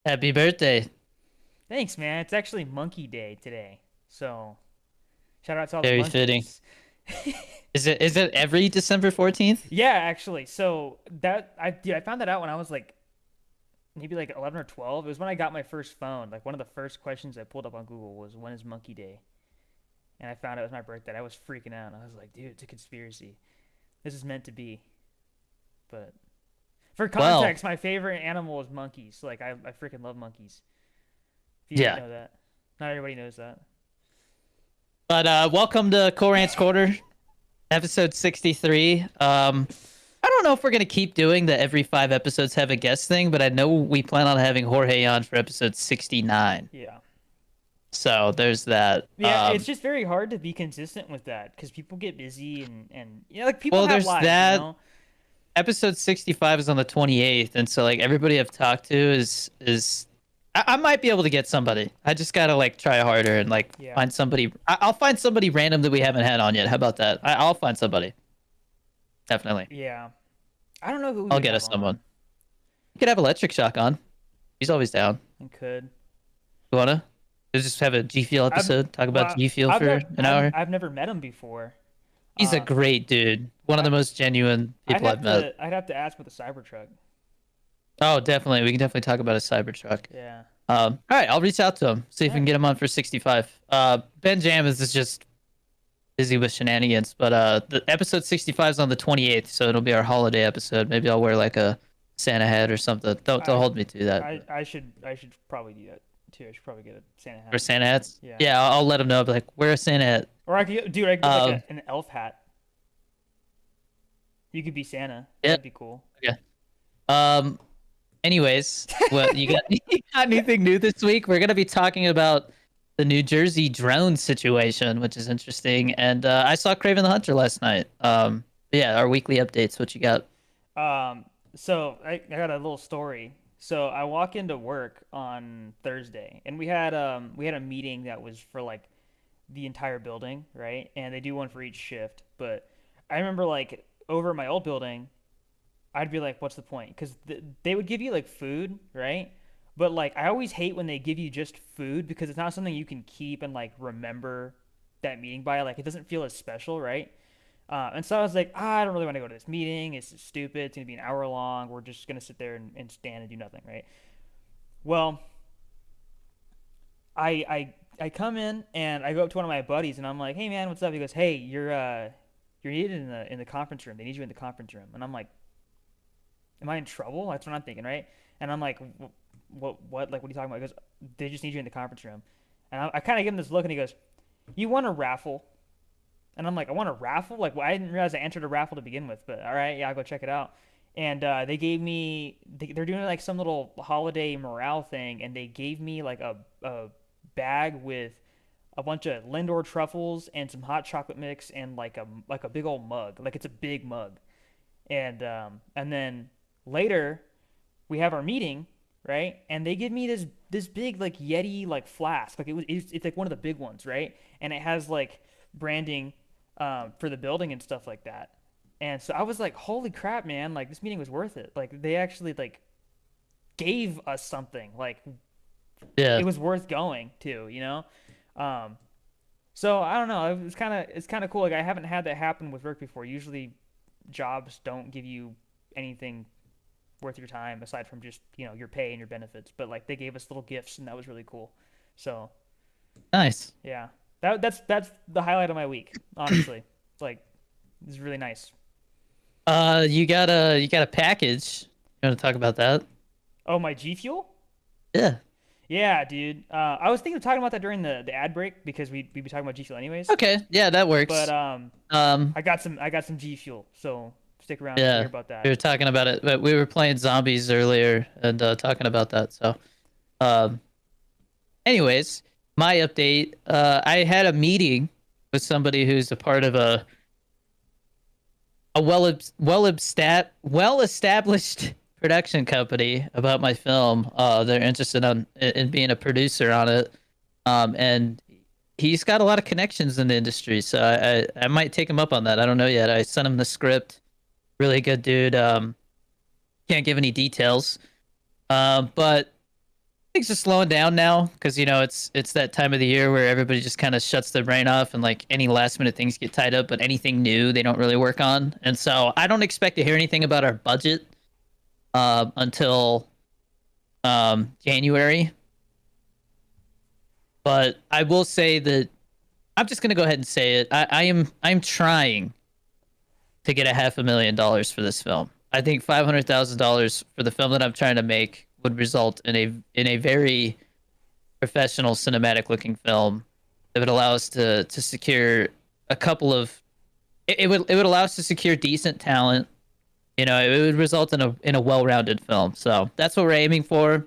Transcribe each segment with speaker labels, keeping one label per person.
Speaker 1: Happy birthday.
Speaker 2: Thanks, man. It's actually Monkey Day today. So, shout out to all the
Speaker 1: Very fitting.
Speaker 2: monkeys.
Speaker 1: Is it every December 14th?
Speaker 2: Yeah, actually. So, I found that out when I was like maybe like 11 or 12. It was when I got my first phone. Like one of the first questions I pulled up on Google was when is Monkey Day? And I found out it was my birthday. I was freaking out. I was like, dude, it's a conspiracy. This is meant to be. But for
Speaker 1: Well,
Speaker 2: context, my favorite animal is monkeys. Like I freaking love monkeys. If you didn't
Speaker 1: yeah.
Speaker 2: know that. Not everybody knows that.
Speaker 1: But welcome to Cool Ranch Quarter, episode 63. I don't know if we're gonna keep doing the every 5 episodes have a guest thing, but I know we plan on having Jorge on for episode 69.
Speaker 2: Yeah.
Speaker 1: So there's that.
Speaker 2: Yeah, it's just very hard to be consistent with that because people get busy and like people
Speaker 1: Well,
Speaker 2: have
Speaker 1: there's
Speaker 2: lives, you
Speaker 1: that.
Speaker 2: know.
Speaker 1: Episode 65 is on the 28th, and so like everybody I've talked to is I might be able to get somebody. I just gotta like try harder and like
Speaker 2: Yeah,
Speaker 1: find somebody. I'll find somebody random that we haven't had on yet. How about that? I'll find somebody. Definitely.
Speaker 2: yeah. I don't know who we
Speaker 1: I'll
Speaker 2: would
Speaker 1: get
Speaker 2: have
Speaker 1: us
Speaker 2: on.
Speaker 1: someone. You could have Electric Shock on. He's always down.
Speaker 2: I could.
Speaker 1: You wanna? We'll just have a G Fuel
Speaker 2: I've
Speaker 1: episode. Talk about
Speaker 2: well,
Speaker 1: G Fuel
Speaker 2: I've
Speaker 1: for
Speaker 2: never
Speaker 1: an hour.
Speaker 2: I've never met him before.
Speaker 1: He's a
Speaker 2: Uh,
Speaker 1: great dude. One of the
Speaker 2: I
Speaker 1: most genuine
Speaker 2: I'd
Speaker 1: people I've
Speaker 2: have
Speaker 1: met.
Speaker 2: to I'd have to ask with the Cybertruck.
Speaker 1: Oh, definitely. We can definitely talk about a Cybertruck.
Speaker 2: Yeah.
Speaker 1: All right, I'll reach out to him, see if
Speaker 2: All
Speaker 1: we can
Speaker 2: right.
Speaker 1: get him on for 65. Ben Jamis is just busy with shenanigans, but the episode 65 is on the 28th, so it'll be our holiday episode. Maybe I'll wear like a Santa hat or something. Don't
Speaker 2: I
Speaker 1: hold me to that. But
Speaker 2: I should probably do that too. I should probably get a Santa
Speaker 1: for
Speaker 2: hat.
Speaker 1: Santa hats,
Speaker 2: Yeah.
Speaker 1: yeah, I'll let him know. But like, wear a Santa hat.
Speaker 2: Or I could get like
Speaker 1: Um,
Speaker 2: an elf hat. You could be Santa.
Speaker 1: yeah,
Speaker 2: That'd be cool.
Speaker 1: okay. Um, anyways, what you got? You got anything new this week? We're gonna be talking about the New Jersey drone situation, which is interesting. And I saw Kraven the Hunter last night. Yeah, our weekly updates. What you got?
Speaker 2: So I got a little story. So I walk into work on Thursday, and we had a meeting that was for like the entire building, right? And they do one for each shift. But I remember like over at my old building, I'd be like, "What's the point?" Because they would give you like food, right? But like I always hate when they give you just food because it's not something you can keep and like remember that meeting by. Like it doesn't feel as special, right? And so I was like, I don't really want to go to this meeting. It's stupid. It's going to be an hour long. We're just going to sit there and stand and do nothing, right? Well, I come in and I go up to one of my buddies and I'm like, hey man, what's up? He goes, hey, you're needed in the conference room. They need you in the conference room. And I'm like, am I in trouble? That's what I'm thinking, right? And I'm like, what? Like, what are you talking about? He goes, they just need you in the conference room. And I kind of give him this look and he goes, you want a raffle? And I'm like, I want a raffle? Like, well, I didn't realize I entered a raffle to begin with, but all right, yeah, I'll go check it out. And they gave me, they're doing like some little holiday morale thing, and they gave me like a bag with a bunch of Lindor truffles and some hot chocolate mix and like a big old mug. Like it's a big mug. And then later we have our meeting, right? And they give me this big like Yeti like flask. Like it's like one of the big ones, right? And it has like branding for the building and stuff like that. And so I was like, holy crap, man! Like this meeting was worth it. Like they actually like gave us something. Like
Speaker 1: Yeah.
Speaker 2: it was worth going to, you know. Um, so I don't know. It's kind of cool. Like I haven't had that happen with work before. Usually, jobs don't give you anything worth your time aside from just your pay and your benefits. But like they gave us little gifts, and that was really cool. So
Speaker 1: Nice.
Speaker 2: yeah, that's the highlight of my week. Honestly, it's like this is really nice.
Speaker 1: You got a package. You want to talk about that?
Speaker 2: Oh, my G Fuel?
Speaker 1: Yeah.
Speaker 2: Yeah, dude. I was thinking of talking about that during the ad break because we'd be talking about G Fuel anyways.
Speaker 1: Okay. Yeah, that
Speaker 2: But
Speaker 1: works. Um,
Speaker 2: I got some G Fuel, so stick around to hear
Speaker 1: yeah.
Speaker 2: about
Speaker 1: We
Speaker 2: that.
Speaker 1: were talking about it, but we were playing zombies earlier and talking about that. So, um, anyways, my update. I had a meeting with somebody who's a part of a well established production company about my film. They're interested in being a producer on it, and he's got a lot of connections in the industry, so I might take him up on that. I don't know yet. I sent him the script. Really good dude. Can't give any details. But Things are slowing down now because it's that time of the year where everybody just kind of shuts their brain off and like any last minute things get tied up, but anything new they don't really work on. And so I don't expect to hear anything about our budget until January. But I will say that I'm just gonna go ahead and say it. I'm trying to get a $500,000 for this film. I think $500,000 for the film that I'm trying to make would result in a very professional cinematic looking film that would allow us to secure a couple of it would allow us to secure decent talent. It would result in a well-rounded film. So that's what we're aiming for.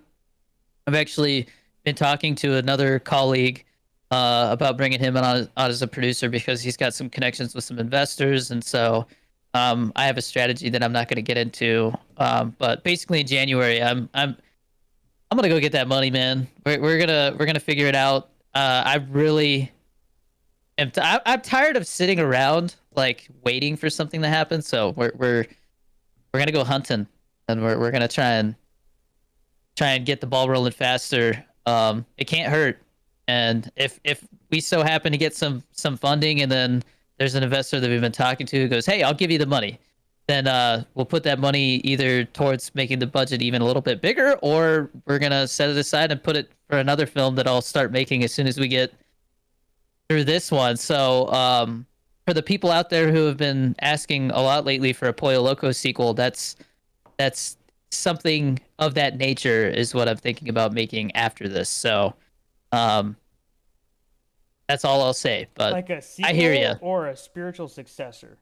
Speaker 1: I've actually been talking to another colleague about bringing him on as a producer because he's got some connections with some investors, and so I have a strategy that I'm not going to get into. But basically, in January, I'm gonna go get that money, man. We're gonna figure it out. I really I'm tired of sitting around like waiting for something to happen. So we're gonna go hunting, and we're gonna try and get the ball rolling faster. It can't hurt. And if we so happen to get some funding, and then there's an investor that we've been talking to who goes, "Hey, I'll give you the money," then we'll put that money either towards making the budget even a little bit bigger, or we're gonna set it aside and put it for another film that I'll start making as soon as we get through this one. So for the people out there who have been asking a lot lately for a Pollo Loco sequel, that's something of that nature is what I'm thinking about making after this. So um, that's all I'll say. But
Speaker 2: Like a
Speaker 1: I hear you.
Speaker 2: sequel or a spiritual successor?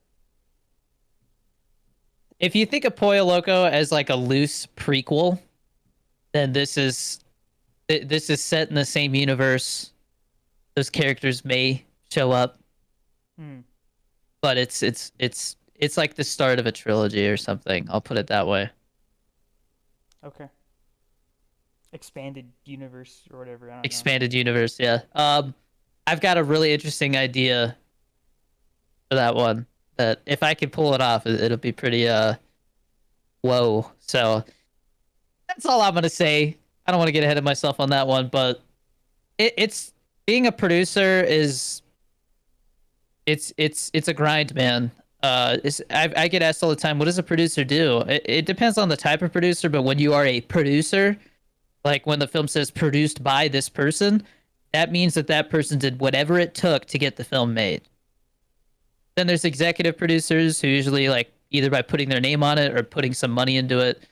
Speaker 1: If you think of Pollo Loco as like a loose prequel, then this is set in the same universe. Those characters may show up,
Speaker 2: Hmm.
Speaker 1: but it's like the start of a trilogy or something. I'll put it that way.
Speaker 2: Okay. Expanded universe or whatever. I don't know.
Speaker 1: Expanded universe, yeah. I've got a really interesting idea for that one that if I can pull it off, it'll be pretty whoa. So that's all I'm gonna say. I don't want to get ahead of myself on that one, but it's being a producer is it's a grind, man. I get asked all the time, what does a producer do? It depends on the type of producer, but when you are a producer, like when the film says produced by this person, that means that that person did whatever it took to get the film made. Then there's executive producers who usually like either by putting their name on it or putting some money into it,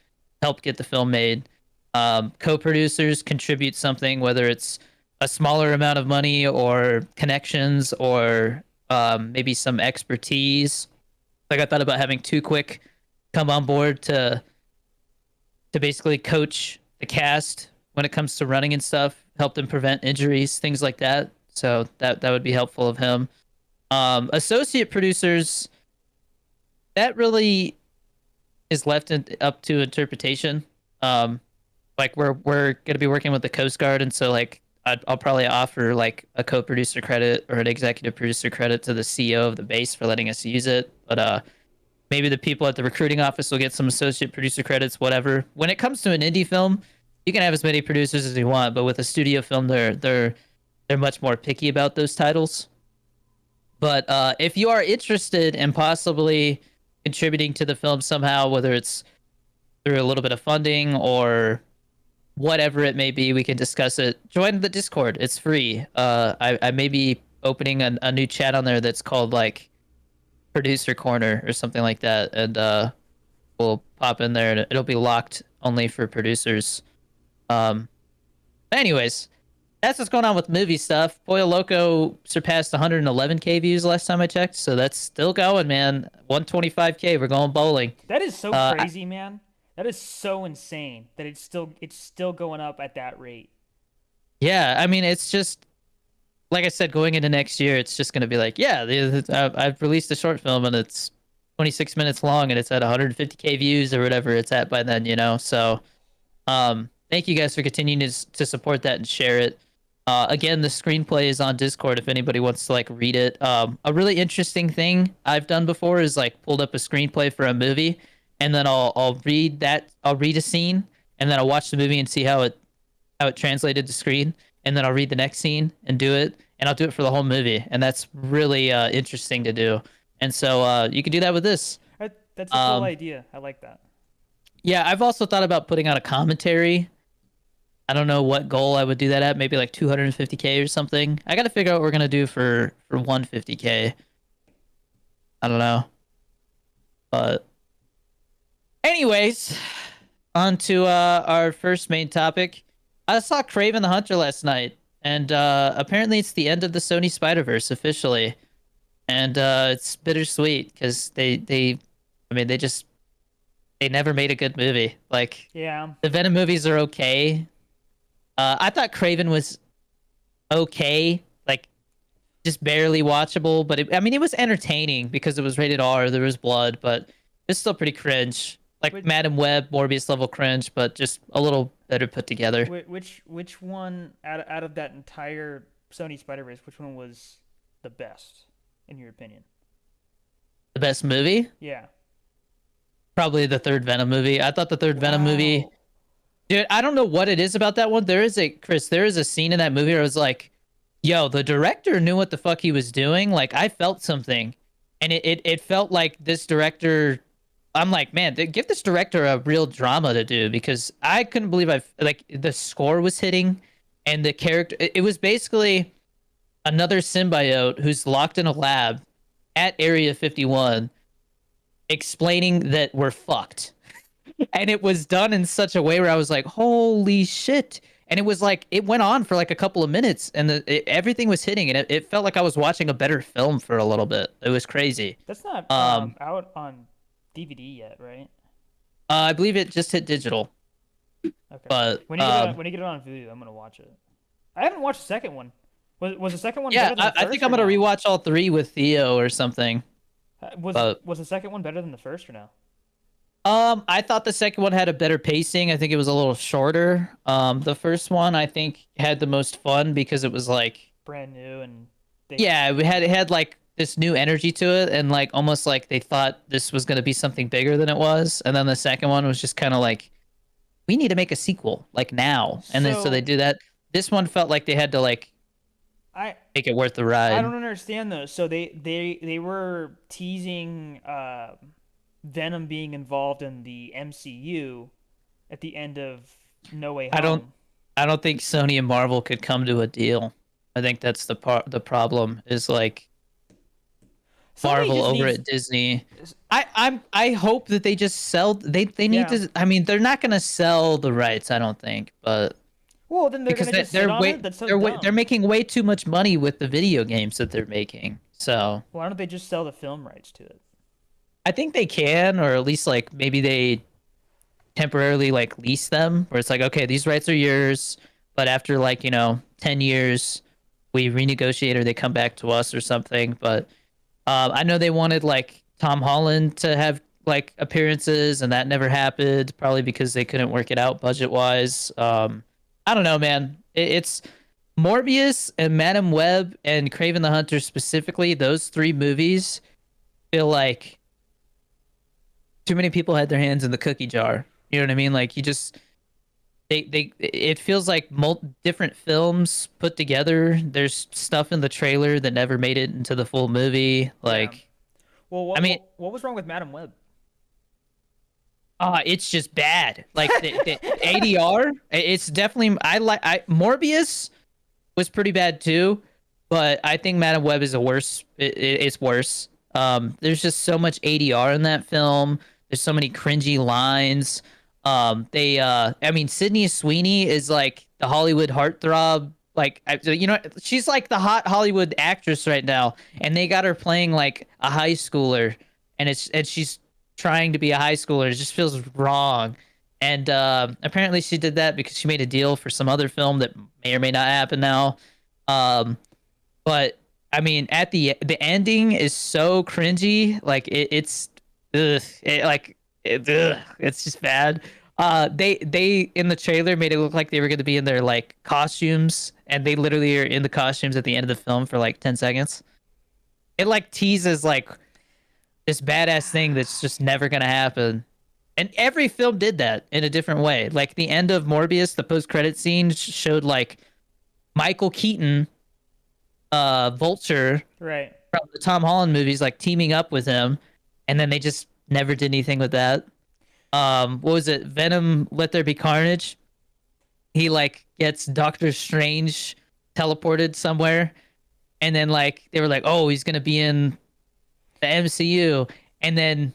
Speaker 1: help get the film made. Co-producers contribute something, whether it's a smaller amount of money or connections or maybe some expertise. Like I thought about having Too Quick come on board to basically coach the cast when it comes to running and stuff, help them prevent injuries, things like that. So that would be helpful of him. Associate producers, that really is left up to interpretation. Like we're gonna be working with the Coast Guard, and so like I'll probably offer like a co-producer credit or an executive producer credit to the CEO of the base for letting us use it. But maybe the people at the recruiting office will get some associate producer credits, whatever. When it comes to an indie film, you can have as many producers as you want, but with a studio film, they're much more picky about those titles. But if you are interested in possibly contributing to the film somehow, whether it's through a little bit of funding or whatever it may be, we can discuss it. Join the Discord. It's free. I may be opening a new chat on there that's called like Producer Corner or something like that, and we'll pop in there and it'll be locked only for producers. Anyways, that's what's going on with movie stuff. Pollo Loco surpassed 111K views last time I checked, so that's still going, man. 125K. We're going bowling.
Speaker 2: That is so
Speaker 1: Uh,
Speaker 2: crazy, man. That is so insane that it's still going up at that rate.
Speaker 1: Yeah, I mean, it's just like I said, going into next year, it's just going to be like, yeah, I've released a short film and it's 26 minutes long and it's at 150K views or whatever it's at by then, So, thank you guys for continuing to support that and share it. Again, the screenplay is on Discord if anybody wants to like read it. A really interesting thing I've done before is like pulled up a screenplay for a movie, and then I'll read a scene, and then I'll watch the movie and see how it how it translated to screen, and then I'll read the next scene and do it, and I'll do it for the whole movie, and that's really interesting to do. And so you can do that with this.
Speaker 2: That's a cool
Speaker 1: Um,
Speaker 2: idea. I like that.
Speaker 1: yeah, I've also thought about putting out a commentary. I don't know what goal I would do that at. Maybe like 250K or something. I got to figure out what we're gonna do for 150K. I don't know, but anyways, on to our first main topic. I saw Kraven the Hunter last night, and apparently it's the end of the Sony Spider-Verse officially, and it's bittersweet because I mean, they never made a good movie. Like
Speaker 2: Yeah,
Speaker 1: the Venom movies are okay. I thought Kraven was okay, like just barely watchable, but I mean, it was entertaining because it was rated R. There was blood, but it's still pretty cringe. Like
Speaker 2: which
Speaker 1: Madam Web, Morbius level cringe, but just a little better put together.
Speaker 2: which one out of that entire Sony Spider-Verse, which one was the best in your opinion?
Speaker 1: The best movie?
Speaker 2: Yeah.
Speaker 1: Probably the third Venom movie. I thought the third Venom movie,
Speaker 2: Wow.
Speaker 1: dude, I don't know what it is about that one. There is a scene in that movie where I was like, yo, the director knew what the fuck he was doing. Like, I felt something. And it felt like this director, I'm like, man, give this director a real drama to do because I couldn't believe like, the score was hitting and the character, it was basically another symbiote who's locked in a lab at Area 51 explaining that we're fucked. And it was done in such a way where I was like, holy shit. And it was like, it went on for like a couple of minutes and everything was hitting and it felt like I was watching a better film for a little bit. It was crazy.
Speaker 2: That's not
Speaker 1: Um,
Speaker 2: out on DVD yet, right?
Speaker 1: I believe it just hit digital,
Speaker 2: Okay.
Speaker 1: but
Speaker 2: When you get it on Vudu, I'm gonna watch it. I haven't watched the second one. Was the second one
Speaker 1: yeah,
Speaker 2: better than the
Speaker 1: I think
Speaker 2: first
Speaker 1: I'm
Speaker 2: or
Speaker 1: gonna
Speaker 2: no?
Speaker 1: rewatch all three with Theo or something. But
Speaker 2: Was the second one better than the first or no?
Speaker 1: I thought the second one had a better pacing. I think it was a little shorter. The first one I think had the most fun because it was like,
Speaker 2: Brand new and they
Speaker 1: yeah, it had like this new energy to it and like almost like they thought this was gonna be something bigger than it was. And then the second one was just kind of like, we need to make a sequel like now. And then so they
Speaker 2: so
Speaker 1: do that. This one felt like they had to like
Speaker 2: I
Speaker 1: make it worth the
Speaker 2: I
Speaker 1: ride.
Speaker 2: don't understand those. So they were teasing Venom being involved in the MCU at the end of No Way
Speaker 1: I don't
Speaker 2: Home.
Speaker 1: I don't think Sony and Marvel could come to a deal. I think that's the problem is like
Speaker 2: Somebody
Speaker 1: Marvel
Speaker 2: just
Speaker 1: over
Speaker 2: needs
Speaker 1: at Disney. I hope that they just sell they need
Speaker 2: yeah.
Speaker 1: to I mean they're not gonna sell the rights, I don't think, but
Speaker 2: Well, then they're
Speaker 1: because
Speaker 2: gonna just sit on it. That's so
Speaker 1: they're
Speaker 2: dumb.
Speaker 1: making way too much money with the video games that they're making. So
Speaker 2: Why don't they just sell the film rights to it?
Speaker 1: I think they can, or at least like maybe they temporarily like lease them, where it's like, okay, these rights are yours, but after like 10 years, we renegotiate or they come back to us or something. But I know they wanted like Tom Holland to have like appearances, and that never happened, probably because they couldn't work it out budget wise. I don't know, man. It's Morbius and Madam Web and Kraven the Hunter specifically. Those three movies feel like too many people had their hands in the cookie jar. You know what I mean? Like you just they it feels like different films put together. There's stuff in the trailer that never made it into the full movie.
Speaker 2: Yeah.
Speaker 1: Like
Speaker 2: Well,
Speaker 1: I mean,
Speaker 2: what was wrong with Madam Web?
Speaker 1: it's just bad. Like the ADR, it's definitely I Morbius was pretty bad too, but I think Madam Web is a worse. It's worse. There's just so much ADR in that film. There's so many cringy lines. I mean, Sydney Sweeney is like the Hollywood heartthrob. Like, she's like the hot Hollywood actress right now, and they got her playing like a high schooler, and she's trying to be a high schooler. It just feels wrong. And apparently, she did that because she made a deal for some other film that may or may not happen now. Um, but I mean, at the ending is so cringy. Like it's ugh, it's just bad. They in the trailer made it look like they were going to be in their like costumes, and they literally are in the costumes at the end of the film for like 10 seconds. It like teases like this badass thing that's just never going to happen, And every film did that in a different way. Like the end of Morbius, the post-credit scene showed like Michael Keaton, Vulture
Speaker 2: Right.
Speaker 1: from the Tom Holland movies, like teaming up with him, and then they just never did anything with that. What was it? Venom, Let There Be Carnage. He like gets Doctor Strange teleported somewhere, and then like they were like, oh, he's gonna be in the MCU, and then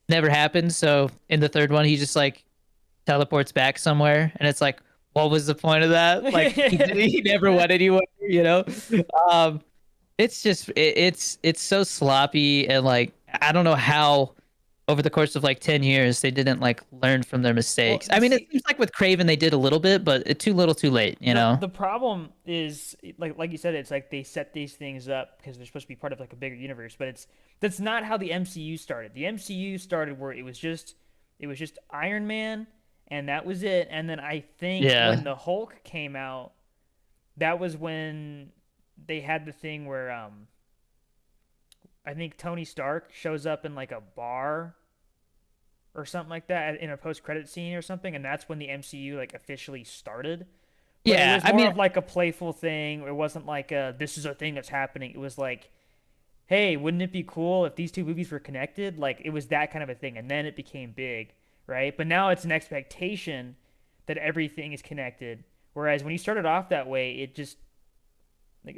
Speaker 1: never happened. So in the third one, he just like teleports back somewhere, and it's like, what was the point of that? Like he never went anywhere, you know? Um, it's just it's so sloppy, and like I don't know how over the course of like 10 years they didn't like learn from their
Speaker 2: Well,
Speaker 1: mistakes. I
Speaker 2: you
Speaker 1: mean, it
Speaker 2: see,
Speaker 1: seems like with Craven they did a little bit, but it too little too late, you know?
Speaker 2: the problem is like you said, it's like they set these things up because they're supposed to be part of like a bigger universe, but that's not how the MCU started. The MCU started where it was just Iron Man, and that was it. And then I think
Speaker 1: Yeah.
Speaker 2: when the Hulk came out, that was when they had the thing where I think Tony Stark shows up in like a bar or something like that in a post-credit scene or something, and that's when the MCU like officially started. But it
Speaker 1: Yeah,
Speaker 2: was
Speaker 1: I
Speaker 2: more
Speaker 1: mean,
Speaker 2: of like a playful thing. It wasn't like this is a thing that's happening. It was like, hey, wouldn't it be cool if these two movies were connected? Like it was that kind of a thing, and then it became big, right? But now it's an expectation that everything is connected. Whereas when you started off that way, it just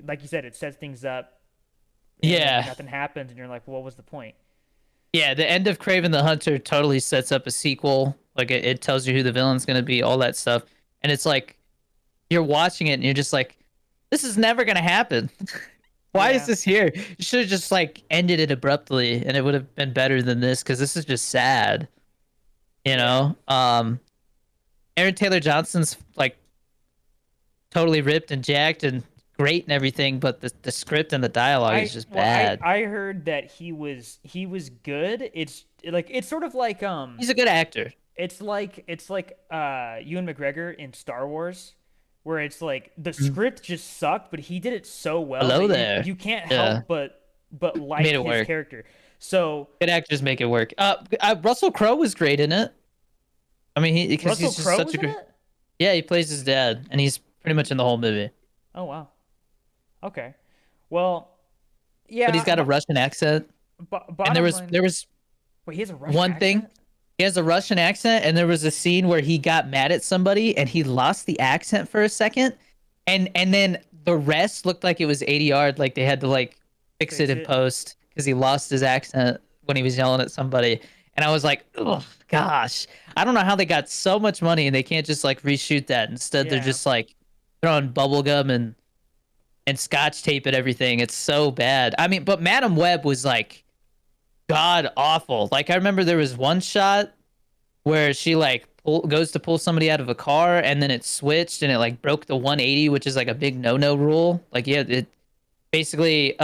Speaker 2: like you said, it sets things up, and then
Speaker 1: yeah.
Speaker 2: nothing happens, and you're like, well, what was the point?
Speaker 1: Yeah, the end of Kraven the Hunter totally sets up a sequel. Like it tells you who the villain's gonna be, all that stuff. And it's like you're watching it and you're just like, this is never gonna happen. Why is
Speaker 2: Yeah,
Speaker 1: this here? You should have just like ended it abruptly and it would have been better than this because this is just sad, you
Speaker 2: yeah.
Speaker 1: know? Aaron Taylor Johnson's like totally ripped and jacked and great and everything, but the script and the dialogue is just
Speaker 2: I
Speaker 1: bad.
Speaker 2: I heard that he was good. It's sort of like
Speaker 1: He's a good actor.
Speaker 2: it's like Ewan McGregor in Star Wars, where it's like the
Speaker 1: Mhm.
Speaker 2: script just sucked, but he did it so well
Speaker 1: Hello
Speaker 2: that you
Speaker 1: there.
Speaker 2: you can't
Speaker 1: Yeah,
Speaker 2: help but
Speaker 1: he made
Speaker 2: like
Speaker 1: it
Speaker 2: his
Speaker 1: work.
Speaker 2: character. So
Speaker 1: Good actors make it work. Russell Crowe was great in it. I mean, he because
Speaker 2: Russell
Speaker 1: he's just
Speaker 2: Crowe
Speaker 1: such
Speaker 2: was
Speaker 1: a
Speaker 2: in
Speaker 1: good.
Speaker 2: it?
Speaker 1: Yeah, he plays his dad, and he's pretty much in the whole movie.
Speaker 2: Oh wow. Okay. Well,
Speaker 1: But he's
Speaker 2: yeah,
Speaker 1: got a Russian accent, and there
Speaker 2: bottom
Speaker 1: was
Speaker 2: line.
Speaker 1: there was
Speaker 2: Wait, he has a Russian
Speaker 1: one thing.
Speaker 2: accent?
Speaker 1: He has a Russian accent, and there was a scene where he got mad at somebody, and he lost the accent for a second, and then the rest looked like it was ADR, like they had to like fix it
Speaker 2: Fix
Speaker 1: in
Speaker 2: it.
Speaker 1: post because he lost his accent when he was yelling at somebody. And I was like, oh gosh, I don't know how they got so much money and they can't just like reshoot that. Instead, they're
Speaker 2: Yeah.
Speaker 1: just like throwing bubble gum and scotch tape at everything. It's so bad. I mean, but Madam Web was like god awful. Like I remember there was one shot where she like goes to pull somebody out of a car and then it switched and it like broke the 180, which is like a big no-no rule. Like yeah, it basically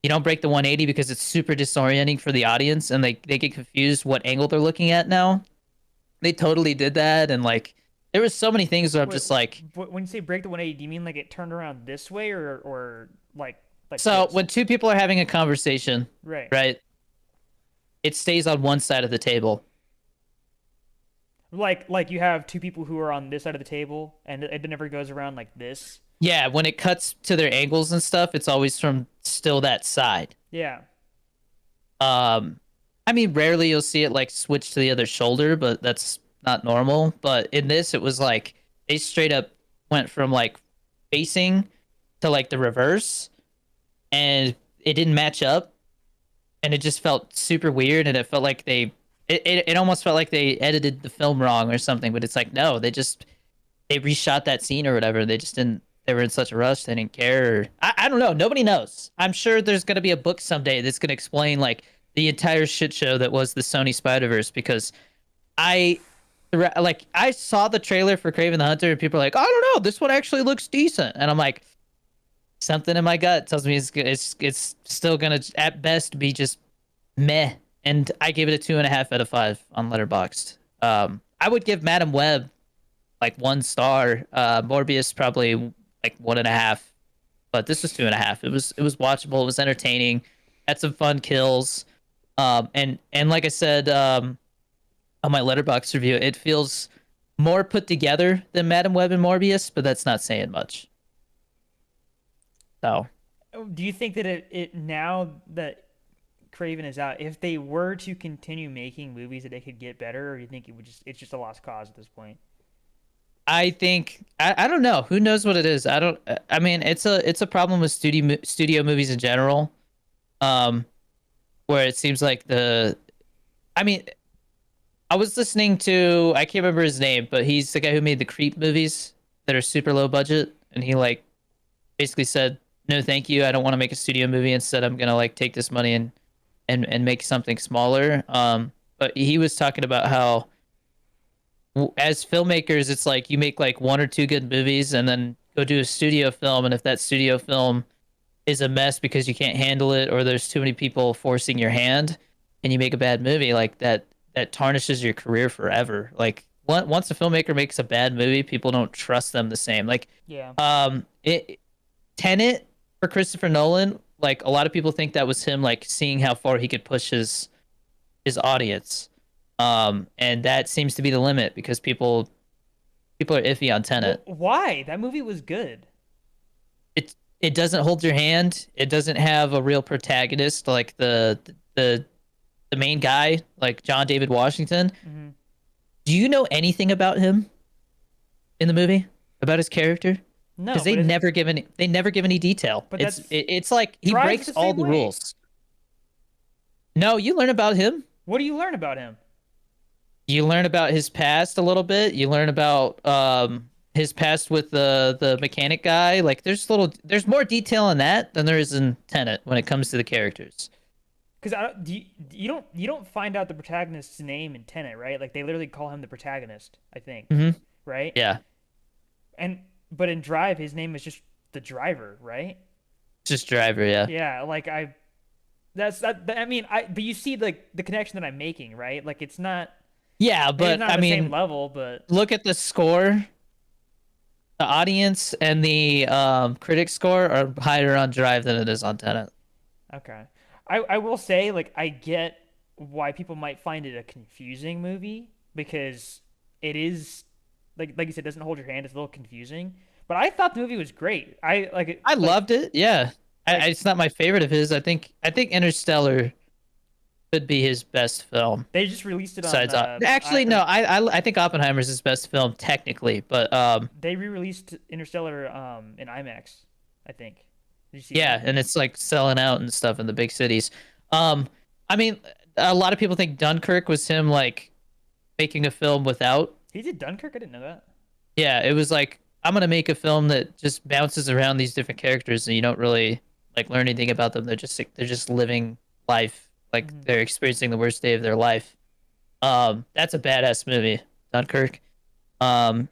Speaker 1: you don't break the 180 because it's super disorienting for the audience and they get confused what angle they're looking at now. They totally did that and like there was so many things where I'm
Speaker 2: Wait,
Speaker 1: just like,
Speaker 2: when you say break the 180, do you mean like it turned around this way or like
Speaker 1: so
Speaker 2: this?
Speaker 1: when two people are having a conversation,
Speaker 2: Right.
Speaker 1: right? It stays on one side of the table.
Speaker 2: Like you have two people who are on this side of the table and it never goes around like this.
Speaker 1: Yeah, when it cuts to their angles and stuff, it's always from still that side.
Speaker 2: Yeah.
Speaker 1: Um, I mean, rarely you'll see it like switch to the other shoulder, but that's not normal. But in this, it was like they straight up went from like facing to like the reverse, and it didn't match up, and it just felt super weird, and it felt like it almost felt like they edited the film wrong or something. But it's like no, they reshot that scene or whatever. They just didn't. They were in such a rush. They didn't care. I don't know. Nobody knows. I'm sure there's gonna be a book someday that's gonna explain like the entire shit show that was the Sony Spider-Verse because I like I saw the trailer for Kraven the Hunter and people are like, I don't know, this one actually looks decent, and I'm like, something in my gut tells me it's still gonna at best be just meh, and I gave it a 2.5 out of 5 on Letterboxd. I would give Madam Web like 1 star. Morbius probably like 1.5, but this was 2.5. It was watchable. It was entertaining. Had some fun kills. And like I said, on my Letterboxd review. It feels more put together than Madam Web and Morbius, but that's not saying much. So
Speaker 2: Do you think that it now that Kraven is out, if they were to continue making movies, that they could get better, or do you think it's just a lost cause at this point?
Speaker 1: I think I don't know. Who knows what it is? I don't. I mean, it's a problem with studio movies in general, um, where it seems like the. I mean, I was listening to I can't remember his name, but he's the guy who made the Creep movies that are super low budget, and he like basically said, "No, thank you. I don't want to make a studio movie. Instead, I'm gonna like take this money and make something smaller." But he was talking about how as filmmakers, it's like you make like one or two good movies and then go do a studio film, and if that studio film is a mess because you can't handle it or there's too many people forcing your hand and you make a bad movie, like that tarnishes your career forever. Like once a filmmaker makes a bad movie, people don't trust them the same. Like
Speaker 2: Yeah.
Speaker 1: it Tenet for Christopher Nolan, like a lot of people think that was him like seeing how far he could push his audience. And that seems to be the limit because people are iffy on
Speaker 2: Well,
Speaker 1: Tenet.
Speaker 2: why? That movie was good.
Speaker 1: It doesn't hold your hand. It doesn't have a real protagonist like the the main guy like John David Washington.
Speaker 2: Hmm.
Speaker 1: Do you know anything about him in the movie? About his character?
Speaker 2: No,
Speaker 1: Because
Speaker 2: but
Speaker 1: they never give any detail.
Speaker 2: but that's
Speaker 1: It's like he
Speaker 2: Drive's
Speaker 1: breaks
Speaker 2: the
Speaker 1: all
Speaker 2: same
Speaker 1: the
Speaker 2: way.
Speaker 1: rules. No, you learn about him.
Speaker 2: What do you learn about him?
Speaker 1: You learn about his past a little bit. You learn about his past with the mechanic guy. Like there's more detail in that than there is in Tenet when it comes to the characters.
Speaker 2: Because you don't find out the protagonist's name in Tenet, right? Like they literally call him the protagonist, I think,
Speaker 1: Hmm.
Speaker 2: right?
Speaker 1: Yeah,
Speaker 2: And but in Drive, his name is just the driver, right?
Speaker 1: just Driver. Yeah,
Speaker 2: Yeah, like I mean, but you see like the connection that I'm making, right? Like it's not
Speaker 1: yeah.
Speaker 2: maybe it's
Speaker 1: But
Speaker 2: not
Speaker 1: I
Speaker 2: on the same
Speaker 1: mean,
Speaker 2: level, but
Speaker 1: look at the score. The audience and the critic score are higher on Drive than it is on Tenet.
Speaker 2: okay. I will say like I get why people might find it a confusing movie because it is like you said, it doesn't hold your hand. It's a little confusing, but I thought the movie was great. I like it.
Speaker 1: I loved it. Yeah,
Speaker 2: Like
Speaker 1: it's not my favorite of his. I think Interstellar could be his best film.
Speaker 2: they just released it on
Speaker 1: Besides, actually, no,
Speaker 2: or
Speaker 1: I think Oppenheimer's his best film technically, but
Speaker 2: they re-released Interstellar in IMAX, I think. Did you see
Speaker 1: yeah,
Speaker 2: that?
Speaker 1: and it's like selling out and stuff in the big cities. Um, I mean, a lot of people think Dunkirk was him like making a film without.
Speaker 2: He did Dunkirk? I didn't know that.
Speaker 1: Yeah, it was like I'm gonna make a film that just bounces around these different characters and you don't really like learn anything about them. They're just living life, like
Speaker 2: Hmm.
Speaker 1: they're experiencing the worst day of their life. That's a badass movie, Dunkirk. Um,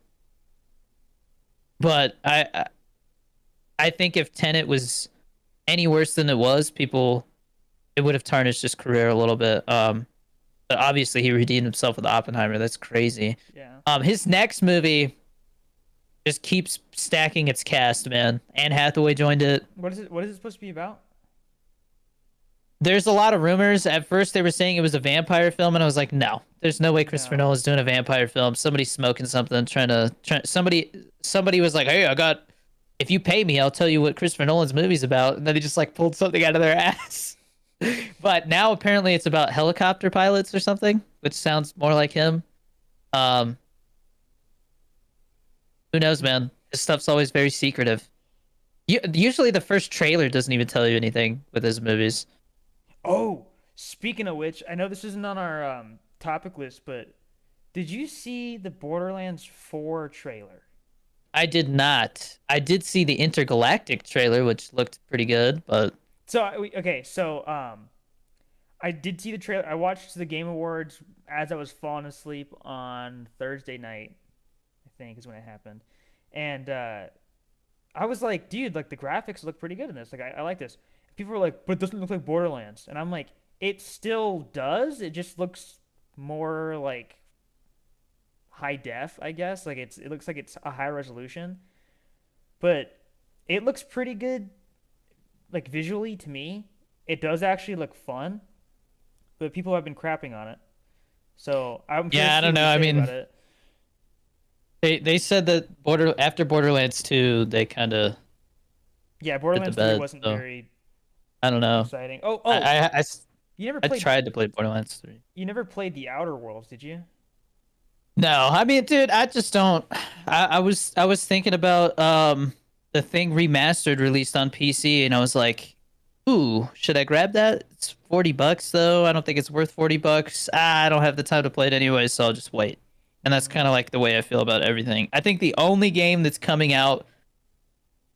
Speaker 1: but I think if Tenet was any worse than it was, people it would have tarnished his career a little bit. But obviously he redeemed himself with Oppenheimer. That's crazy.
Speaker 2: Yeah.
Speaker 1: His next movie just keeps stacking its cast, man. Anne Hathaway joined it.
Speaker 2: What is it? What is it supposed to be about?
Speaker 1: There's a lot of rumors. At first, they were saying it was a vampire film, and I was like, no, there's no way Christopher
Speaker 2: No.
Speaker 1: Nolan's doing a vampire film. Somebody's smoking something, somebody was like, hey, if you pay me, I'll tell you what Christopher Nolan's movie's about. And then they just like pulled something out of their ass. But now apparently it's about helicopter pilots or something, which sounds more like him. Um, who knows, man? His stuff's always very secretive. Usually the first trailer doesn't even tell you anything with his movies.
Speaker 2: Oh, speaking of which, I know this isn't on our topic list, but did you see the Borderlands 4 trailer?
Speaker 1: I did not. I did see the Intergalactic trailer, which looked pretty good, but
Speaker 2: So okay, so I did see the trailer. I watched the Game Awards as I was falling asleep on Thursday night, I think is when it happened. And I was like, dude, like the graphics look pretty good in this. Like I like this. People were like, but it doesn't look like Borderlands. And I'm like, it still does. It just looks more like high def, I guess. Like it looks like it's a high resolution. But it looks pretty good like visually to me. It does actually look fun, but people have been crapping on it. So I'm curious
Speaker 1: Yeah,
Speaker 2: to
Speaker 1: I
Speaker 2: see
Speaker 1: don't
Speaker 2: what
Speaker 1: know.
Speaker 2: you
Speaker 1: I
Speaker 2: say about
Speaker 1: mean,
Speaker 2: it.
Speaker 1: they said that after Borderlands 2, they kind of
Speaker 2: Yeah,
Speaker 1: hit the
Speaker 2: Borderlands 3
Speaker 1: bed.
Speaker 2: wasn't
Speaker 1: So
Speaker 2: very
Speaker 1: I don't know.
Speaker 2: exciting. Oh,
Speaker 1: I,
Speaker 2: oh,
Speaker 1: I, I s-
Speaker 2: you never
Speaker 1: I
Speaker 2: played
Speaker 1: tried to play Borderlands 3.
Speaker 2: you never played the Outer Worlds, did you?
Speaker 1: No, I mean, dude, I just don't. I was thinking about the thing remastered released on PC, and I was like, ooh, should I grab that? It's $40 though. I don't think it's worth $40. I don't have the time to play it anyway, so I'll just wait. And that's kind of like the way I feel about everything. I think the only game that's coming out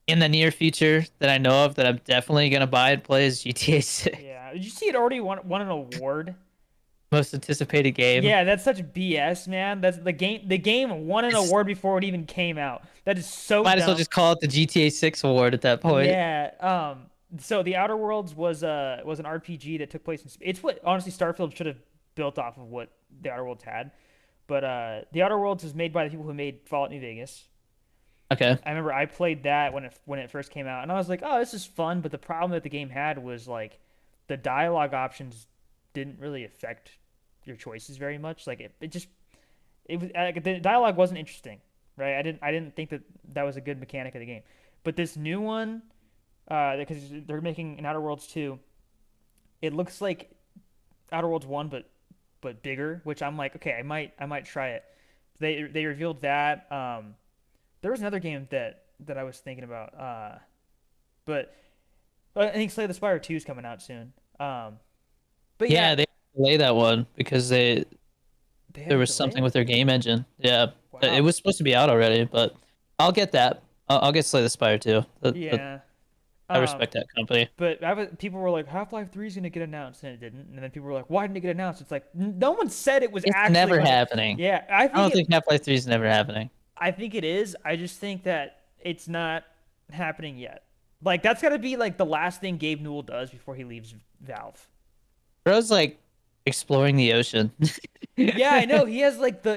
Speaker 1: in the near future that I know of that I'm definitely gonna buy and play is GTA 6.
Speaker 2: Yeah. Did you see it already won an award?
Speaker 1: Most anticipated game.
Speaker 2: Yeah, that's such BS, man. That's the game. The game won an
Speaker 1: It's
Speaker 2: award before it even came out. That is so
Speaker 1: might as well
Speaker 2: dumb.
Speaker 1: just call it the GTA 6 award at that point.
Speaker 2: Yeah. So the Outer Worlds was an RPG that took place in it's what honestly Starfield should have built off of what the Outer Worlds had. But the Outer Worlds is made by the people who made Fallout New Vegas.
Speaker 1: Okay.
Speaker 2: I remember I played that when it first came out, and I was like, "Oh, this is fun." But the problem that the game had was like the dialogue options didn't really affect your choices very much. Like it just it was like, the dialogue wasn't interesting, right? I didn't think that that was a good mechanic of the game. But this new one, because they're making an Outer Worlds 2, it looks like Outer Worlds 1, but bigger, which I'm like, okay, I might try it. They revealed that. There was another game that I was thinking about, but I think Slay the Spire 2 is coming out soon. But yeah,
Speaker 1: Yeah, they delay that one because
Speaker 2: they had
Speaker 1: there
Speaker 2: to
Speaker 1: was
Speaker 2: delay
Speaker 1: something
Speaker 2: it.
Speaker 1: with their game engine. Yeah, it
Speaker 2: Wow.
Speaker 1: was supposed to be out already, but I'll get that. I'll get Slay the Spire too.
Speaker 2: Yeah.
Speaker 1: I
Speaker 2: Um,
Speaker 1: respect that company.
Speaker 2: but people were like, Half-Life 3 is gonna get announced, and it didn't. And then people were like, Why didn't it get announced? It's like no one said it was
Speaker 1: It's
Speaker 2: actually
Speaker 1: never
Speaker 2: gonna.
Speaker 1: happening.
Speaker 2: Yeah,
Speaker 1: I don't think Half-Life 3 is never happening.
Speaker 2: I think it is. I just think that it's not happening yet. Like that's gotta be like the last thing Gabe Newell does before he leaves Valve.
Speaker 1: Bro's like exploring the ocean.
Speaker 2: Yeah, I know. He has like I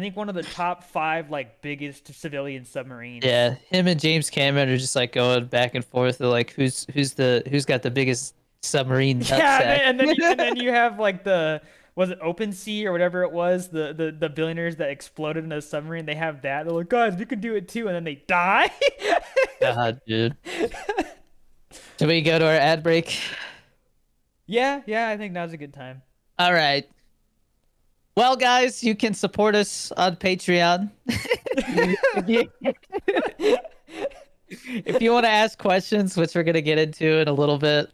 Speaker 2: think one of the top five like biggest civilian submarines.
Speaker 1: Yeah, him and James Cameron are just like going back and forth. They're like, who's got the biggest submarine
Speaker 2: Yeah,
Speaker 1: nutsack?
Speaker 2: and then you have like the was it Open Sea or whatever it was, the billionaires that exploded in a submarine. They have that. They're like, guys, we can do it too, and then they die.
Speaker 1: God, dude. Should we go to our ad break?
Speaker 2: Yeah, I think now's a good time.
Speaker 1: All right. Well, guys, you can support us on Patreon. if you, if you want to ask questions, which we're gonna get into in a little bit,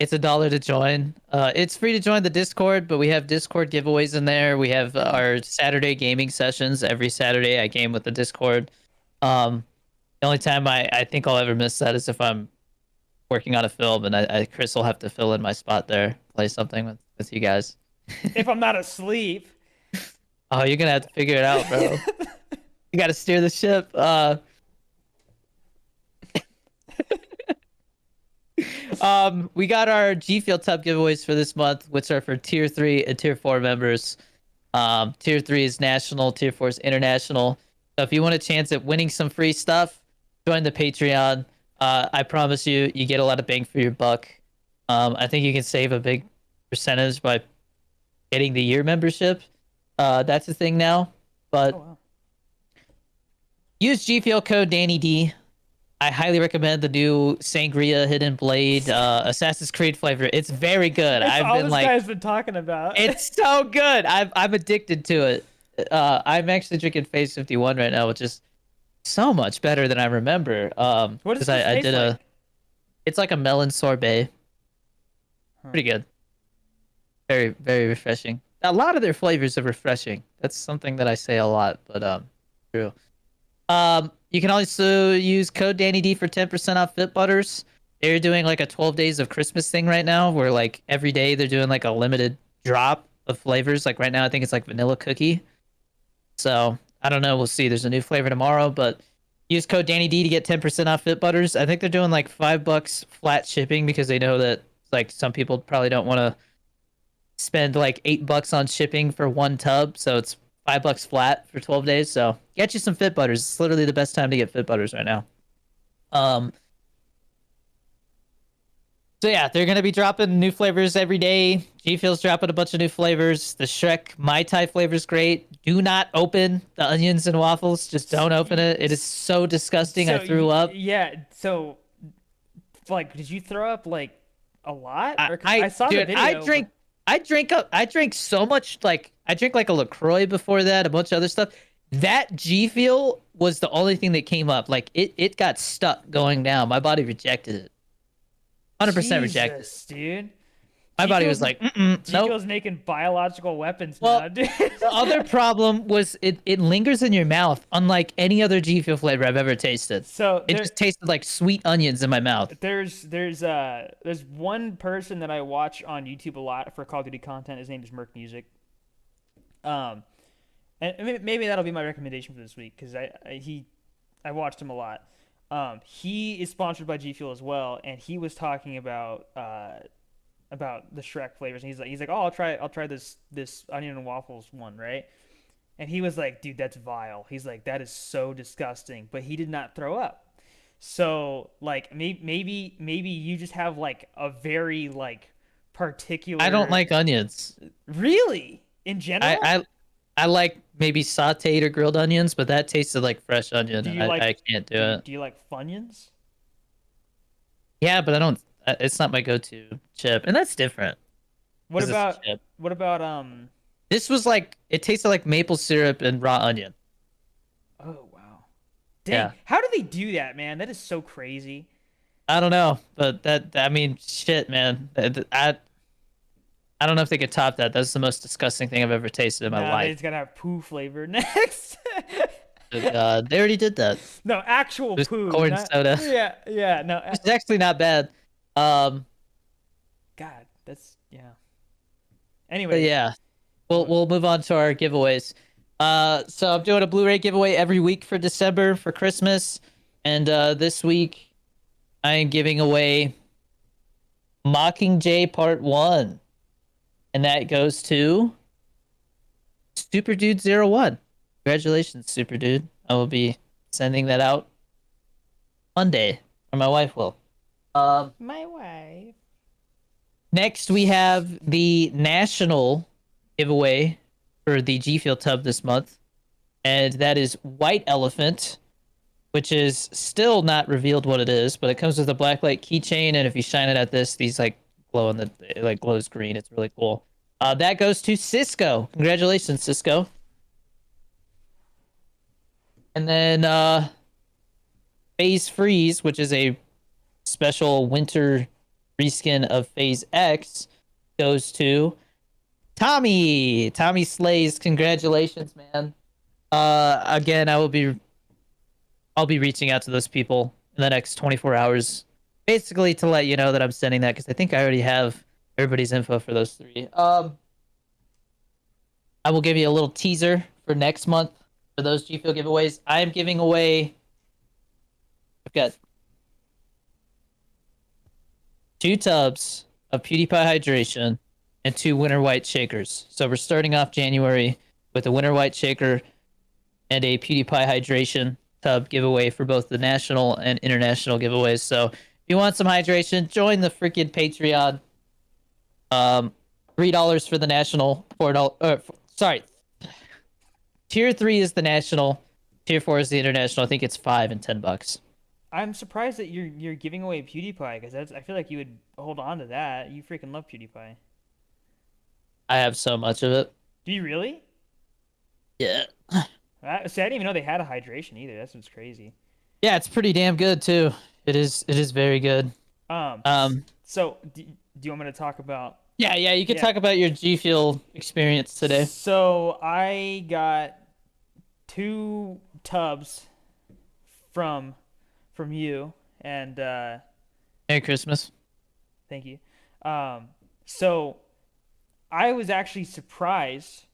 Speaker 1: it's $1 to join. It's free to join the Discord, but we have Discord giveaways in there. We have our Saturday gaming sessions. Every Saturday, I game with the Discord. The only time I think I'll ever miss that is if I'm working on a film, and Chris will have to fill in my spot there, play something with you guys.
Speaker 2: If I'm not asleep.
Speaker 1: Oh, you're gonna have to figure it out, bro. You gotta steer the ship. We got our G Field Tub giveaways for this month, which are for Tier 3 and Tier 4 members. Tier 3 is national, Tier 4 is international. So if you want a chance at winning some free stuff, join the Patreon. I promise you, you get a lot of bang for your buck. I think you can save a big percentage by getting the year membership. That's the thing now. But
Speaker 2: Oh wow.
Speaker 1: use GFL code DannyD. I highly recommend the new Sangria Hidden Blade Assassin's Creed flavor. It's very good.
Speaker 2: That's
Speaker 1: I've
Speaker 2: all
Speaker 1: been
Speaker 2: this
Speaker 1: like,
Speaker 2: guy's been talking about.
Speaker 1: it's so good. I'm addicted to it. I'm actually drinking Phase 51 right now, which is so much better than I remember.
Speaker 2: What does
Speaker 1: Because
Speaker 2: this
Speaker 1: I
Speaker 2: taste
Speaker 1: did
Speaker 2: like?
Speaker 1: it's like a melon sorbet.
Speaker 2: Huh.
Speaker 1: Pretty good. Very, very refreshing. A lot of their flavors are refreshing. That's something that I say a lot, but true. You can also use code DannyD for 10% off Fit Butters. They're doing like a 12 days of Christmas thing right now, where like every day they're doing like a limited drop of flavors. Like right now, I think it's like vanilla cookie. So I don't know. We'll see. There's a new flavor tomorrow, but use code DannyD to get 10% off Fit Butters. I think they're doing like $5 flat shipping because they know that like some people probably don't want to spend like $8 on shipping for one tub. So it's $5 flat for 12 days. So get you some Fit Butters. It's literally the best time to get Fit Butters right now. Um, So yeah, they're gonna be dropping new flavors every day. G Fuel's dropping a bunch of new flavors. The Shrek Mai Tai flavor is great. Do not open the onions and waffles. Just
Speaker 2: S-
Speaker 1: don't open
Speaker 2: y-
Speaker 1: it. It is
Speaker 2: s-
Speaker 1: so disgusting. I
Speaker 2: So
Speaker 1: threw up.
Speaker 2: yeah, so like, did you throw up like a lot? Or because I saw the
Speaker 1: Dude, I
Speaker 2: video, but
Speaker 1: drink, I drank so much. Like I drank like a Lacroix before that, a bunch of other stuff. That G Fuel was the only thing that came up. Like it got stuck going down. My body rejected it. 100% rejected it.
Speaker 2: Jesus, dude.
Speaker 1: My
Speaker 2: G
Speaker 1: body
Speaker 2: Fuel's
Speaker 1: was like, mm-mm,
Speaker 2: G
Speaker 1: nope.
Speaker 2: Fuel's making biological weapons now,
Speaker 1: Well,
Speaker 2: dude.
Speaker 1: the other problem was it lingers in your mouth, unlike any other G Fuel flavor I've ever tasted.
Speaker 2: So
Speaker 1: It just tasted like sweet onions in my mouth.
Speaker 2: there's one person that I watch on YouTube a lot for Call of Duty content. His name is Merc Music. Um, and maybe that'll be my recommendation for this week because I watched him a lot. He is sponsored by G Fuel as well, and he was talking about the Shrek flavors. And he's like, oh, I'll try this onion and waffles one, right? And he was like, dude, that's vile. He's like, that is so disgusting. But he did not throw up. So like maybe you just have like a very like
Speaker 1: I don't
Speaker 2: particular,
Speaker 1: like onions.
Speaker 2: really, in
Speaker 1: I
Speaker 2: general.
Speaker 1: I, I like maybe sautéed or grilled onions, but that tasted like fresh onion,
Speaker 2: Do
Speaker 1: and
Speaker 2: you
Speaker 1: I
Speaker 2: like
Speaker 1: can't do
Speaker 2: do you,
Speaker 1: it.
Speaker 2: do you like Funyuns?
Speaker 1: Yeah, but I don't. It's not my go-to chip, and that's different
Speaker 2: What
Speaker 1: because it's
Speaker 2: about
Speaker 1: a chip.
Speaker 2: what about
Speaker 1: This was like it tasted like maple syrup and raw onion.
Speaker 2: oh wow. Dang,
Speaker 1: Yeah,
Speaker 2: how do they do that, man? That is so crazy.
Speaker 1: I don't know, but that I mean, shit, man. I don't know if they could top that. That's the most disgusting thing I've ever tasted in my
Speaker 2: Nah, they
Speaker 1: life.
Speaker 2: just gotta have poo flavor next.
Speaker 1: Good God, they already did that.
Speaker 2: No, actual
Speaker 1: Just
Speaker 2: poo,
Speaker 1: corn
Speaker 2: not
Speaker 1: soda.
Speaker 2: yeah, no.
Speaker 1: It's actually not bad. Um,
Speaker 2: God, that's yeah.
Speaker 1: but
Speaker 2: Anyways,
Speaker 1: yeah, we'll move on to our giveaways. So I'm doing a Blu-ray giveaway every week for December for Christmas, and this week I am giving away Mockingjay Part One, and that goes to Super Dude 01. Congratulations, Super Dude. I will be sending that out Monday, or my wife will. Um,
Speaker 2: my wife.
Speaker 1: Next, we have the national giveaway for the G Fuel tub this month, and that is White Elephant, which is still not revealed what it is, but it comes with a blacklight keychain, and if you shine it at this, these like glow in the it like glows green. It's really cool. That goes to Cisco. Congratulations, Cisco. And then Phase Freeze, which is a special winter reskin of Phase X, goes to Tommy. Tommy Slays. Congratulations, man. Again, I'll be reaching out to those people in the next 24 hours, basically to let you know that I'm sending that because I think I already have everybody's info for those three. I will give you a little teaser for next month for those G Fuel giveaways. I am giving away. I've got 2 tubs of PewDiePie hydration and 2 Winter White shakers. So we're starting off January with a Winter White shaker and a PewDiePie hydration tub giveaway for both the national and international giveaways. So if you want some hydration, join the freaking Patreon. $3 for the national, $4. Sorry, tier 3 is the national, tier 4 is the international. I think it's $5 and $10.
Speaker 2: I'm surprised that you're giving away PewDiePie because that's I feel like you would hold on to that. You freaking love PewDiePie.
Speaker 1: I have so much of it.
Speaker 2: Do you really?
Speaker 1: Yeah.
Speaker 2: See, I didn't even know they had a hydration either. That's what's crazy.
Speaker 1: Yeah, it's pretty damn good too. It is very good.
Speaker 2: Um,
Speaker 1: Um
Speaker 2: so do you want me to talk about?
Speaker 1: yeah, you could
Speaker 2: Yeah.
Speaker 1: talk about your G Fuel experience today.
Speaker 2: So I got 2 tubs from you, and
Speaker 1: Merry Christmas.
Speaker 2: thank you. So I was actually surprised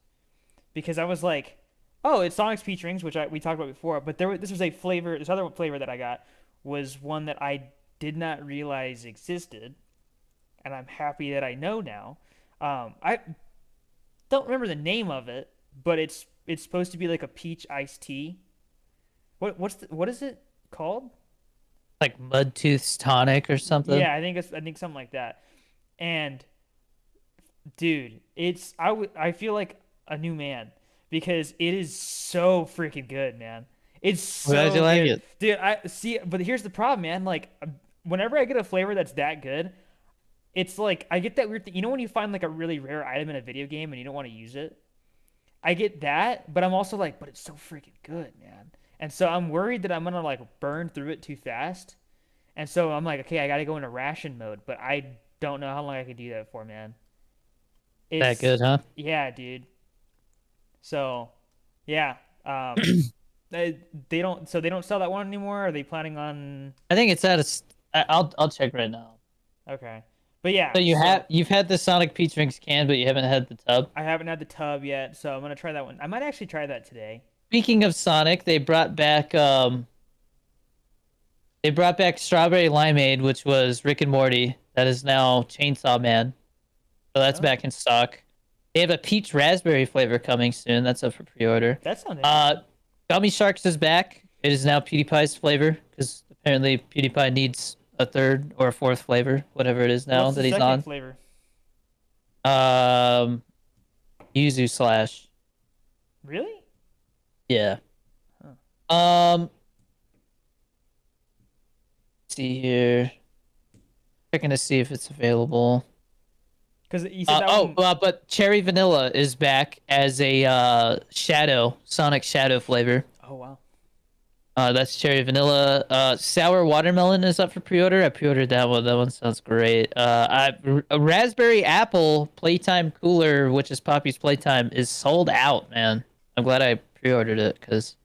Speaker 2: because I was like, oh, it's Sonic's Peach Rings, which we talked about before, but this was a flavor. This other flavor that I got was one that I did not realize existed, and I'm happy that I know now. I don't remember the name of it, but it's supposed to be like a peach iced tea. What is it called?
Speaker 1: Like Mud Tooth's tonic or something.
Speaker 2: Yeah, I think something like that. And dude, I feel like a new man because it is so freaking good, man. It's
Speaker 1: I'm glad you
Speaker 2: so
Speaker 1: like
Speaker 2: good,
Speaker 1: it.
Speaker 2: dude. I see, but here's the problem, man. Like, whenever I get a flavor that's that good, it's like I get that weird thing. You know when you find like a really rare item in a video game and you don't want to use it? I get that, but I'm also like, but it's so freaking good, man. And so I'm worried that I'm gonna like burn through it too fast. And so I'm like, okay, I gotta go into ration mode, but I don't know how long I can do that for, man.
Speaker 1: That
Speaker 2: It's
Speaker 1: good, huh?
Speaker 2: yeah, dude. So, yeah. They don't so they don't sell that one anymore. Are they planning on?
Speaker 1: I think it's at a. I'll check right now.
Speaker 2: Okay, but yeah.
Speaker 1: So
Speaker 2: So
Speaker 1: you've had the Sonic Peach Drinks can, but you haven't had the tub.
Speaker 2: I haven't had the tub yet, so I'm gonna try that one. I might actually try that today.
Speaker 1: Speaking of Sonic, they brought back Strawberry Limeade, which was Rick and Morty. That is now Chainsaw Man. So that's
Speaker 2: Oh,
Speaker 1: back in stock. They have a peach raspberry flavor coming soon. That's up for pre-order.
Speaker 2: that sounds
Speaker 1: Uh,
Speaker 2: interesting.
Speaker 1: Gummy Sharks is back. It is now PewDiePie's flavor because apparently PewDiePie needs a third or a fourth flavor, whatever it is now
Speaker 2: What's the
Speaker 1: that he's
Speaker 2: second
Speaker 1: on.
Speaker 2: flavor?
Speaker 1: Um, Yuzu Slash.
Speaker 2: Really?
Speaker 1: Yeah.
Speaker 2: Huh.
Speaker 1: Um, let's see here. Checking to see if it's available.
Speaker 2: Because you said that one.
Speaker 1: But Cherry Vanilla is back as a Sonic Shadow flavor.
Speaker 2: Oh wow.
Speaker 1: That's Cherry Vanilla. Sour Watermelon is up for pre-order. I pre-ordered that one. That one sounds great. A Raspberry Apple Playtime Cooler, which is Poppy's Playtime, is sold out, man. I'm glad I pre-ordered it because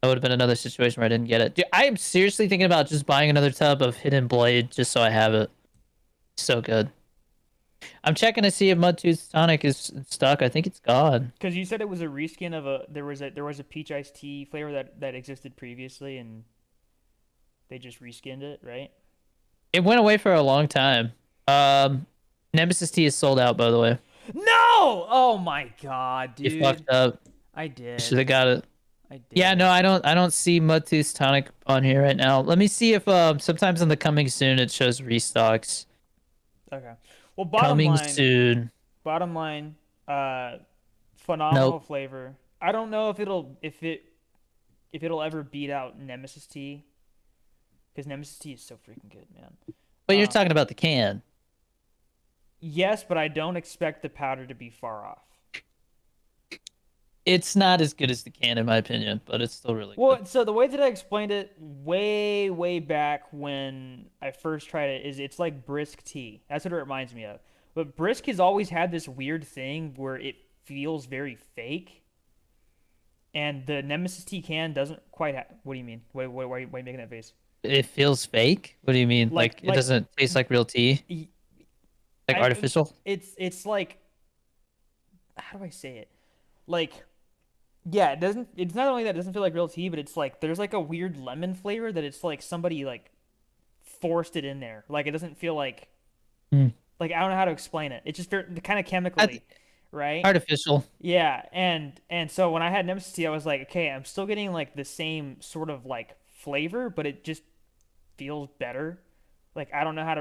Speaker 1: that would have been another situation where I didn't get it. Dude, I am seriously thinking about just buying another tub of Hidden Blade just so I have it. So good. I'm checking to see if Mudtooth Tonic is stuck. I think it's gone.
Speaker 2: Because you said it was a reskin of a there was a peach iced tea flavor that existed previously, and they just reskinned it, right?
Speaker 1: It went away for a long time. Nemesis Tea is sold out, by the way.
Speaker 2: No! Oh my god,
Speaker 1: You
Speaker 2: dude.
Speaker 1: fucked up.
Speaker 2: I
Speaker 1: Should
Speaker 2: did.
Speaker 1: have got it.
Speaker 2: I
Speaker 1: Yeah, no,
Speaker 2: did.
Speaker 1: I don't see Mudtooth Tonic on here right now. Let me see if sometimes in the coming soon it shows restocks.
Speaker 2: Okay. Well,
Speaker 1: Coming soon.
Speaker 2: bottom line, uh, phenomenal
Speaker 1: Nope.
Speaker 2: flavor. I don't know if it'll ever beat out Nemesis Tea because Nemesis Tea is so freaking good, man.
Speaker 1: But you're
Speaker 2: Uh,
Speaker 1: talking about the can.
Speaker 2: yes, but I don't expect the powder to be far off.
Speaker 1: It's not as good as the can in my opinion, but it's still really good.
Speaker 2: Well, so the way that I explained it way back when I first tried it is it's like brisk tea. That's what it reminds me of. But brisk has always had this weird thing where it feels very fake, and the Nemesis tea can doesn't quite have. What do you mean? Why are you making that face?
Speaker 1: It feels fake? What do you mean? Like it
Speaker 2: Like
Speaker 1: doesn't taste like real tea?
Speaker 2: y-
Speaker 1: Like
Speaker 2: I
Speaker 1: artificial?
Speaker 2: it's like how do I say it? Like yeah, it doesn't. It's not only that it doesn't feel like real tea, but it's like there's like a weird lemon flavor that it's like somebody like forced it in there. Like it doesn't feel
Speaker 1: Hmm.
Speaker 2: like I don't know how to explain it. It's just kind of
Speaker 1: I-
Speaker 2: chemically, right?
Speaker 1: Artificial.
Speaker 2: Yeah, and so when I had Nemesis tea, I was like, okay, I'm still getting like the same sort of like flavor, but it just feels better. Like I don't know how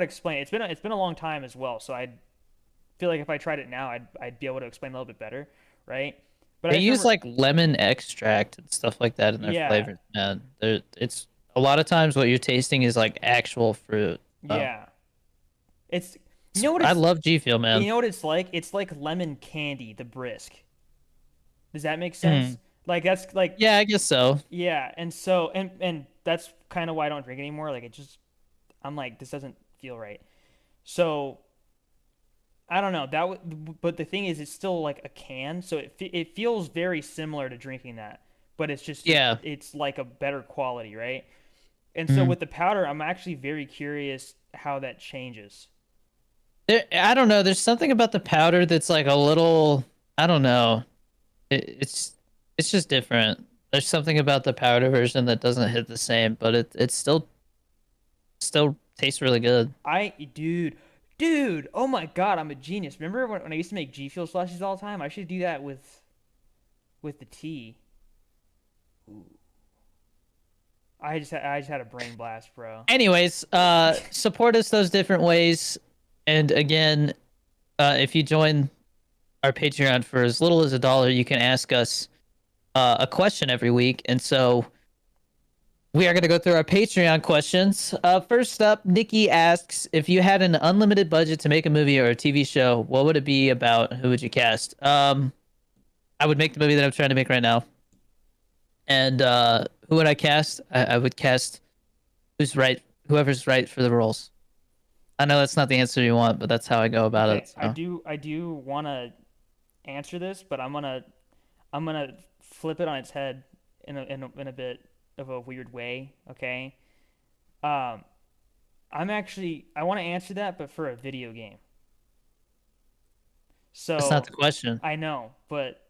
Speaker 2: to explain it. It's been a long time as well, so I feel like if I tried it now, I'd be able to explain a little bit better, right? But I
Speaker 1: They
Speaker 2: just
Speaker 1: use
Speaker 2: remember,
Speaker 1: like lemon extract and stuff like that in their
Speaker 2: yeah,
Speaker 1: flavors, man. It's a lot of times what you're tasting is like actual fruit. Oh,
Speaker 2: yeah. It's you know what
Speaker 1: I
Speaker 2: it's
Speaker 1: love G Fuel, man.
Speaker 2: you know what it's like? It's like lemon candy, the brisk. Does that make
Speaker 1: Hmm.
Speaker 2: sense? Like that's like
Speaker 1: Yeah, I guess so.
Speaker 2: yeah, and so and that's kind of why I don't drink anymore. Like it just I'm like this doesn't feel right. So I don't know but the thing is, it's still like a can, so it feels very similar to drinking that, but
Speaker 1: Yeah.
Speaker 2: it's like a better quality, right? And so
Speaker 1: Mhm.
Speaker 2: with the powder, I'm actually very curious how that changes.
Speaker 1: I don't know. There's something about the powder that's like a little. I don't know. It's just different. There's something about the powder version that doesn't hit the same, but it's still tastes really good.
Speaker 2: I dude, oh my God, I'm a genius. Remember when I used to make G Fuel slushies all the time? I should do that with the tea. I just had a brain blast, bro.
Speaker 1: Anyways, support us those different ways. And again, if you join our Patreon for as little as $1, you can ask us a question every week. And so we are going to go through our Patreon questions. First up, Nikki asks, if you had an unlimited budget to make a movie or a TV show, what would it be about? Who would you cast? I would make the movie that I'm trying to make right now. And who would I cast? I would cast whoever's right for the roles. I know that's not the answer you want, but that's how I go about
Speaker 2: Okay,
Speaker 1: it. So.
Speaker 2: I do want to answer this, but I'm gonna flip it on its head in a bit of a weird way. Okay. Um, I want to answer that, but for a video game.
Speaker 1: That's not
Speaker 2: So
Speaker 1: the question.
Speaker 2: I know, but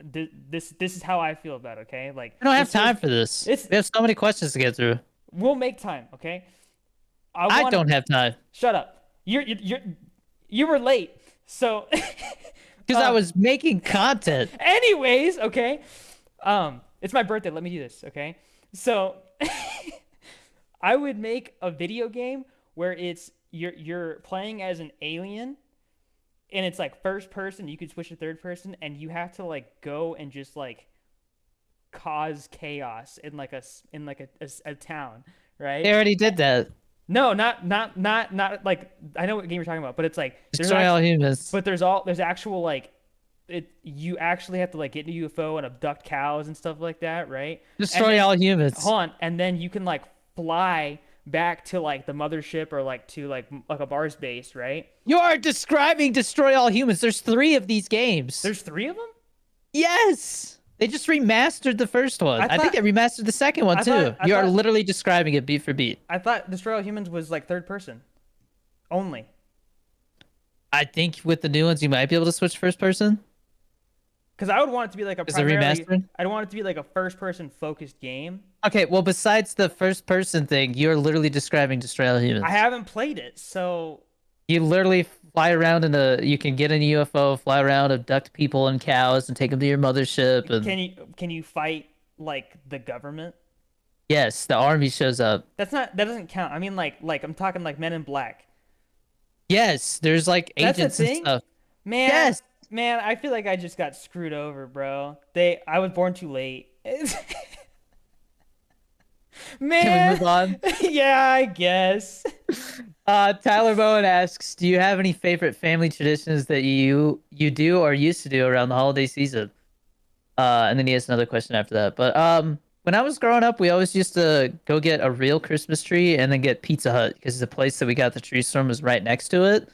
Speaker 2: this is how I feel about it. Okay, like
Speaker 1: I don't have time for this.
Speaker 2: it's
Speaker 1: We have so many questions to get through.
Speaker 2: we'll make time. Okay, I
Speaker 1: I
Speaker 2: want to
Speaker 1: don't have time
Speaker 2: shut up. You were late, so.
Speaker 1: because I was making content.
Speaker 2: Anyways, okay. It's my birthday. Let me do this, okay? So, I would make a video game where it's you're playing as an alien, and it's like first person. You could switch to third person, and you have to like go and just like cause chaos in like a town, right?
Speaker 1: They already did that.
Speaker 2: No, not like I know what game you're talking about, but it's like
Speaker 1: Destroy all humans.
Speaker 2: but there's actual like you actually have to like get in a UFO and abduct cows and stuff like that, right? And
Speaker 1: Destroy
Speaker 2: then,
Speaker 1: all humans.
Speaker 2: hold on, and then you can like fly back to like the mothership or like to like a Mars base, right?
Speaker 1: You are describing Destroy All Humans. There's 3 of these games.
Speaker 2: There's 3 of them?
Speaker 1: Yes. They just remastered the first one. I think
Speaker 2: thought-
Speaker 1: they remastered the second one too.
Speaker 2: I
Speaker 1: You are
Speaker 2: thought-
Speaker 1: literally describing it beat for beat.
Speaker 2: I thought Destroy All Humans was like third person only.
Speaker 1: I think with the new ones, you might be able to switch first person.
Speaker 2: Because I would want it to be like a
Speaker 1: Is it
Speaker 2: primarily,
Speaker 1: remastered?
Speaker 2: I'd want it to be like a first person focused game.
Speaker 1: Okay, well, besides the first person thing, you're literally describing Destroy All Humans.
Speaker 2: I haven't played it, so
Speaker 1: You literally fly around you can get in a UFO, fly around, abduct people and cows, and take them to your mothership. And
Speaker 2: can you fight like the government?
Speaker 1: yes, the army shows up.
Speaker 2: That doesn't count. I mean like I'm talking like Men in Black.
Speaker 1: Yes, there's like
Speaker 2: That's a
Speaker 1: agents and
Speaker 2: thing?
Speaker 1: stuff.
Speaker 2: Man,
Speaker 1: Yes.
Speaker 2: man, I feel like I just got screwed over, bro. I was born too late. Man.
Speaker 1: Can we move on?
Speaker 2: Yeah, I guess.
Speaker 1: Tyler Bowen asks, do you have any favorite family traditions that you do or used to do around the holiday season? And then he has another question after that. But when I was growing up, we always used to go get a real Christmas tree and then get Pizza Hut because the place that we got the trees from was right next to it.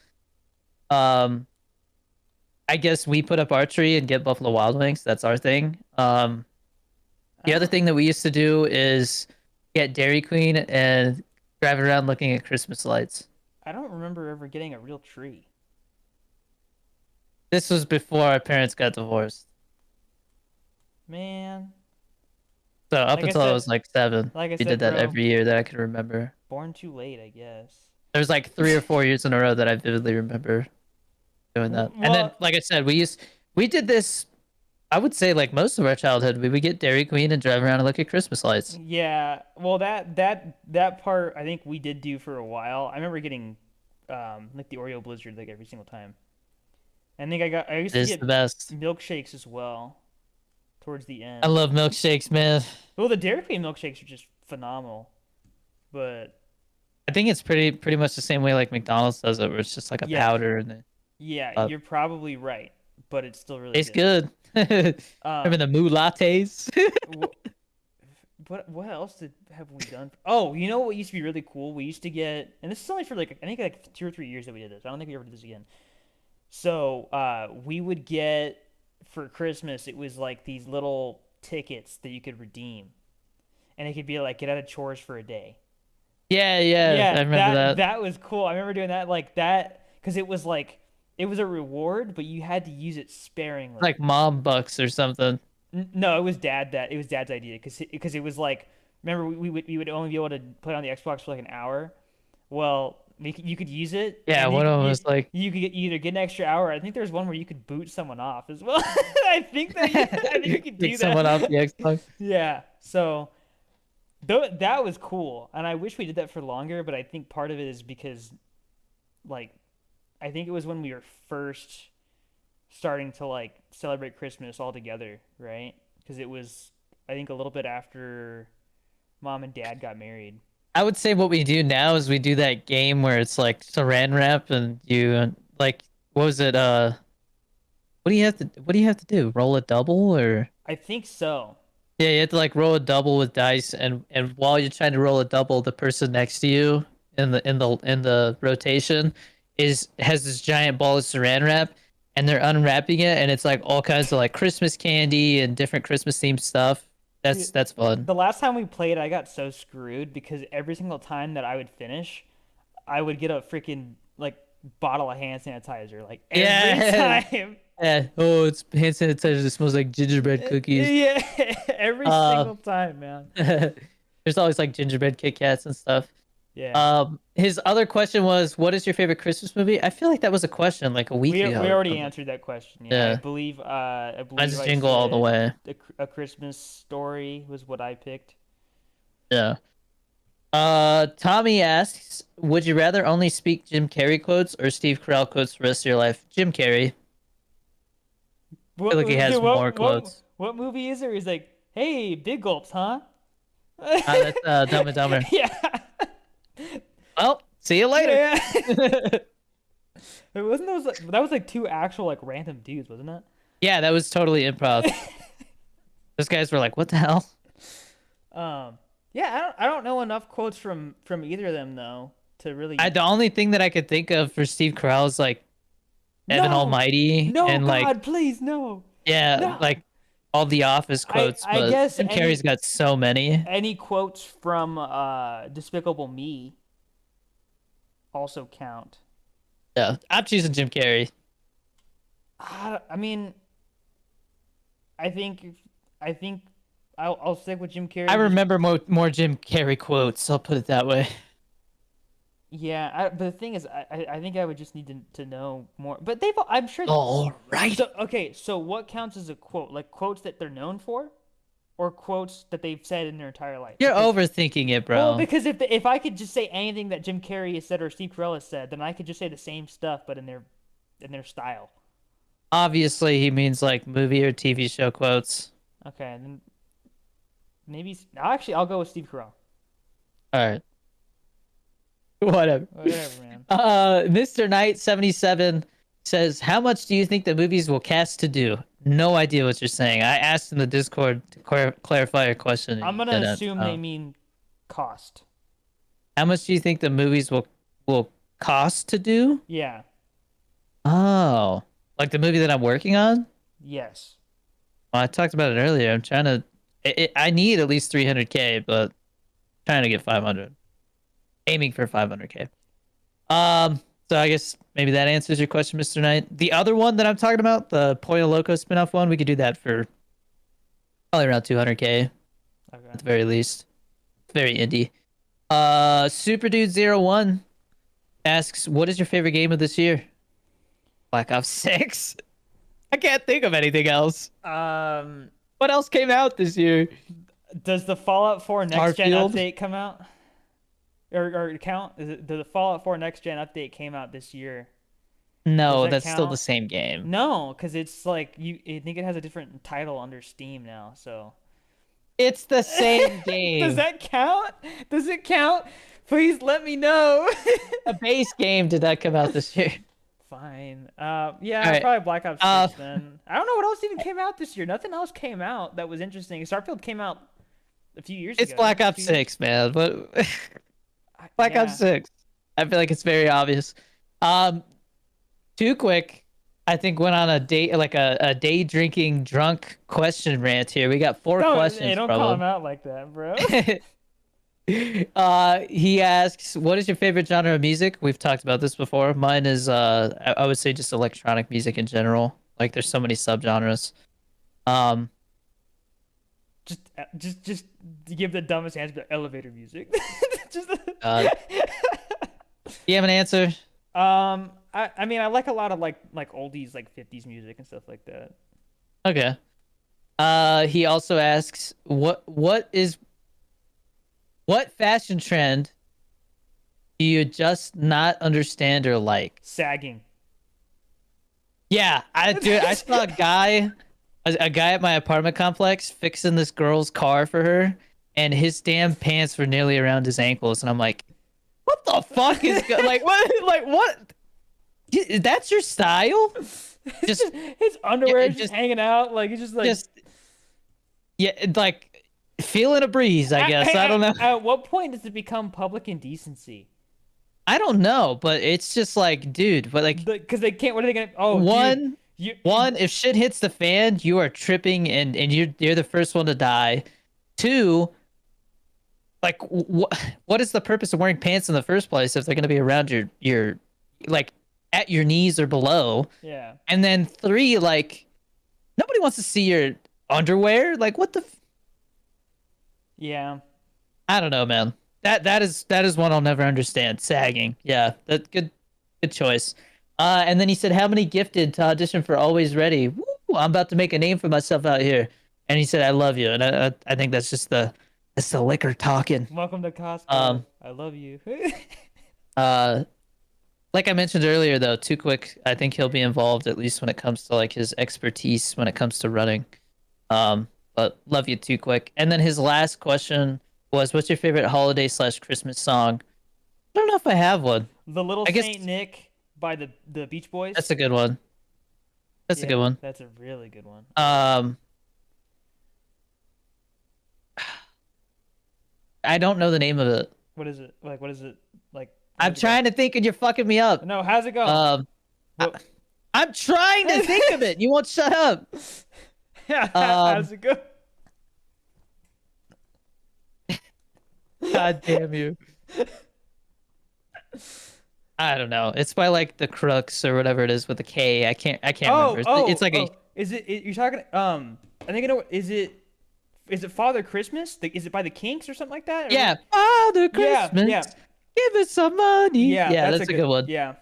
Speaker 1: I guess we put up our tree and get Buffalo Wild Wings. That's our thing. The other thing that we used to do is get Dairy Queen and drive around looking at Christmas lights.
Speaker 2: I don't remember ever getting a real tree.
Speaker 1: This was before our parents got divorced.
Speaker 2: Man,
Speaker 1: So up
Speaker 2: Like I
Speaker 1: until I
Speaker 2: said-
Speaker 1: was like 7,
Speaker 2: like I
Speaker 1: we
Speaker 2: said,
Speaker 1: did that
Speaker 2: bro.
Speaker 1: every year that I could remember.
Speaker 2: born too late, I guess.
Speaker 1: There was like 3 or 4 years in a row that I vividly remember doing that. And then,
Speaker 2: Well-
Speaker 1: like I said, we did this. I would say like most of our childhood, we would get Dairy Queen and drive around and look at Christmas lights.
Speaker 2: Yeah, well, that part I think we did do for a while. I remember getting like the Oreo Blizzard like every single time. I think I used
Speaker 1: It
Speaker 2: to
Speaker 1: is
Speaker 2: get
Speaker 1: the best.
Speaker 2: milkshakes as well towards the end.
Speaker 1: I love milkshakes, man.
Speaker 2: Well, the Dairy Queen milkshakes are just phenomenal, but
Speaker 1: I think it's pretty much the same way like McDonald's does it, where it's just like a
Speaker 2: Yeah.
Speaker 1: powder and it
Speaker 2: yeah, you're probably right. But it's still really
Speaker 1: tastes good. Remember
Speaker 2: Um,
Speaker 1: the moo lattes?
Speaker 2: what else have we done? Oh, you know what used to be really cool? We used to get, and this is only for like I think like 2 or 3 years that we did this. I don't think we ever did this again. So we would get for Christmas. It was like these little tickets that you could redeem, and it could be like get out of chores for a day.
Speaker 1: Yeah, I remember that.
Speaker 2: That was cool. I remember doing that like that because it was like it was a reward, but you had to use it sparingly.
Speaker 1: Like mom bucks or something.
Speaker 2: No, it was Dad's idea because it was like remember we would only be able to play on the Xbox for like an hour. Well, you could use it.
Speaker 1: Yeah,
Speaker 2: and
Speaker 1: one of them was like,
Speaker 2: you could either get an extra hour. I think there's one where you could boot someone off as well. I think you could do
Speaker 1: pick someone
Speaker 2: that.
Speaker 1: off the Xbox.
Speaker 2: Yeah. So That was cool, and I wish we did that for longer. But I think part of it is because, like, I think it was when we were first starting to like celebrate Christmas all together, right? Because it was, I think, a little bit after mom and dad got married.
Speaker 1: I would say what we do now is we do that game where it's like saran wrap and you like what was it? What do you have to do? Roll a double or
Speaker 2: I think so.
Speaker 1: yeah, you have to like roll a double with dice and while you're trying to roll a double, the person next to you in the rotation is has this giant ball of saran wrap and they're unwrapping it and it's like all kinds of like Christmas candy and different Christmas themed stuff.
Speaker 2: See,
Speaker 1: That's fun.
Speaker 2: the last time we played, I got so screwed because every single time that I would finish, I would get a freaking like bottle of hand sanitizer, like every
Speaker 1: Yeah.
Speaker 2: time.
Speaker 1: Yeah. Oh, it's hand sanitizer that smells like gingerbread cookies.
Speaker 2: Yeah, every
Speaker 1: Uh,
Speaker 2: single time, man.
Speaker 1: there's always like gingerbread Kit Kats and stuff.
Speaker 2: Yeah.
Speaker 1: His other question was, "What is your favorite Christmas movie?" I feel like that was a question like a week
Speaker 2: We
Speaker 1: ago.
Speaker 2: we
Speaker 1: Or
Speaker 2: already
Speaker 1: something.
Speaker 2: answered that question. Yeah,
Speaker 1: Yeah,
Speaker 2: I believe
Speaker 1: mine's
Speaker 2: I
Speaker 1: Jingle All the
Speaker 2: said
Speaker 1: Way.
Speaker 2: a Christmas Story was what I picked.
Speaker 1: Yeah. Tommy asks, "Would you rather only speak Jim Carrey quotes or Steve Carell quotes for the rest of your life?" Jim Carrey. I feel like he has
Speaker 2: Dude,
Speaker 1: more quotes.
Speaker 2: what movie is there? He's like, "Hey, big gulps, huh?"
Speaker 1: That's Dumb and Dumber.
Speaker 2: Yeah.
Speaker 1: Well, see you later.
Speaker 2: Yeah. It wasn't those like, that was like two actual like random dudes, wasn't it?
Speaker 1: Yeah, that was totally improv. Those guys were like, "What the hell?"
Speaker 2: Yeah, I don't know enough quotes from either of them though to really.
Speaker 1: The only thing that I could think of for Steve Carell is like Evan
Speaker 2: No,
Speaker 1: Almighty
Speaker 2: no,
Speaker 1: and like
Speaker 2: God, please, no,
Speaker 1: yeah,
Speaker 2: no.
Speaker 1: like all the Office quotes,
Speaker 2: I
Speaker 1: but
Speaker 2: guess
Speaker 1: Jim Carrey's got so many.
Speaker 2: any quotes from Despicable Me also count.
Speaker 1: Yeah, I'm choosing Jim Carrey.
Speaker 2: I mean, I think I think I'll stick with Jim Carrey.
Speaker 1: I remember more Jim Carrey quotes. I'll put it that way.
Speaker 2: Yeah, but the thing is, I think I would just need to know more. But I'm sure.
Speaker 1: All right.
Speaker 2: So okay, so what counts as a quote? Like quotes that they're known for, or quotes that they've said in their entire life?
Speaker 1: You're
Speaker 2: Because,
Speaker 1: overthinking it,
Speaker 2: well,
Speaker 1: bro.
Speaker 2: because if I could just say anything that Jim Carrey has said or Steve Carell has said, then I could just say the same stuff, but in their style.
Speaker 1: Obviously, he means like movie or TV show quotes.
Speaker 2: Okay, then maybe actually I'll go with Steve Carell.
Speaker 1: All right. Whatever.
Speaker 2: Whatever, man.
Speaker 1: Mr. Knight 77 says, "How much do you think the movies will cast to do?" No idea what you're saying. I asked in the Discord to clarify your question. And
Speaker 2: I'm
Speaker 1: you
Speaker 2: gonna
Speaker 1: didn't.
Speaker 2: assume they mean cost.
Speaker 1: How much do you think the movies will cost to do?
Speaker 2: Yeah.
Speaker 1: Oh, like the movie that I'm working on?
Speaker 2: Yes.
Speaker 1: Well, I talked about it earlier. I'm trying to. I need at least 300K, but trying to get 500. Aiming for 500K. So I guess maybe that answers your question, Mr. Knight. The other one that I'm talking about, the Pollo Loco spinoff one, we could do that for probably around 200K
Speaker 2: Okay.
Speaker 1: at the very least. Very indie. Super Dude 01 asks, "What is your favorite game of this year?" Black Ops 6. I can't think of anything else. What else came out this year?
Speaker 2: Does the Fallout 4 next gen
Speaker 1: Starfield?
Speaker 2: update come out? Or count? Does the Fallout 4 next gen update came out this year? Does
Speaker 1: No,
Speaker 2: that
Speaker 1: that's still
Speaker 2: count?
Speaker 1: the same game.
Speaker 2: No, because it's like I think it has a different title under Steam now. So
Speaker 1: It's the same
Speaker 2: does
Speaker 1: game.
Speaker 2: that count? Does it count? Please let me know.
Speaker 1: A base game did not come out this year.
Speaker 2: Fine. Yeah,
Speaker 1: All right.
Speaker 2: probably Black Ops 6 then. I don't know what else even came out this year. Nothing else came out that was interesting. Starfield came out a few years
Speaker 1: It's
Speaker 2: ago.
Speaker 1: Black Ops
Speaker 2: 2 years.
Speaker 1: 6, man. But Black
Speaker 2: Yeah.
Speaker 1: Ops 6. I feel like it's very obvious. Too quick. I think went on a date like a day drinking drunk question rant here. We got four questions
Speaker 2: Hey, don't
Speaker 1: from
Speaker 2: call
Speaker 1: him.
Speaker 2: him out like that, bro.
Speaker 1: He asks, "What is your favorite genre of music?" We've talked about this before. Mine is I would say just electronic music in general. Like there's so many subgenres. Um,
Speaker 2: just give the dumbest answer, but elevator music. just.
Speaker 1: do you have an answer?
Speaker 2: I mean, I like a lot of like oldies, like 50s music and stuff like that.
Speaker 1: Okay. He also asks, what is What fashion trend do you just not understand or like?
Speaker 2: Sagging.
Speaker 1: Yeah, I saw a guy at my apartment complex fixing this girl's car for her, and his damn pants were nearly around his ankles, and I'm like, what the fuck is like what like what? That's your style? Just
Speaker 2: His underwear
Speaker 1: yeah,
Speaker 2: is just hanging out. Like he's just like.
Speaker 1: just yeah, like feeling a breeze, I guess. I don't know.
Speaker 2: At what point does it become public indecency?
Speaker 1: I don't know, but it's just like, dude, but like
Speaker 2: Because they can't. What are they gonna? Oh,
Speaker 1: one
Speaker 2: dude, you.
Speaker 1: one, if shit hits the fan, you are tripping and you're the first one to die. Two, like what is the purpose of wearing pants in the first place if they're going to be around your like at your knees or below?
Speaker 2: Yeah.
Speaker 1: And then three, like nobody wants to see your underwear. Like what the
Speaker 2: Yeah.
Speaker 1: I don't know, man. That is one I'll never understand. Sagging. Yeah, that good choice. And then he said, "How many gifted to audition for Always Ready? Woo, I'm about to make a name for myself out here." And he said, "I love you." And I think that's the liquor talking.
Speaker 2: Welcome to Costco. I love you.
Speaker 1: Uh, like I mentioned earlier, though, too quick. I think he'll be involved at least when it comes to like his expertise when it comes to running. But love you too quick. And then his last question was, "What's your favorite holiday/Christmas song?" I don't know if I have one.
Speaker 2: The Little
Speaker 1: I guess
Speaker 2: Saint Nick by the Beach Boys.
Speaker 1: that's a good one. That's a good one.
Speaker 2: That's a really good one.
Speaker 1: I don't know the name of it.
Speaker 2: What is it? Like, what is it? Like,
Speaker 1: I'm trying to think and you're fucking me up.
Speaker 2: No, how's it go?
Speaker 1: I'm trying to think of it. You won't shut up.
Speaker 2: Yeah, how's it go?
Speaker 1: God damn you. I don't know. It's by like the Crooks or whatever it is with the K. I can't remember. It's like a
Speaker 2: Is it you're talking I think I know is it Father Christmas? Is it by the Kinks or something like that?
Speaker 1: yeah, Father Christmas.
Speaker 2: Yeah.
Speaker 1: Give us some money.
Speaker 2: Yeah,
Speaker 1: that's a good one.
Speaker 2: Yeah.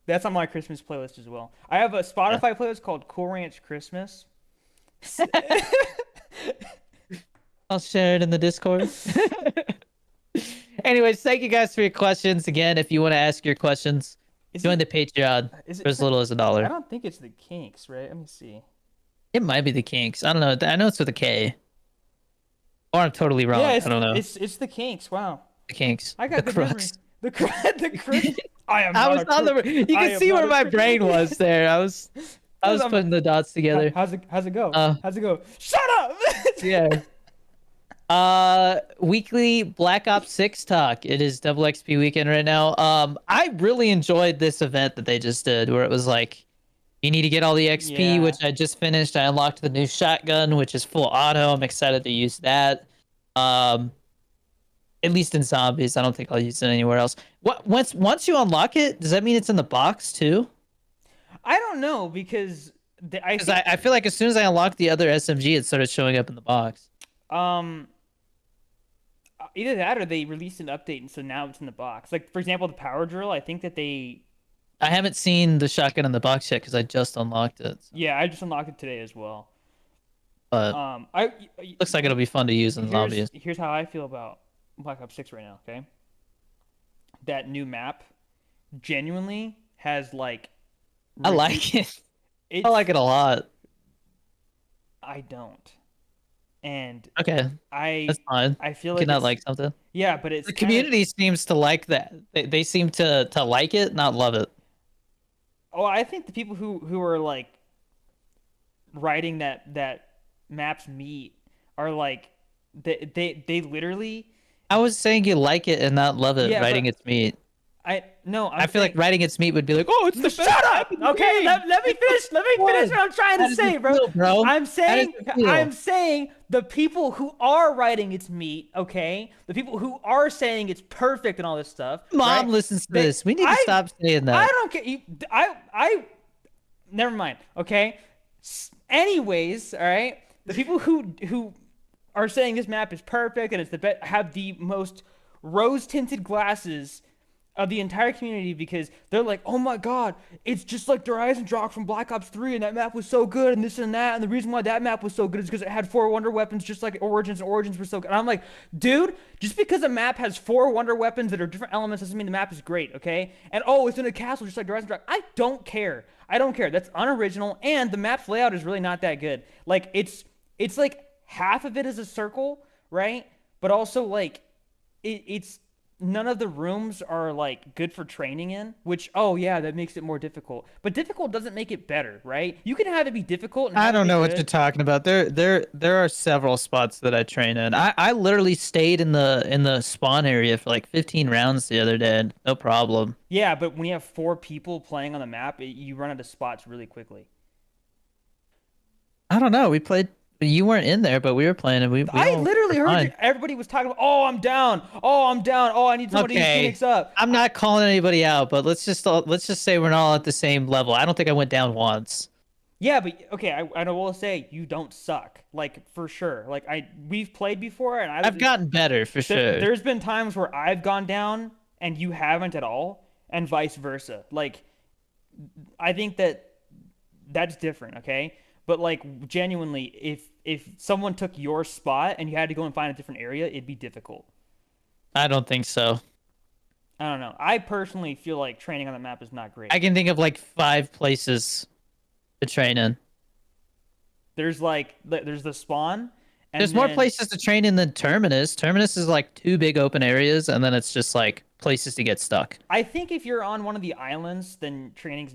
Speaker 2: That's on my Christmas playlist as well. I have a Spotify playlist called Cool Ranch Christmas.
Speaker 1: I'll share it in the Discord. Anyways, thank you guys for your questions. Again, if you want to ask your questions, join the Patreon for as little as
Speaker 2: I
Speaker 1: $1.
Speaker 2: don't think it's the Kinks, right? Let me see.
Speaker 1: It might be the Kinks. I don't know. I know it's with a K. Or I'm totally wrong.
Speaker 2: Yeah,
Speaker 1: I don't know.
Speaker 2: It's the Kinks. Wow.
Speaker 1: The Kinks.
Speaker 2: I got
Speaker 1: the
Speaker 2: good
Speaker 1: Crooks.
Speaker 2: memory. The Crooks. I am.
Speaker 1: I
Speaker 2: not
Speaker 1: was
Speaker 2: a
Speaker 1: on
Speaker 2: crook.
Speaker 1: the. You
Speaker 2: I
Speaker 1: can
Speaker 2: am
Speaker 1: see
Speaker 2: not
Speaker 1: where
Speaker 2: a
Speaker 1: my
Speaker 2: crook.
Speaker 1: brain was there. I was putting the dots together.
Speaker 2: How's it go? How's it go? Shut up.
Speaker 1: Yeah. Weekly Black Ops 6 talk. It is double XP weekend right now. I really enjoyed this event that they just did where it was like you need to get all the XP,
Speaker 2: Yeah.
Speaker 1: which I just finished. I unlocked the new shotgun, which is full auto. I'm excited to use that. At least in zombies. I don't think I'll use it anywhere else. Once you unlock it, does that mean it's in the box too?
Speaker 2: I don't know because
Speaker 1: I feel like as soon as I unlocked the other SMG, it started showing up in the box.
Speaker 2: Either that or they released an update and so now it's in the box. Like for example, the power drill. I think that I
Speaker 1: haven't seen the shotgun in the box yet because I just unlocked it. So.
Speaker 2: Yeah, I just unlocked it today as well.
Speaker 1: But looks like it'll be fun to use in zombies.
Speaker 2: Here's how I feel about Black Ops 6 right now. Okay, that new map genuinely has like.
Speaker 1: I like it. I like it a lot.
Speaker 2: I don't. And
Speaker 1: okay, that's fine.
Speaker 2: I feel
Speaker 1: you
Speaker 2: like
Speaker 1: cannot like something.
Speaker 2: Yeah, but it's
Speaker 1: the community seems to like that. They seem to like it, not love it.
Speaker 2: Oh, I think the people who are like writing that map's meat are like they literally.
Speaker 1: I was saying you like it and not love it. Yeah, writing its meat. I feel like writing its meat would be like, oh, it's the
Speaker 2: shut up. Okay, let me finish. Let me finish what I'm trying to say, bro. I'm saying the people who are writing its meat, okay, the people who are saying it's perfect and all this stuff.
Speaker 1: Mom listens to this. We need to stop saying that.
Speaker 2: I don't care. I never mind. Okay. Anyways, all right. The people who are saying this map is perfect and it's the best, have the most rose tinted glasses of the entire community because they're like, oh my god, it's just like the Horizon Drop from Black Ops 3, and that map was so good, and this and that, and the reason why that map was so good is because it had 4 wonder weapons, just like Origins, and Origins were so good. And I'm like, dude, just because a map has 4 wonder weapons that are different elements doesn't mean the map is great, okay? And oh, it's in a castle just like the Horizon Drop. I don't care. I don't care. That's unoriginal, and the map's layout is really not that good. Like it's like half of it is a circle, right? But also like it's none of the rooms are like good for training in, which oh yeah, that makes it more difficult. But difficult doesn't make it better, right? You can have it be difficult and
Speaker 1: I
Speaker 2: have it
Speaker 1: don't
Speaker 2: be
Speaker 1: know what you're
Speaker 2: good.
Speaker 1: talking about. There are several spots that I train in. I literally stayed in the spawn area for like 15 rounds the other day. No problem.
Speaker 2: Yeah, but when you have 4 people playing on the map, you run out of spots really quickly.
Speaker 1: I don't know. We played. You weren't in there, but we were playing, and we
Speaker 2: I
Speaker 1: all
Speaker 2: literally
Speaker 1: were
Speaker 2: heard
Speaker 1: fine.
Speaker 2: everybody was talking about, oh, I'm down. Oh, I'm down. Oh, I need somebody to
Speaker 1: Okay,
Speaker 2: Phoenix up.
Speaker 1: I'm not calling anybody out, but let's just say we're not all at the same level. I don't think I went down once.
Speaker 2: Yeah, but okay, I will say you don't suck, like for sure. Like we've played before, and
Speaker 1: I've gotten better for sure.
Speaker 2: there's been times where I've gone down and you haven't at all, and vice versa. Like I think that that's different, okay? But like genuinely, if someone took your spot and you had to go and find a different area, it'd be difficult.
Speaker 1: I don't think so.
Speaker 2: I don't know. I personally feel like training on the map is not great.
Speaker 1: I can think of like 5 places to train in.
Speaker 2: There's the spawn,
Speaker 1: There's
Speaker 2: and
Speaker 1: more
Speaker 2: then
Speaker 1: places to train in than Terminus. Terminus is like 2 big open areas, and then it's just like places to get stuck.
Speaker 2: I think if you're on one of the islands, then training's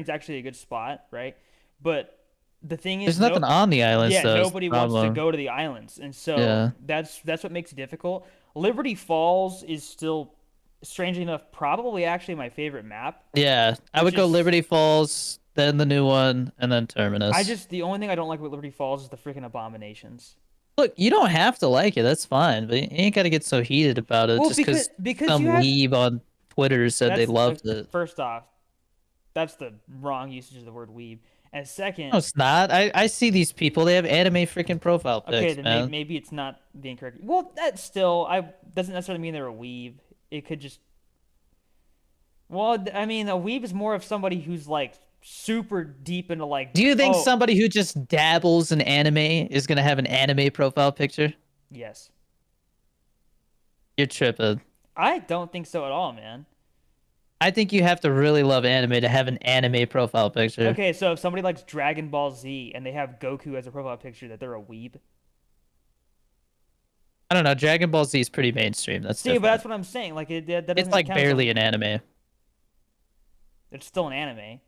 Speaker 2: actually a good spot, right? But the thing is,
Speaker 1: There's nothing on the islands,
Speaker 2: yeah,
Speaker 1: though. Is the
Speaker 2: nobody wants to
Speaker 1: problem.
Speaker 2: go to the islands, and so
Speaker 1: Yeah.
Speaker 2: that's what makes it difficult. Liberty Falls is still, strangely enough, probably actually my favorite map,
Speaker 1: Yeah. I
Speaker 2: which
Speaker 1: would go
Speaker 2: is
Speaker 1: Liberty Falls, then the new one, and then Terminus.
Speaker 2: the only thing I don't like about Liberty Falls is the freaking abominations.
Speaker 1: Look, you don't have to like it. That's fine, but you ain't got to get so heated about it
Speaker 2: Well,
Speaker 1: just
Speaker 2: because
Speaker 1: some
Speaker 2: you have
Speaker 1: weeb on Twitter said they
Speaker 2: that's
Speaker 1: loved it.
Speaker 2: first off, that's the wrong usage of the word weeb, and
Speaker 1: No,
Speaker 2: second,
Speaker 1: it's not. I see these people. They have anime freaking profile
Speaker 2: okay,
Speaker 1: pics,
Speaker 2: then
Speaker 1: man.
Speaker 2: maybe it's not the incorrect. Well, that still I doesn't necessarily mean they're a weeb. It could just well, I mean, a weeb is more of somebody who's like super deep into like
Speaker 1: Do you think
Speaker 2: oh
Speaker 1: somebody who just dabbles in anime is gonna have an anime profile picture?
Speaker 2: yes.
Speaker 1: You're tripping.
Speaker 2: I don't think so at all, man.
Speaker 1: I think you have to really love anime to have an anime profile picture.
Speaker 2: Okay, so if somebody likes Dragon Ball Z and they have Goku as a profile picture, that they're a weeb.
Speaker 1: I don't know. Dragon Ball Z is pretty mainstream. That's
Speaker 2: See, but
Speaker 1: different.
Speaker 2: that's what I'm saying. Like that
Speaker 1: It's
Speaker 2: doesn't
Speaker 1: like
Speaker 2: count as
Speaker 1: barely an anime.
Speaker 2: it's still an anime.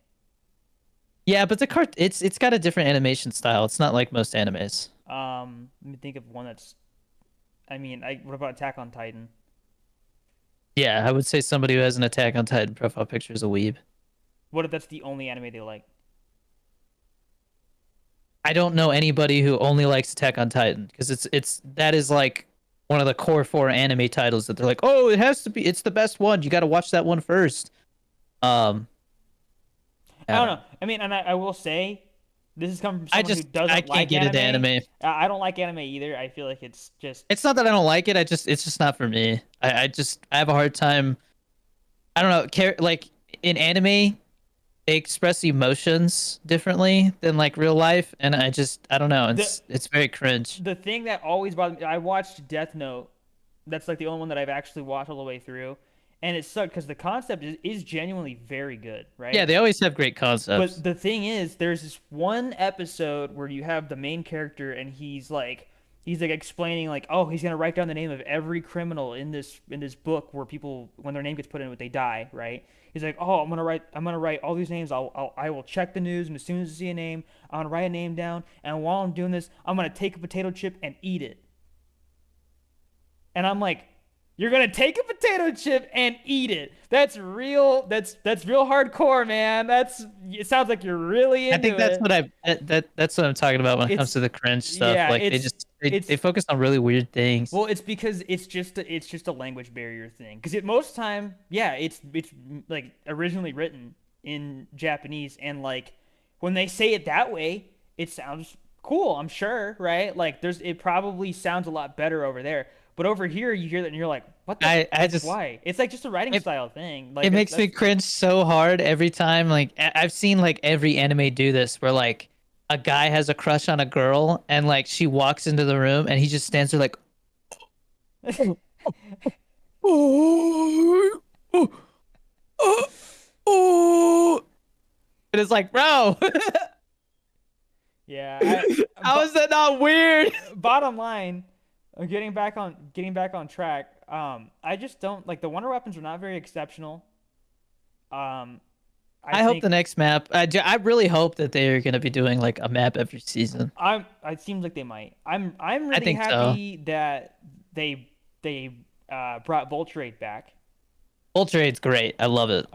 Speaker 1: Yeah, but it's got a different animation style. It's not like most animes.
Speaker 2: Let me think of one that's. I mean, what about Attack on Titan?
Speaker 1: Yeah, I would say somebody who has an Attack on Titan profile picture is a weeb.
Speaker 2: What if that's the only anime they like?
Speaker 1: I don't know anybody who only likes Attack on Titan because it's that is like one of the core 4 anime titles that they're like, oh, it has to be. It's the best one. You got to watch that one first. Um,
Speaker 2: I don't know. I mean, and I will say, this is coming from
Speaker 1: I
Speaker 2: someone who
Speaker 1: just I
Speaker 2: doesn't
Speaker 1: can't
Speaker 2: like
Speaker 1: get into anime.
Speaker 2: I don't like anime either. I feel like it's just
Speaker 1: It's not that I don't like it. It's just not for me. I have a hard time. I don't know. Like in anime, they express emotions differently than like real life, and I don't know.
Speaker 2: the
Speaker 1: It's very cringe.
Speaker 2: the thing that always bothered me. I watched Death Note. That's like the only one that I've actually watched all the way through, and it sucked because the concept is genuinely very good, right?
Speaker 1: Yeah, they always have great concepts.
Speaker 2: But the thing is, there's this one episode where you have the main character and he's like explaining like, oh, he's gonna write down the name of every criminal in this book where people when their name gets put in, they die, right? He's like, oh, I'm gonna write all these names. I will check the news, and as soon as I see a name, I'm gonna write a name down, and while I'm doing this, I'm gonna take a potato chip and eat it. And I'm like, you're gonna take a potato chip and eat it. That's real. That's real hardcore, man. It sounds like you're really into
Speaker 1: I think that's
Speaker 2: it.
Speaker 1: what that's what I'm talking about when it comes
Speaker 2: It's
Speaker 1: to the cringe stuff.
Speaker 2: yeah,
Speaker 1: Like
Speaker 2: it's
Speaker 1: they focus on really weird things.
Speaker 2: well, it's because it's just a language barrier thing. Because most time, yeah, it's like originally written in Japanese, and like when they say it that way, it sounds cool. I'm sure, right? Like it probably sounds a lot better over there. But over here, you hear that and you're like, what the,
Speaker 1: I
Speaker 2: like,
Speaker 1: just
Speaker 2: why? It's like just a writing
Speaker 1: it,
Speaker 2: style thing. Like
Speaker 1: it makes me
Speaker 2: that's
Speaker 1: cringe so hard every time. Like I've seen like every anime do this, where like a guy has a crush on a girl, and like she walks into the room, and he just stands there like, oh, oh, oh, oh. And it's like, bro,
Speaker 2: yeah.
Speaker 1: how is that not weird?
Speaker 2: Bottom line, getting back on track. I just don't like the wonder weapons are not very exceptional. Um, I
Speaker 1: I hope
Speaker 2: think
Speaker 1: the next map. I really hope that they are going to be doing like a map every season.
Speaker 2: it seems like they might. I'm
Speaker 1: I
Speaker 2: really
Speaker 1: think so.
Speaker 2: happy that they brought Voltrade back.
Speaker 1: Ultrade's great. I love it.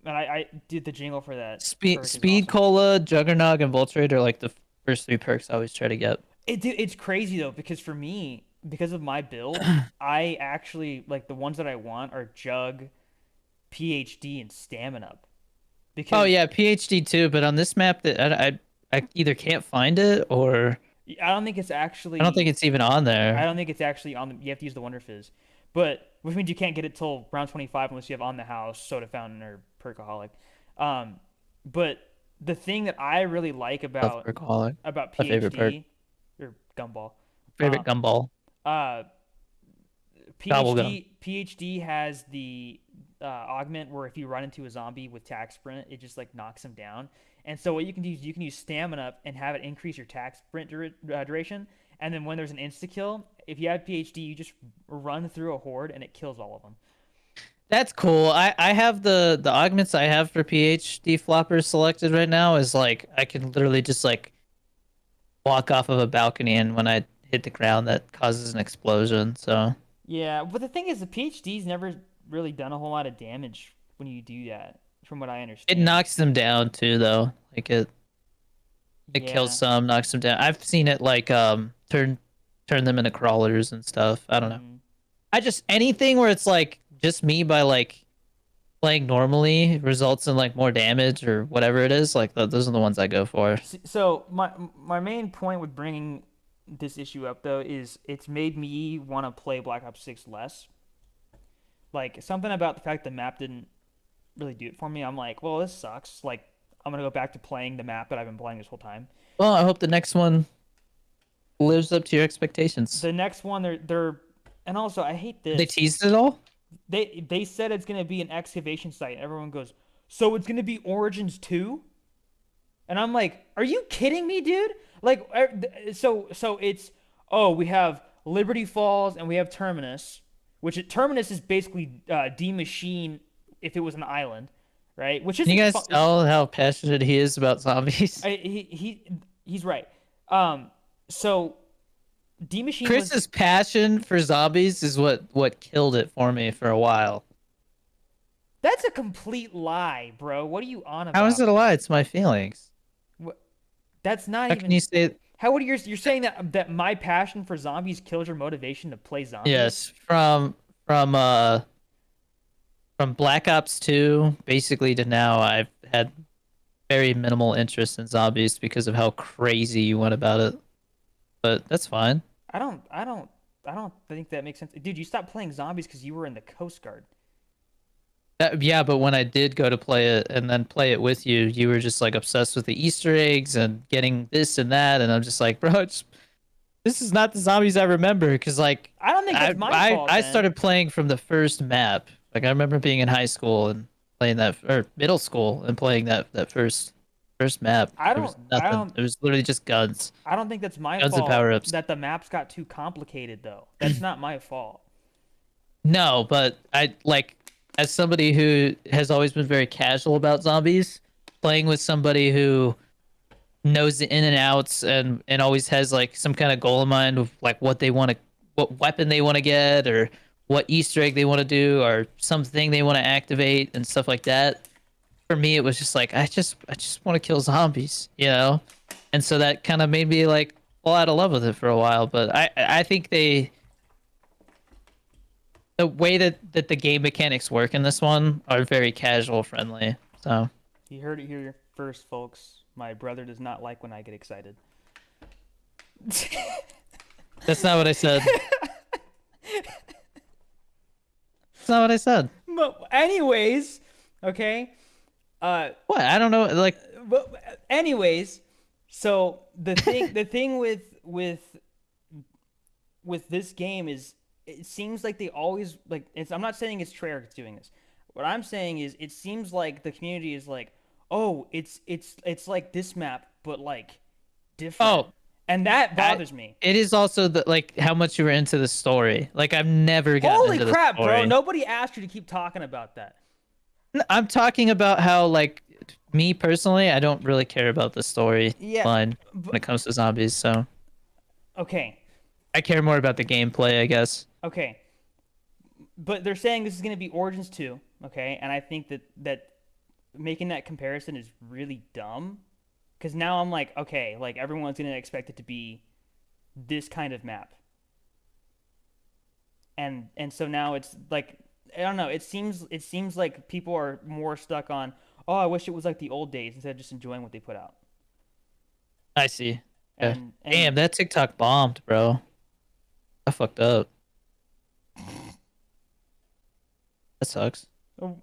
Speaker 2: And I did the jingle for that perk is
Speaker 1: Speed
Speaker 2: awesome.
Speaker 1: Cola, Juggernog, and Voltrade are like the first three perks I always try to get.
Speaker 2: It's crazy though because for me, because of my build, I actually like the ones that I want are Jug, PhD, and Stamina.
Speaker 1: Oh
Speaker 2: Because
Speaker 1: yeah, PhD too, but on this map that I either can't find it or
Speaker 2: I don't think it's
Speaker 1: I don't think
Speaker 2: actually
Speaker 1: it's even on
Speaker 2: I
Speaker 1: there.
Speaker 2: don't think it's actually on the you have to use the Wonder Fizz. But which means you can't get it till round 25 unless you have on the house, soda fountain, or perkaholic. Um, but the thing that I really like
Speaker 1: Love Perkaholic.
Speaker 2: about
Speaker 1: My favorite perk.
Speaker 2: PhD or Gumball,
Speaker 1: Favorite gumball.
Speaker 2: uh,
Speaker 1: Gobblegum.
Speaker 2: PhD has the augment where if you run into a zombie with tack sprint, it just like knocks him down. And so what you can do is you can use stamina and have it increase your tack sprint duration. And then when there's an insta kill, if you have PhD, you just run through a horde and it kills all of them.
Speaker 1: That's cool. I have the augments I have for PhD floppers selected right now is like I can literally just like walk off of a balcony and when I hit the ground that causes an explosion. So
Speaker 2: Yeah, but the thing is, the PhD's never really done a whole lot of damage when you do that, from what I
Speaker 1: it
Speaker 2: understand.
Speaker 1: knocks them down too though. Like it kills
Speaker 2: Yeah.
Speaker 1: some, knocks them down. I've seen it like turn them into crawlers and stuff. I don't know.
Speaker 2: Mm.
Speaker 1: I just anything where it's like just me by like playing normally results in like more damage or whatever it is. Like those are the ones I go for.
Speaker 2: So my main point with bringing this issue up though is it's made me want to play Black Ops 6 less. Like something about the fact the map didn't really do it for me. I'm like, well, this sucks. Like I'm gonna go back to playing the map that I've been playing this whole time.
Speaker 1: Well, I hope the next one lives up to your expectations.
Speaker 2: The next one, they're and also I hate
Speaker 1: They
Speaker 2: this.
Speaker 1: teased it all.
Speaker 2: They said it's gonna be an excavation site. Everyone goes, so it's gonna be Origins 2? And I'm like, are you kidding me, dude? Like, so it's oh, we have Liberty Falls and we have Terminus, Terminus is basically D Machine if it was an island, right? Which
Speaker 1: Can you
Speaker 2: isn't
Speaker 1: guys tell how passionate he is about zombies?
Speaker 2: he's right. Um, so D Machine was
Speaker 1: Chris's passion for zombies is what killed it for me for a while.
Speaker 2: that's a complete lie, bro. What are you on
Speaker 1: How is
Speaker 2: about?
Speaker 1: it a lie? It's my feelings.
Speaker 2: That's not
Speaker 1: How can you
Speaker 2: even.
Speaker 1: say
Speaker 2: How would you're saying that my passion for zombies kills your motivation to play zombies?
Speaker 1: yes from uh from Black Ops 2 basically to now I've had very minimal interest in zombies because of how crazy you went about it. But that's fine.
Speaker 2: I don't I don't I don't think that makes sense. Dude, you stopped playing zombies because you were in the Coast Guard.
Speaker 1: Yeah, but when I did go to play it and then play it with you, you were just like obsessed with the Easter eggs and getting this and that, and I'm just like, bro, this is not the zombies I remember. Because like,
Speaker 2: I don't think that's my fault
Speaker 1: I
Speaker 2: then.
Speaker 1: started playing from the first map. Like I remember being in high school and playing that, or middle school and playing that first map. There was nothing. It was literally just guns,
Speaker 2: I don't think that's my
Speaker 1: guns and
Speaker 2: fault
Speaker 1: power ups.
Speaker 2: that the maps got too complicated though. That's not my fault.
Speaker 1: No, but I like as somebody who has always been very casual about zombies, playing with somebody who knows the in and outs and always has like some kind of goal in mind of like what they want to, what weapon they want to get, or what Easter egg they want to do, or something they want to activate and stuff like that. For me, it was just like I just want to kill zombies, you know, and so that kind of made me like fall out of love with it for a while. But I think the way that the game mechanics work in this one are very casual friendly. So
Speaker 2: You heard it here first, folks. My brother does not like when I get excited.
Speaker 1: that's not what I said. That's not what I said.
Speaker 2: But anyways, okay. Uh,
Speaker 1: What? I don't know. Like,
Speaker 2: but anyways, so the thing with this game is it seems like they always like I'm not saying it's Treyarch that's doing this. What I'm saying is it seems like the community is like, "Oh, it's like this map but like different."
Speaker 1: oh,
Speaker 2: And that bothers me.
Speaker 1: it is also the like how much you were into the story. Like, I've never gotten
Speaker 2: Holy
Speaker 1: into the
Speaker 2: crap, bro.
Speaker 1: story.
Speaker 2: Nobody asked you to keep talking about that.
Speaker 1: I'm talking about how, like, me personally, I don't really care about the story
Speaker 2: Yeah.
Speaker 1: line when
Speaker 2: But,
Speaker 1: it comes to zombies. So
Speaker 2: okay.
Speaker 1: I care more about the gameplay, I guess.
Speaker 2: Okay. But they're saying this is going to be Origins 2, okay? And I think that making that comparison is really dumb because now I'm like, okay, like everyone's going to expect it to be this kind of map. And so now it's like I don't know, it seems like people are more stuck on, "Oh, I wish it was like the old days," instead of just enjoying what they put out.
Speaker 1: I see. Yeah.
Speaker 2: And
Speaker 1: Damn, that TikTok bombed, bro. I fucked up. That sucks.
Speaker 2: oh,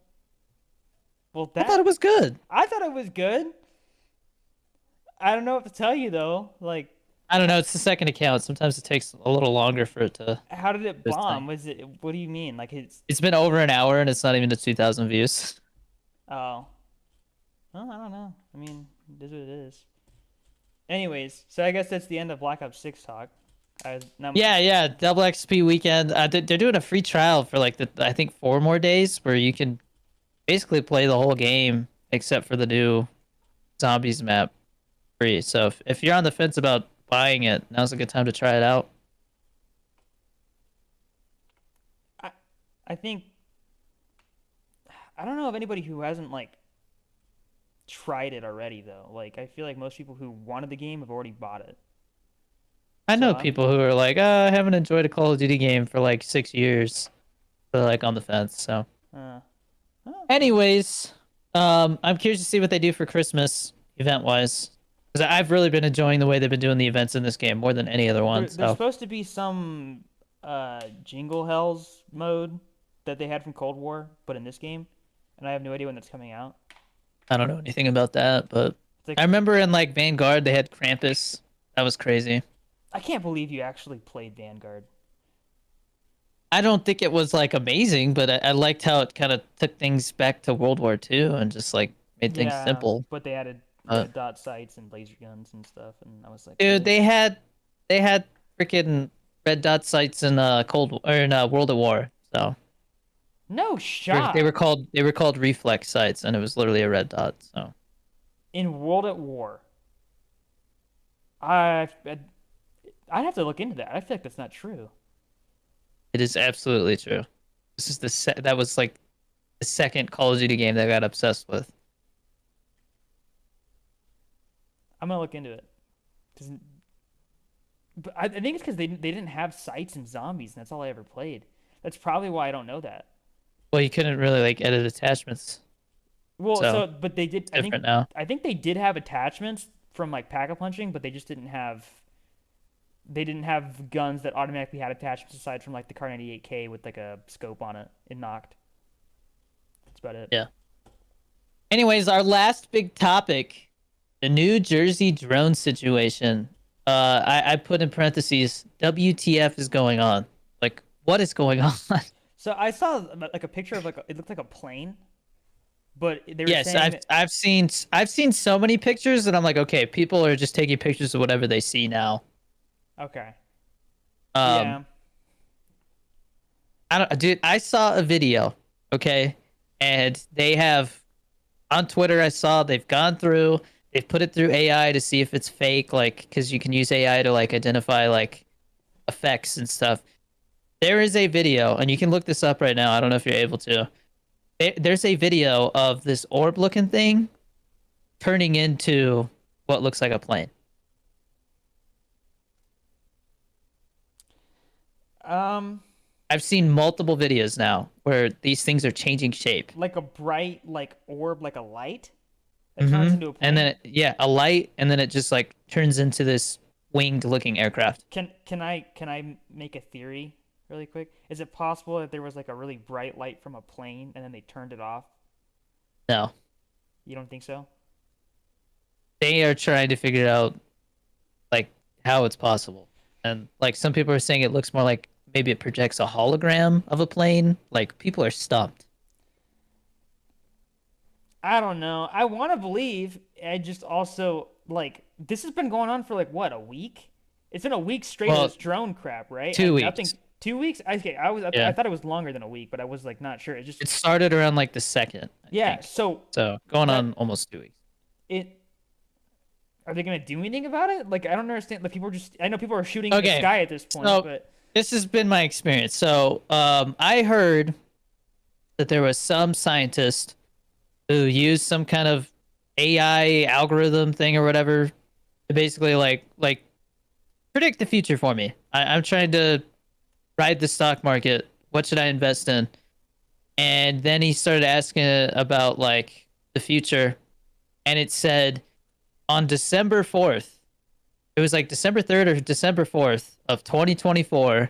Speaker 2: well
Speaker 1: I thought it was good.
Speaker 2: I thought it was good. I don't know what to tell you though. Like
Speaker 1: I don't know. It's the second account. Sometimes it takes a little longer for it to
Speaker 2: how did it
Speaker 1: this thing.
Speaker 2: bomb? Was it what do you mean? Like
Speaker 1: It's been over an hour and it's not even to 2,000 views.
Speaker 2: oh. Well, I don't know. I mean, it is what it is. Anyways, so I guess that's the end of Black Ops 6 talk. Now,
Speaker 1: Yeah. Double XP weekend. They're doing a free trial for like I think 4 more days where you can basically play the whole game except for the new zombies map free. So if you're on the fence about buying it, now's a good time to try it out.
Speaker 2: I I think I don't know of anybody who hasn't like tried it already though. Like I feel like most people who wanted the game have already bought it.
Speaker 1: I
Speaker 2: So
Speaker 1: know
Speaker 2: I'm
Speaker 1: people who are like, I haven't enjoyed a Call of Duty game for like 6 years. They're like on the fence. So,
Speaker 2: uh, oh,
Speaker 1: anyways, I'm curious to see what they do for Christmas event wise. Because I've really been enjoying the way they've been doing the events in this game more than any other one.
Speaker 2: there's
Speaker 1: So
Speaker 2: supposed to be some Jingle Hells mode that they had from Cold War, but in this game, and I have no idea when that's coming out.
Speaker 1: I don't know anything about that, but
Speaker 2: It's like
Speaker 1: I remember in like Vanguard they had Krampus. That was crazy.
Speaker 2: I can't believe you actually played Vanguard.
Speaker 1: I don't think it was like amazing, but I liked how it kind of took things back to World War II and just like made things
Speaker 2: Yeah,
Speaker 1: simple.
Speaker 2: but they added
Speaker 1: Uh,
Speaker 2: red dot sights and laser guns and stuff, and I was like,
Speaker 1: Dude,
Speaker 2: really?
Speaker 1: they had freaking red dot sights in World at War. So
Speaker 2: No
Speaker 1: they
Speaker 2: shot
Speaker 1: were called reflex sights, and it was literally a red dot. So
Speaker 2: in World at War. I'd have to look into that. I feel like that's not true.
Speaker 1: it is absolutely true. This is that was like the second Call of Duty game that I got obsessed with.
Speaker 2: I'm gonna look into it. 'Cause- But I think it's because they didn't have sights and zombies, and that's all I ever played. That's probably why I don't know that.
Speaker 1: Well, you couldn't really like edit attachments.
Speaker 2: Well,
Speaker 1: So
Speaker 2: but they did.
Speaker 1: it's different now.
Speaker 2: I think they did have attachments from like pack-a-punching, but they just didn't have. They didn't have guns that automatically had attachments aside from like the Kar 98K with like a scope on it. It knocked. That's about it.
Speaker 1: Yeah. Anyways, our last big topic, the New Jersey drone situation. I put in parentheses, WTF is going on? Like, what is going on?
Speaker 2: So I saw like a picture of it looked like a plane, but they were
Speaker 1: Yes,
Speaker 2: saying that
Speaker 1: I've seen so many pictures and I'm like, okay, people are just taking pictures of whatever they see now.
Speaker 2: okay,
Speaker 1: Um,
Speaker 2: yeah,
Speaker 1: dude, I saw a video, okay, and they have on Twitter. I saw they've gone through, they've put it through AI to see if it's fake, like because you can use AI to like identify like effects and stuff. There is a video, and you can look this up right now. I don't know if you're able to. There's a video of this orb-looking thing turning into what looks like a plane.
Speaker 2: um,
Speaker 1: I've seen multiple videos now where these things are changing shape.
Speaker 2: like a bright like orb, like a light that turns into a plane.
Speaker 1: And then a light, and then it just like turns into this winged looking aircraft.
Speaker 2: Can I make a theory? really quick? Is it possible that there was like a really bright light from a plane and then they turned it off?
Speaker 1: No,
Speaker 2: You don't think so?
Speaker 1: they are trying to figure out like how it's possible, and like some people are saying it looks more like maybe it projects a hologram of a plane. Like people are stumped.
Speaker 2: I don't know. I want to believe. I just also like this has been going on for like what, a week? It's been a week straight of
Speaker 1: Well,
Speaker 2: this drone crap, right?
Speaker 1: two
Speaker 2: And nothing.
Speaker 1: weeks.
Speaker 2: 2 weeks? Okay, I
Speaker 1: Yeah,
Speaker 2: thought it was longer than a week, but I was like not sure. It just
Speaker 1: it started around like the second, I
Speaker 2: yeah.
Speaker 1: think.
Speaker 2: So
Speaker 1: So going
Speaker 2: that
Speaker 1: on almost 2 weeks.
Speaker 2: it are they gonna do anything about it? Like I don't understand. Like people are just I know people are shooting in the
Speaker 1: Okay,
Speaker 2: sky at this point,
Speaker 1: so
Speaker 2: but
Speaker 1: this has been my experience. So I heard that there was some scientist who used some kind of AI algorithm thing or whatever to basically like predict the future for me. I'm trying to ride the stock market. What should I invest in? And then he started asking about like the future, and it said on December 4th, it was like December 3rd or December 4th of 2024,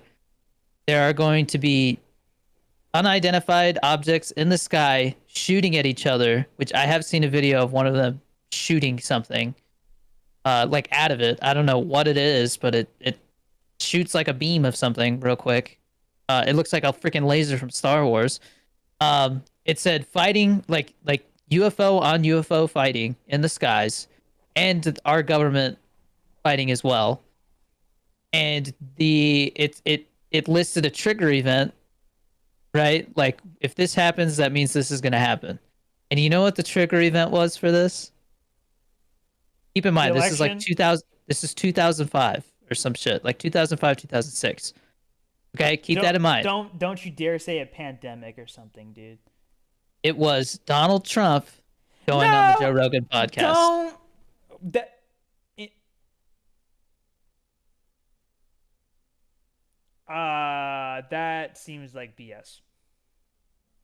Speaker 1: there are going to be unidentified objects in the sky shooting at each other, which I have seen a video of one of them shooting something like out of it. I don't know what it is, but it shoots like a beam of something real quick. It looks like a freaking laser from Star Wars. It said fighting like UFO on UFO fighting in the skies, and our government fighting as well. And it listed a trigger event, right? Like if this happens, that means this is gonna happen. And you know what the trigger event was for this? Keep in
Speaker 2: the
Speaker 1: mind, this is like
Speaker 2: election.
Speaker 1: 2000. This is 2005 or some shit, like 2005, 2006. Okay, keep
Speaker 2: Don't
Speaker 1: that in mind.
Speaker 2: don't you dare say a pandemic or something, dude.
Speaker 1: It was Donald Trump going on the Joe
Speaker 2: No,
Speaker 1: Rogan podcast.
Speaker 2: don't. That it, that seems like BS.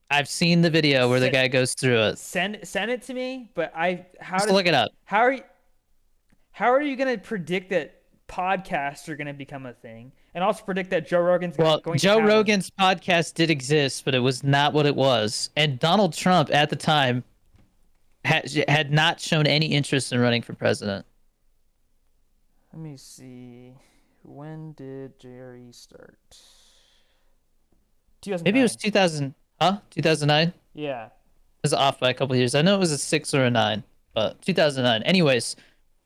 Speaker 1: I've seen the video where the
Speaker 2: Send
Speaker 1: guy goes through it.
Speaker 2: send it to me. But I how
Speaker 1: Just
Speaker 2: does
Speaker 1: look it up.
Speaker 2: how are you how are you gonna predict that podcasts are gonna become a thing, and also predict that Joe Rogan's
Speaker 1: Well,
Speaker 2: going to
Speaker 1: Joe
Speaker 2: have one?
Speaker 1: Rogan's podcast did exist, but it was not what it was. And Donald Trump at the time had not shown any interest in running for president.
Speaker 2: Let me see. When did Jerry start?
Speaker 1: Maybe it was
Speaker 2: 2009.
Speaker 1: 2000, huh? 2009? It
Speaker 2: Yeah.
Speaker 1: was off by a couple of years. I know it was a 6 or a 9, but 2009. Anyways,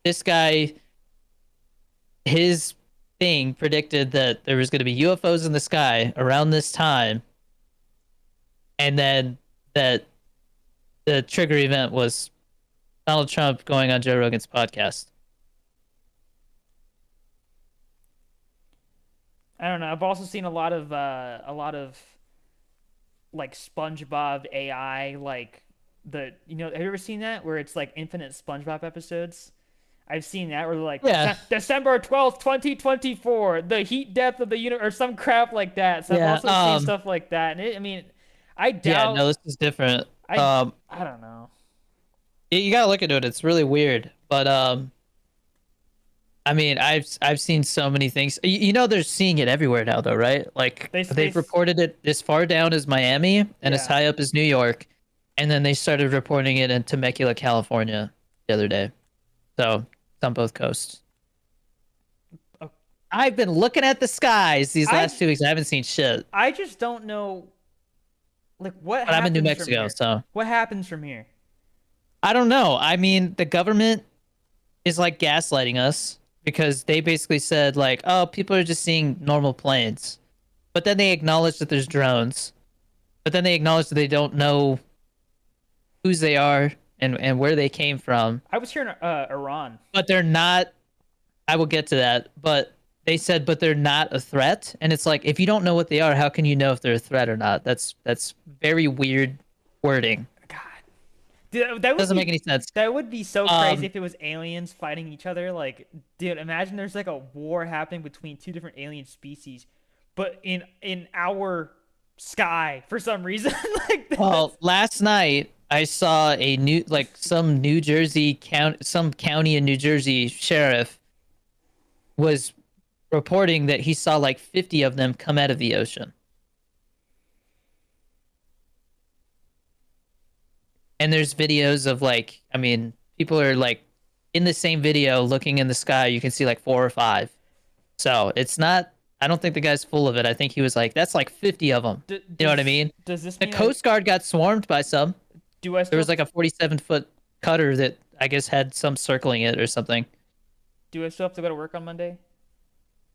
Speaker 1: this guy, his thing predicted that there was going to be UFOs in the sky around this time, and then that the trigger event was Donald Trump going on Joe Rogan's podcast.
Speaker 2: I don't know. I've also seen a lot of like SpongeBob AI, like have you ever seen that where it's like infinite SpongeBob episodes? I've seen that where they're like
Speaker 1: Yeah,
Speaker 2: December 12th, 2024, the heat depth of the universe or some crap like that. So I've
Speaker 1: yeah,
Speaker 2: also seen stuff like that. And I mean, I
Speaker 1: yeah.
Speaker 2: doubt
Speaker 1: No, this is different.
Speaker 2: I I don't know.
Speaker 1: You gotta look into it. It's really weird, but I mean, I've seen so many things. You know, they're seeing it everywhere now, though, right? Like
Speaker 2: They
Speaker 1: they've reported it as far down as Miami and as
Speaker 2: yeah.
Speaker 1: high up as New York, and then they started reporting it in Temecula, California, the other day. So it's on both coasts.
Speaker 2: Oh,
Speaker 1: I've been looking at the skies these
Speaker 2: I
Speaker 1: last 2 weeks. I haven't seen shit,
Speaker 2: I just don't know like what
Speaker 1: but I'm in New
Speaker 2: happens from
Speaker 1: Mexico,
Speaker 2: here.
Speaker 1: so
Speaker 2: What happens from here?
Speaker 1: I don't know. I mean, the government is like gaslighting us because they basically said like, oh, people are just seeing normal planes, but then they acknowledge that there's drones, but then they acknowledge that they don't know whose they are and where they came from,
Speaker 2: I was here in Iran.
Speaker 1: but they're not. I will get to that, but they said, but they're not a threat, and it's like if you don't know what they are, how can you know if they're a threat or not? That's very weird wording.
Speaker 2: God, dude, that would
Speaker 1: Doesn't make
Speaker 2: be
Speaker 1: any sense.
Speaker 2: that would be so crazy
Speaker 1: Um,
Speaker 2: if it was aliens fighting each other. Like, dude, imagine there's like a war happening between two different alien species, but in our sky for some reason. Like
Speaker 1: Well,
Speaker 2: that's
Speaker 1: last night I saw a new like some New Jersey county, some county in New Jersey sheriff was reporting that he saw like 50 of them come out of the ocean. And there's videos of like, I mean, people are like in the same video looking in the sky, you can see like 4 or 5. So it's not, I don't think the guy's full of it. I think he was like, that's like 50 of them. You know what I mean?
Speaker 2: Does this
Speaker 1: The
Speaker 2: mean
Speaker 1: Coast Guard got swarmed by some.
Speaker 2: do I
Speaker 1: There
Speaker 2: still
Speaker 1: was like a 47-foot cutter that I guess had some circling it or something.
Speaker 2: do I still have to go to work on Monday?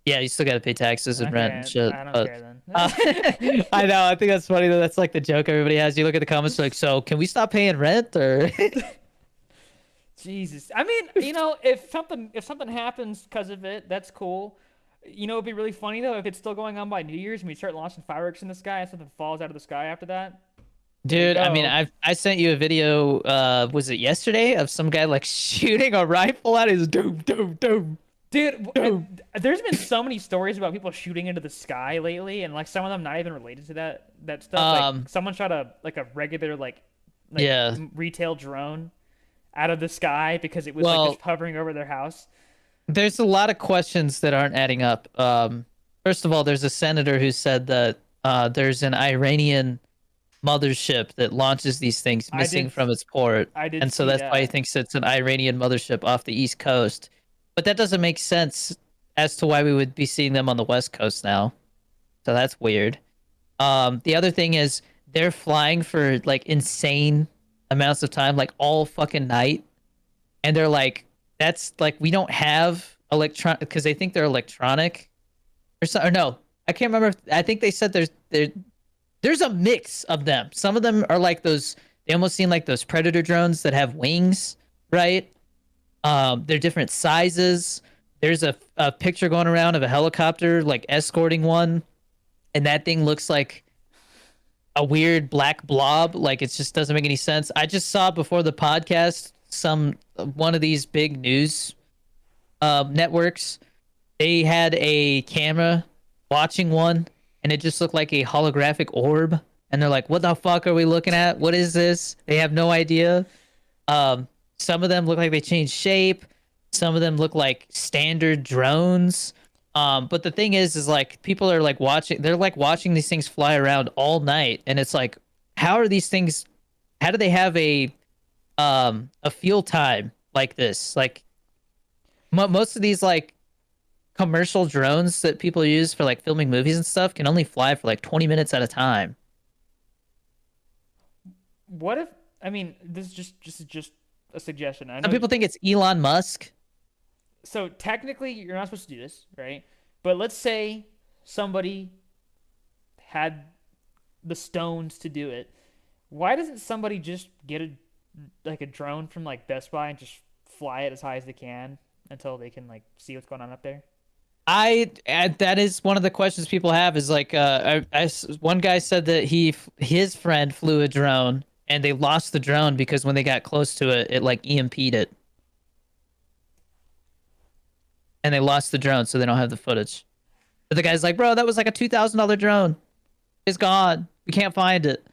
Speaker 1: Yeah, you still got to pay taxes and rent and
Speaker 2: Okay,
Speaker 1: shit.
Speaker 2: I don't
Speaker 1: But
Speaker 2: care then.
Speaker 1: I know. I think that's funny though. That's like the joke everybody has. You look at the comments like, so can we stop paying rent or?
Speaker 2: Jesus. I mean, if something happens because of it, that's cool. It'd be really funny though if it's still going on by New Year's and we start launching fireworks in the sky and something falls out of the sky after that. There you
Speaker 1: Dude, I mean,
Speaker 2: go.
Speaker 1: I sent you a video. Was it yesterday of some guy like shooting a rifle at his doom doom doom
Speaker 2: Dude,
Speaker 1: doom.
Speaker 2: there's been so many stories about people shooting into the sky lately, and like some of them not even related to that stuff. Like someone shot a regular like
Speaker 1: Yeah.
Speaker 2: retail drone out of the sky because it was like
Speaker 1: Well,
Speaker 2: just hovering over their house.
Speaker 1: there's a lot of questions that aren't adding up. First of all, there's a senator who said that there's an Iranian mothership that launches these things
Speaker 2: I
Speaker 1: missing
Speaker 2: did
Speaker 1: from its port,
Speaker 2: I did
Speaker 1: and so
Speaker 2: see
Speaker 1: that's why he
Speaker 2: that.
Speaker 1: thinks it's an Iranian mothership off the East Coast. But that doesn't make sense as to why we would be seeing them on the West Coast now. So that's weird. The other thing is they're flying for like insane amounts of time, like all fucking night, and they're like, that's like we don't have electron because they think they're electronic or so. Or no, I can't remember. I think they said there's a mix of them. Some of them are like those. They almost seem like those predator drones that have wings, right? They're different sizes. There's a picture going around of a helicopter like escorting one, and that thing looks like a weird black blob. Like it just doesn't make any sense. I just saw before the podcast some one of these big news networks. They had a camera watching one, and it just looked like a holographic orb. And they're like, "What the fuck are we looking at? What is this?" They have no idea. Some of them look like they changed shape. Some of them look like standard drones. But the thing is like people are like watching. They're like watching these things fly around all night, and it's like, how are these things? How do they have a field time like this? Like most of these like commercial drones that people use for like filming movies and stuff can only fly for like 20 minutes at a time.
Speaker 2: What if I mean this is just a suggestion. I
Speaker 1: Some
Speaker 2: know.
Speaker 1: people think it's Elon Musk.
Speaker 2: So technically, you're not supposed to do this, right? But let's say somebody had the stones to do it. Why doesn't somebody just get a drone from like Best Buy and just fly it as high as they can until they can like see what's going on up there?
Speaker 1: That is one of the questions people have is like one guy said that his friend flew a drone and they lost the drone because when they got close to it, it like EMP'd it. And they lost the drone, so they don't have the footage. But the guy's like, bro, that was like a $2,000 drone. It's gone. We can't find it.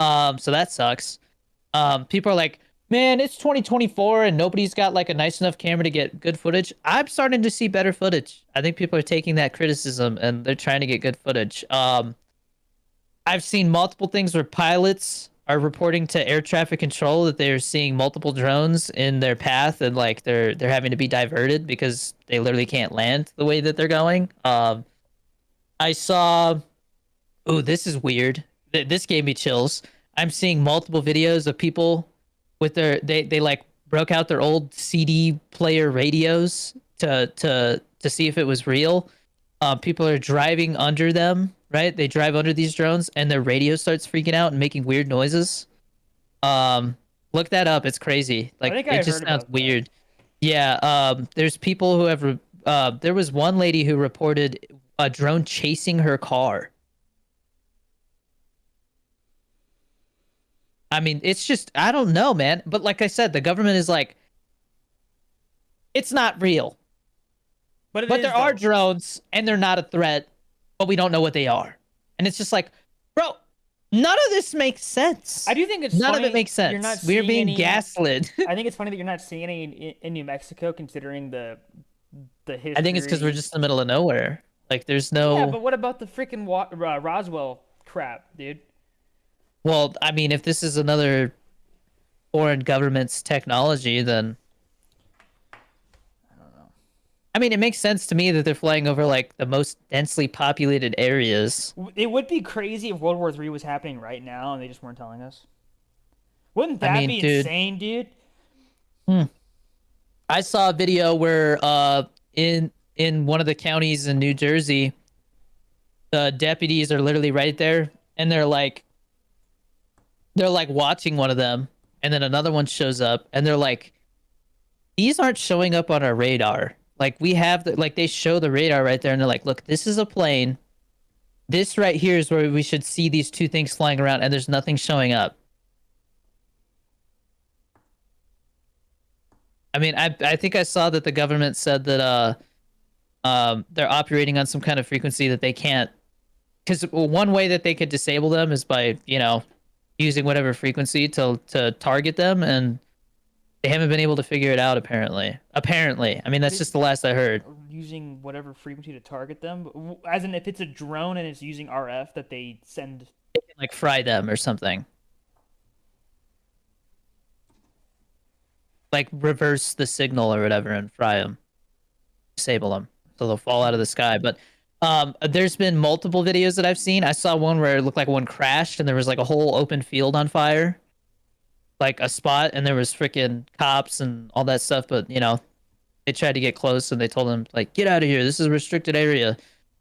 Speaker 1: So that sucks. People are like, man, it's 2024 and nobody's got like a nice enough camera to get good footage. I'm starting to see better footage. I think people are taking that criticism and they're trying to get good footage. I've seen multiple things where pilots are reporting to air traffic control that they're seeing multiple drones in their path and like they're having to be diverted because they literally can't land the way that they're going. I saw, oh, this is weird. This gave me chills. I'm seeing multiple videos of people with they like broke out their old CD player radios to see if it was real. People are driving under them, right? They drive under these drones and their radio starts freaking out and making weird noises. Look that up. It's crazy.
Speaker 2: I
Speaker 1: Like
Speaker 2: think
Speaker 1: it
Speaker 2: I
Speaker 1: just
Speaker 2: heard
Speaker 1: sounds
Speaker 2: about that.
Speaker 1: weird. Yeah. There's people who have. There was one lady who reported a drone chasing her car. I mean, it's just I don't know, man. But like I said, the government is like, it's not real.
Speaker 2: But it
Speaker 1: But
Speaker 2: is
Speaker 1: there are
Speaker 2: though.
Speaker 1: drones and they're not a threat, but we don't know what they are. And it's just like, bro, none of this makes sense.
Speaker 2: I do think it's
Speaker 1: None of
Speaker 2: funny
Speaker 1: it makes
Speaker 2: you're not
Speaker 1: sense. We're
Speaker 2: seeing
Speaker 1: being
Speaker 2: any.
Speaker 1: gaslit.
Speaker 2: I think it's funny that you're not seeing any in New Mexico, considering the
Speaker 1: I think it's because we're
Speaker 2: history.
Speaker 1: just in the middle of nowhere. Like, there's
Speaker 2: Yeah,
Speaker 1: no.
Speaker 2: but what about the freaking Roswell crap, dude?
Speaker 1: Well, I mean, if this is another foreign government's technology, then
Speaker 2: I don't know.
Speaker 1: I mean, it makes sense to me that they're flying over like the most densely populated areas.
Speaker 2: It would be crazy if World War III was happening right now and they just weren't telling us. Wouldn't
Speaker 1: I
Speaker 2: that
Speaker 1: mean,
Speaker 2: be
Speaker 1: dude,
Speaker 2: insane, dude?
Speaker 1: hmm. I saw a video where in one of the counties in New Jersey, the deputies are literally right there and they're like watching one of them, and then another one shows up and they're like, these aren't showing up on our radar. Like, we have the, like, they show the radar right there and they're like, look, this is a plane. This right here is where we should see these two things flying around, and there's nothing showing up. I mean, I think I saw that the government said that they're operating on some kind of frequency that they can't, because one way that they could disable them is by, using whatever frequency to target them, and they haven't been able to figure it out apparently. I mean,
Speaker 2: What
Speaker 1: that's
Speaker 2: is
Speaker 1: just the last I heard.
Speaker 2: using whatever frequency to target them? As in, if it's a drone and it's using RF that they send.
Speaker 1: Like, fry them or something, like reverse the signal or whatever and fry them, disable them so they'll fall out of the sky. But there's been multiple videos that I've seen. I saw one where it looked like one crashed and there was like a whole open field on fire, like a spot, and there was freaking cops and all that stuff. But they tried to get close and they told them, like, get out of here, this is a restricted area.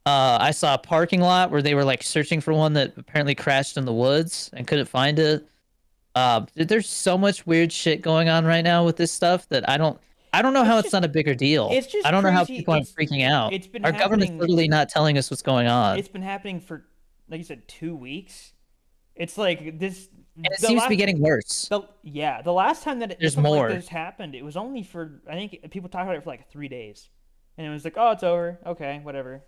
Speaker 1: I saw a parking lot where they were like searching for one that apparently crashed in the woods and couldn't find it. There's so much weird shit going on right now with this stuff that I don't know how
Speaker 2: It's
Speaker 1: it's
Speaker 2: just
Speaker 1: not a bigger deal.
Speaker 2: it's just
Speaker 1: I don't know how
Speaker 2: crazy.
Speaker 1: people aren't freaking out.
Speaker 2: It's been
Speaker 1: Our government's
Speaker 2: happening.
Speaker 1: literally not telling us what's going on.
Speaker 2: It's been happening for, like you said, 2 weeks. It's like this.
Speaker 1: And it
Speaker 2: The
Speaker 1: seems to be
Speaker 2: last,
Speaker 1: getting worse.
Speaker 2: the last time that
Speaker 1: There's
Speaker 2: something like
Speaker 1: more.
Speaker 2: this happened, it was only for, I think people talked about it for like 3 days, and it was like, oh, it's over. Okay, whatever.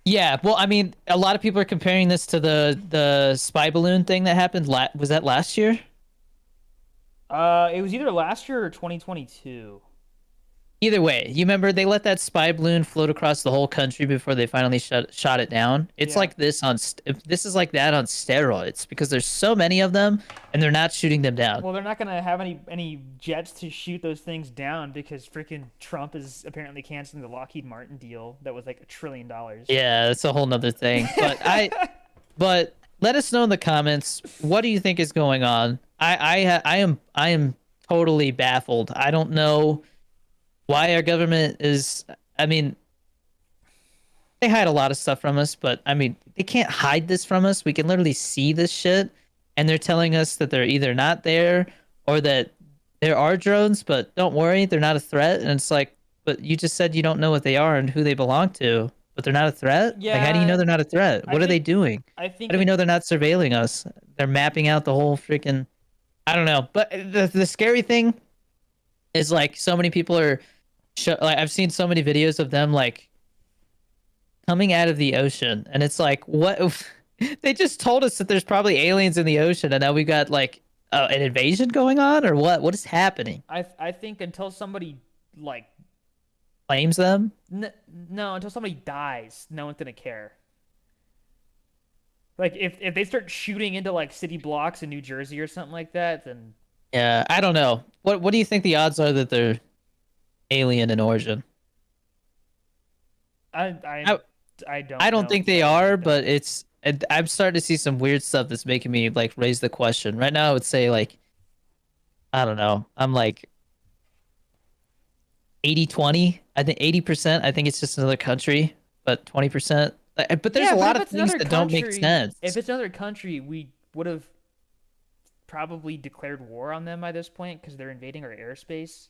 Speaker 1: Yeah, well, I mean, a lot of people are comparing this to the spy balloon thing that happened. Was that last year?
Speaker 2: It was either last year or 2022.
Speaker 1: Either way, you remember they let that spy balloon float across the whole country before they finally shot it down. It's
Speaker 2: Yeah.
Speaker 1: like this this is like that on steroids because there's so many of them and they're not shooting them down.
Speaker 2: Well, they're not gonna have any jets to shoot those things down because freaking Trump is apparently canceling the Lockheed Martin deal that was like $1 trillion.
Speaker 1: Yeah, that's a whole nother thing. But let us know in the comments, what do you think is going on? I am totally baffled. I don't know why our government is. I mean, they hide a lot of stuff from us, but I mean, they can't hide this from us. We can literally see this shit, and they're telling us that they're either not there or that there are drones, but don't worry, they're not a threat. And it's like, but you just said you don't know what they are and who they belong to, but they're not a threat? Like, how do you know
Speaker 2: Yeah,
Speaker 1: they're not a threat?
Speaker 2: I
Speaker 1: What are they
Speaker 2: think
Speaker 1: doing?
Speaker 2: I
Speaker 1: How
Speaker 2: think
Speaker 1: do we
Speaker 2: it,
Speaker 1: know they're not surveilling us? They're mapping out the whole freaking. I don't know. But the scary thing is, like, so many people are. Like, I've seen so many videos of them like coming out of the ocean, and it's like, what? They just told us that there's probably aliens in the ocean, and now we got like an invasion going on, or what? What is happening?
Speaker 2: I think until somebody like
Speaker 1: Claims them?
Speaker 2: no, until somebody dies, no one's gonna care. Like if they start shooting into like city blocks in New Jersey or something like that, then
Speaker 1: Yeah, I don't know. What do you think the odds are that they're alien in origin?
Speaker 2: I I
Speaker 1: I
Speaker 2: I don't
Speaker 1: I don't
Speaker 2: know.
Speaker 1: think they
Speaker 2: I really
Speaker 1: are,
Speaker 2: don't.
Speaker 1: but I'm starting to see some weird stuff that's making me like raise the question. Right now, I would say, like, I don't know. I'm like 80-20. I think 80%. I think it's just another country, but 20%. But there's
Speaker 2: Yeah,
Speaker 1: a
Speaker 2: but if
Speaker 1: lot of
Speaker 2: it's
Speaker 1: things
Speaker 2: another
Speaker 1: that don't make
Speaker 2: country, if
Speaker 1: sense.
Speaker 2: it's another country, we would have probably declared war on them by this point because they're invading our airspace.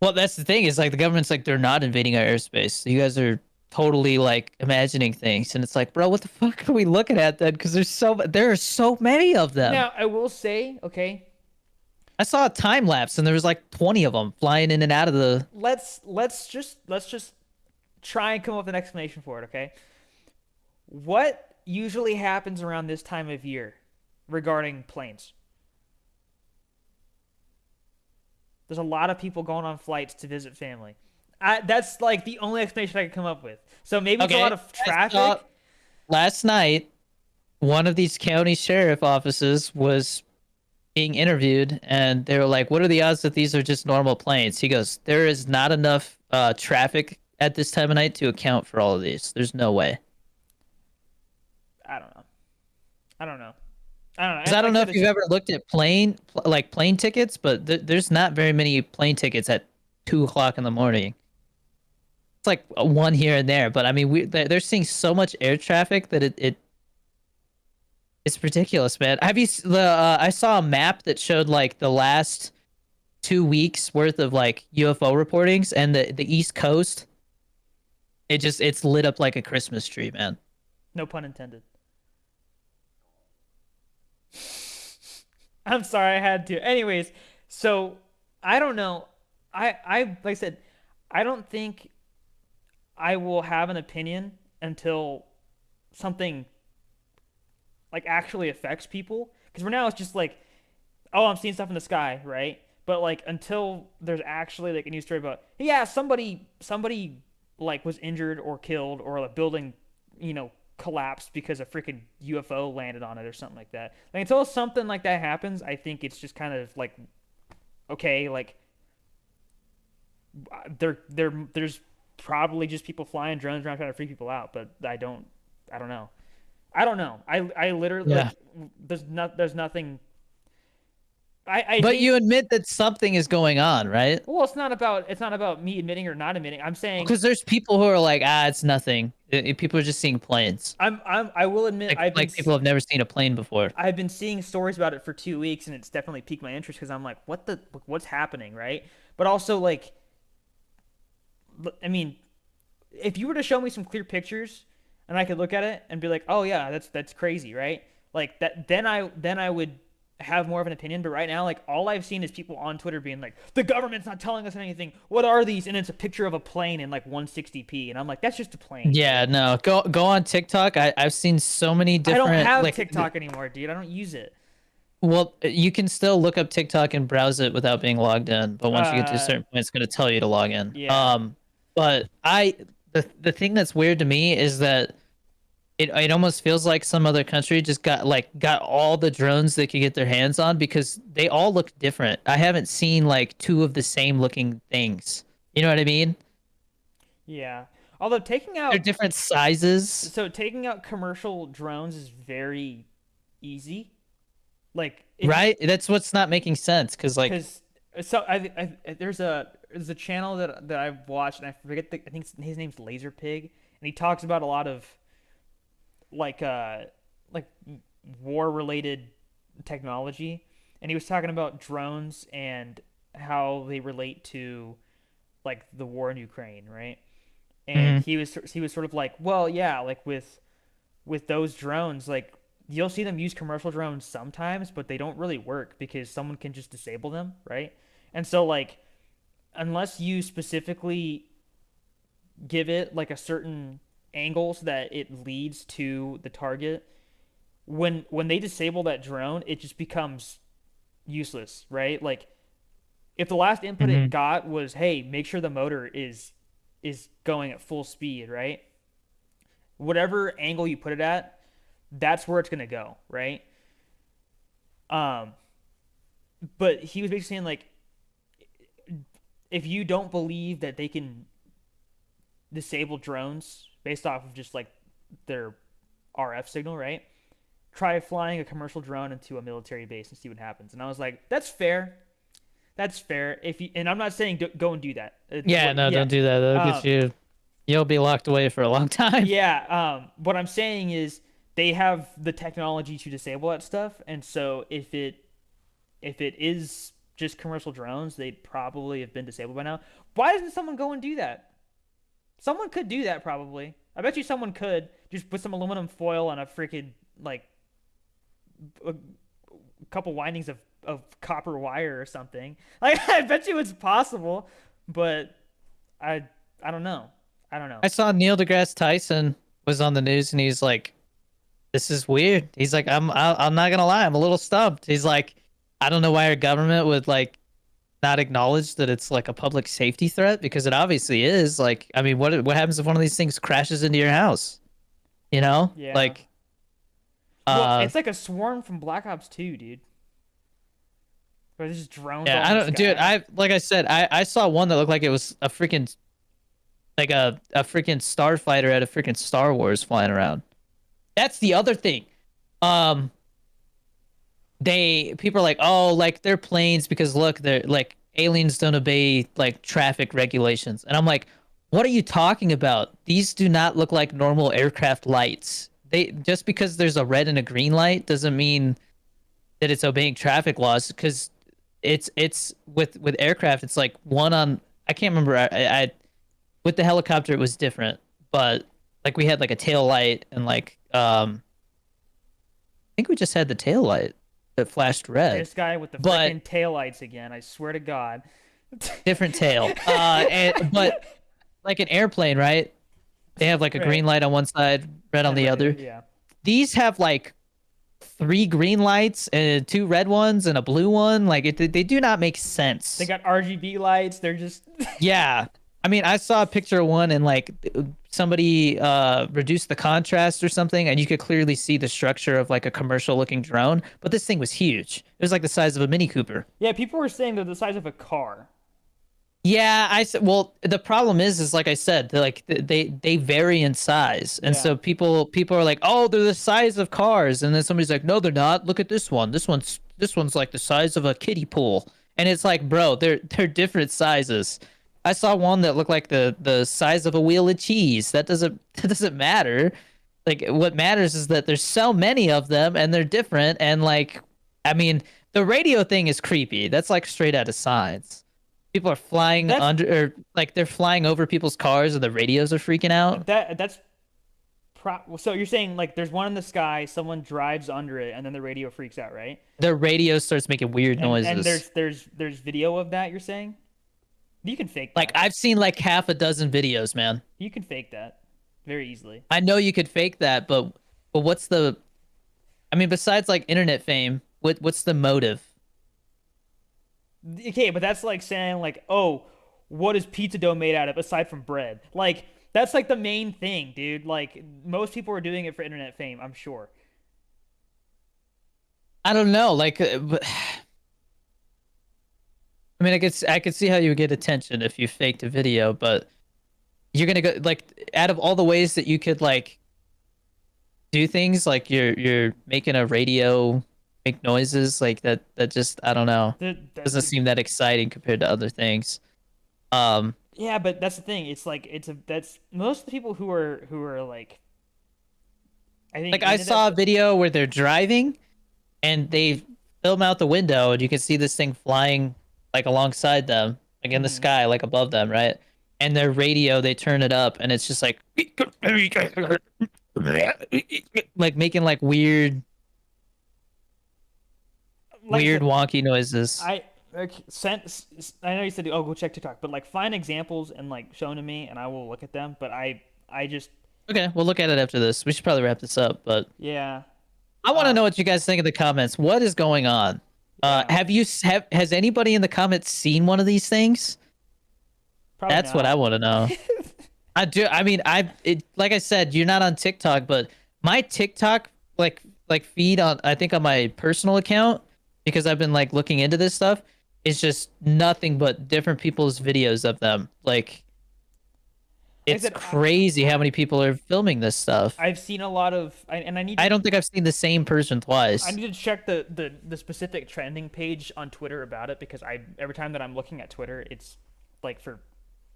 Speaker 1: Well, that's the thing, is like the government's like, they're not invading our airspace. So you guys are totally like imagining things, and it's like, bro, what the fuck are we looking at then? Because there are so many of them.
Speaker 2: Now, I will say, okay,
Speaker 1: I saw a time lapse, and there was like 20 of them flying in and out of the.
Speaker 2: let's just try and come up with an explanation for it, okay? What usually happens around this time of year regarding planes? There's a lot of people going on flights to visit family. That's like the only explanation I could come up with. So maybe it's a lot
Speaker 1: Okay,
Speaker 2: of
Speaker 1: I saw
Speaker 2: traffic.
Speaker 1: last night one of these county sheriff offices was being interviewed, and they were like, "What are the odds that these are just normal planes?" He goes, "There is not enough traffic at this time of night to account for all of these. There's no way."
Speaker 2: I don't know. I don't know. I don't know.
Speaker 1: Because I
Speaker 2: Like
Speaker 1: don't
Speaker 2: I
Speaker 1: know
Speaker 2: said,
Speaker 1: if you've
Speaker 2: it's
Speaker 1: ever looked at plane tickets, but there's not very many plane tickets at 2 o'clock in the morning. It's like one here and there, but I mean, they're seeing so much air traffic that it's ridiculous, man. Have you the? I saw a map that showed like the last 2 weeks worth of like UFO reportings, and the East Coast. It's lit up like a Christmas tree, man.
Speaker 2: no pun intended. I'm sorry, I had to. Anyways, so I don't know. I like I said, I don't think I will have an opinion until something like actually affects people. Because for now it's just like, oh, I'm seeing stuff in the sky, right? But like until there's actually like a news story about, yeah, somebody like was injured or killed or a building, collapsed because a freaking UFO landed on it or something like that. Like until something like that happens, I think it's just kind of like okay, like there's probably just people flying drones around trying to freak people out, but I don't know. I don't know. I literally
Speaker 1: Yeah.
Speaker 2: like there's nothing. I
Speaker 1: But
Speaker 2: hate.
Speaker 1: you admit that something is going on, right?
Speaker 2: Well, it's not about me admitting or not admitting. I'm saying
Speaker 1: Because there's people who are like, it's nothing. People are just seeing planes.
Speaker 2: I will admit
Speaker 1: Like people have never seen a plane before.
Speaker 2: I've been seeing stories about it for 2 weeks, and it's definitely piqued my interest because I'm like, what's happening, right? But also like, I mean, if you were to show me some clear pictures, and I could look at it and be like, oh yeah, that's crazy, right? Like that, then I would have more of an opinion. But right now, like all I've seen is people on Twitter being like, the government's not telling us anything. What are these? And it's a picture of a plane in like 160p, and I'm like, that's just a plane,
Speaker 1: Yeah,
Speaker 2: dude.
Speaker 1: no. Go on TikTok. I've seen so many
Speaker 2: I don't
Speaker 1: different
Speaker 2: have
Speaker 1: like
Speaker 2: TikTok anymore, dude. I don't use it.
Speaker 1: well, you can still look up TikTok and browse it without being logged in, but once you get to a
Speaker 2: Uh,
Speaker 1: certain point, it's going to tell you to log in.
Speaker 2: yeah.
Speaker 1: But the thing that's weird to me is that it almost feels like some other country just got all the drones they could get their hands on because they all look different. I haven't seen like two of the same looking things. You know what I mean?
Speaker 2: Yeah. Although
Speaker 1: They're different sizes,
Speaker 2: taking out commercial drones is very easy. Like if you,
Speaker 1: right? That's what's not making sense because like
Speaker 2: because so there's a channel that I've watched and I forget I think his name's Laser Pig, and he talks about a lot of like like war related technology, and he was talking about drones and how they relate to like the war in Ukraine, right? And
Speaker 1: mhm.
Speaker 2: he was sort of like, well, yeah, like with those drones, like you'll see them use commercial drones sometimes, but they don't really work because someone can just disable them, right? And so like unless you specifically give it like a certain angle so that it leads to the target, when they disable that drone, it just becomes useless, right? Like if the last input it
Speaker 1: Mhm.
Speaker 2: got was, hey, make sure the motor is going at full speed, right? Whatever angle you put it at, that's where it's gonna go, right? Um, but he was basically saying like, if you don't believe that they can disable drones based off of just like their RF signal, right? Try flying a commercial drone into a military base and see what happens. And I was like, that's fair. That's fair. If you and I'm not saying go and do that.
Speaker 1: Yeah, no,
Speaker 2: Yeah.
Speaker 1: don't do that. That'll get
Speaker 2: Um,
Speaker 1: you. You'll be locked away for a long time.
Speaker 2: yeah. What I'm saying is they have the technology to disable that stuff, and so if it is just commercial drones, they'd probably have been disabled by now. Why doesn't someone go and do that? Someone could do that probably. I bet you someone could just put some aluminum foil on a freaking like a couple windings of copper wire or something. Like I bet you it's possible, but I I don't know. I don't know.
Speaker 1: I saw Neil deGrasse Tyson was on the news, and he's like, "This is weird." He's like, I'm not gonna lie, I'm a little stumped." He's like, "I don't know why our government would like not acknowledge that it's like a public safety threat? Because it obviously is. Like, I mean, what happens if one of these things crashes into your house? You know,
Speaker 2: Yeah.
Speaker 1: like,
Speaker 2: Well,
Speaker 1: uh,
Speaker 2: it's like a swarm from Black Ops 2, dude. Where there's just drones all
Speaker 1: yeah,
Speaker 2: in
Speaker 1: I
Speaker 2: the
Speaker 1: don't, dude.
Speaker 2: sky.
Speaker 1: Like I said, I saw one that looked like it was a freaking like a freaking starfighter at a freaking Star Wars flying around. That's the other thing. Um, people are like, oh, like they're planes because look, they're like aliens don't obey like traffic regulations, and I'm like, what are you talking about? These do not look like normal aircraft lights. They just because there's a red and a green light doesn't mean that it's obeying traffic laws. Because it's with aircraft, it's like one on. I can't remember. I with the helicopter it was different, but like we had like a tail light and like I think we just had the tail light that flashed red,
Speaker 2: This guy with the
Speaker 1: but
Speaker 2: freaking taillights again. I swear to God.
Speaker 1: different tail. But like an airplane, right? They have like a
Speaker 2: Right.
Speaker 1: green light on one side, red on
Speaker 2: And
Speaker 1: the other.
Speaker 2: yeah.
Speaker 1: These have like three green lights and two red ones and a blue one. Like they do not make
Speaker 2: They
Speaker 1: sense.
Speaker 2: got RGB lights. They're just
Speaker 1: Yeah. I mean, I saw a picture of one and like somebody reduced the contrast or something, and you could clearly see the structure of like a commercial looking drone. But this thing was huge. It was like the size of a Mini Cooper.
Speaker 2: yeah. People were saying they're the size of a car.
Speaker 1: Yeah, I said. Well, the problem is like I said, they vary in size, and
Speaker 2: Yeah.
Speaker 1: so people are like, oh, they're the size of cars, and then somebody's like, no, they're not. Look at this one. This one's like the size of a kiddie pool, and it's like, bro, they're different sizes. I saw one that looked like the size of a wheel of cheese. That doesn't matter. Like what matters is that there's so many of them, and they're different, and like, I mean, the radio thing is creepy. That's like straight out of science. People are flying
Speaker 2: That's
Speaker 1: under, or like they're flying over people's cars, and the radios are freaking out.
Speaker 2: that's so you're saying like there's one in the sky, someone drives under it, and then the radio freaks out, right?
Speaker 1: The radio starts making weird
Speaker 2: And
Speaker 1: noises.
Speaker 2: there's video of that. You're saying you can fake
Speaker 1: Like
Speaker 2: that.
Speaker 1: I've seen like half a dozen videos, man.
Speaker 2: You can fake that very easily.
Speaker 1: I know you could fake that, but what's the? I mean, besides like internet fame, what's the motive?
Speaker 2: Okay, but that's like saying like, oh, what is pizza dough made out of aside from bread? Like that's like the main thing, dude. Like most people are doing it for internet fame, I'm sure.
Speaker 1: I don't know. Like, I mean, I could see how you would get attention if you faked a video, but you're gonna go like out of all the ways that you could like do things, like you're making a radio make noises like that just I don't know, doesn't seem that exciting compared to other things. Um,
Speaker 2: Yeah, but that's the thing. It's like that's most of the people who are like I think
Speaker 1: like I
Speaker 2: into
Speaker 1: saw a
Speaker 2: that.
Speaker 1: video where they're driving and they film out the window and you can see this thing flying like alongside them, like in the
Speaker 2: Mhm.
Speaker 1: sky, like above them, right? And their radio, they turn it up and it's just like like making like
Speaker 2: Like I
Speaker 1: weird
Speaker 2: said,
Speaker 1: wonky noises.
Speaker 2: I like I know you said oh go check TikTok, but like find examples and like show them to me and I will look at them. But I just
Speaker 1: Okay, we'll look at it after this. We should probably wrap this up, but
Speaker 2: yeah
Speaker 1: I want to
Speaker 2: uh
Speaker 1: know what you guys think in the comments. What is going on?
Speaker 2: yeah
Speaker 1: Has anybody in the comments seen one of these things?
Speaker 2: probably
Speaker 1: That's what I
Speaker 2: not.
Speaker 1: want to know. I do. I mean, like I said, you're not on TikTok, but my TikTok like feed on I think on my personal account because I've been like looking into this stuff is just nothing but different people's videos of them. Like
Speaker 2: Like I
Speaker 1: it's
Speaker 2: said,
Speaker 1: crazy how many people are filming this stuff.
Speaker 2: I've seen a lot of and
Speaker 1: I don't think I've seen the same person
Speaker 2: I
Speaker 1: twice.
Speaker 2: need to check the specific trending page on Twitter about it because I every time that I'm looking at Twitter, it's like for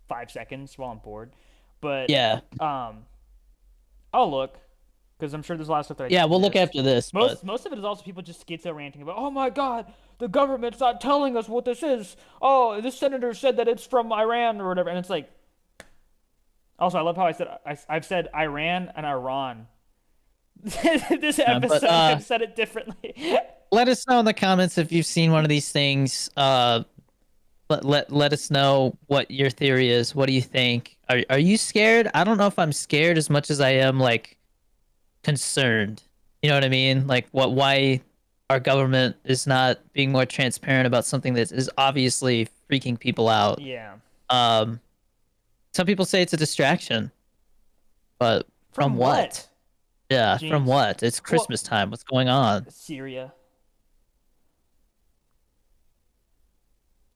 Speaker 2: 5 seconds while I'm bored. But
Speaker 1: Yeah.
Speaker 2: I'll look because I'm sure there's a lot of stuff that I
Speaker 1: Yeah,
Speaker 2: just
Speaker 1: we'll look
Speaker 2: missed.
Speaker 1: after this, but
Speaker 2: Most of it is also people just schizo ranting about, oh my God, the government's not telling us what this is. Oh, this senator said that it's from Iran or whatever, and it's like. Also, I love how I've said Iran and Iran. This
Speaker 1: but
Speaker 2: episode I've said it differently.
Speaker 1: let us know in the comments if you've seen one of these things. Let us know what your theory is. What do you think? Are you scared? I don't know if I'm scared as much as I am like concerned. You know what I mean? Like our government is not being more transparent about something that is obviously freaking people out.
Speaker 2: Yeah.
Speaker 1: Um, some people say it's a distraction, but from
Speaker 2: From
Speaker 1: what?
Speaker 2: what?
Speaker 1: Yeah, from
Speaker 2: Jinx.
Speaker 1: what? It's
Speaker 2: Well,
Speaker 1: Christmas time. What's going on?
Speaker 2: Syria.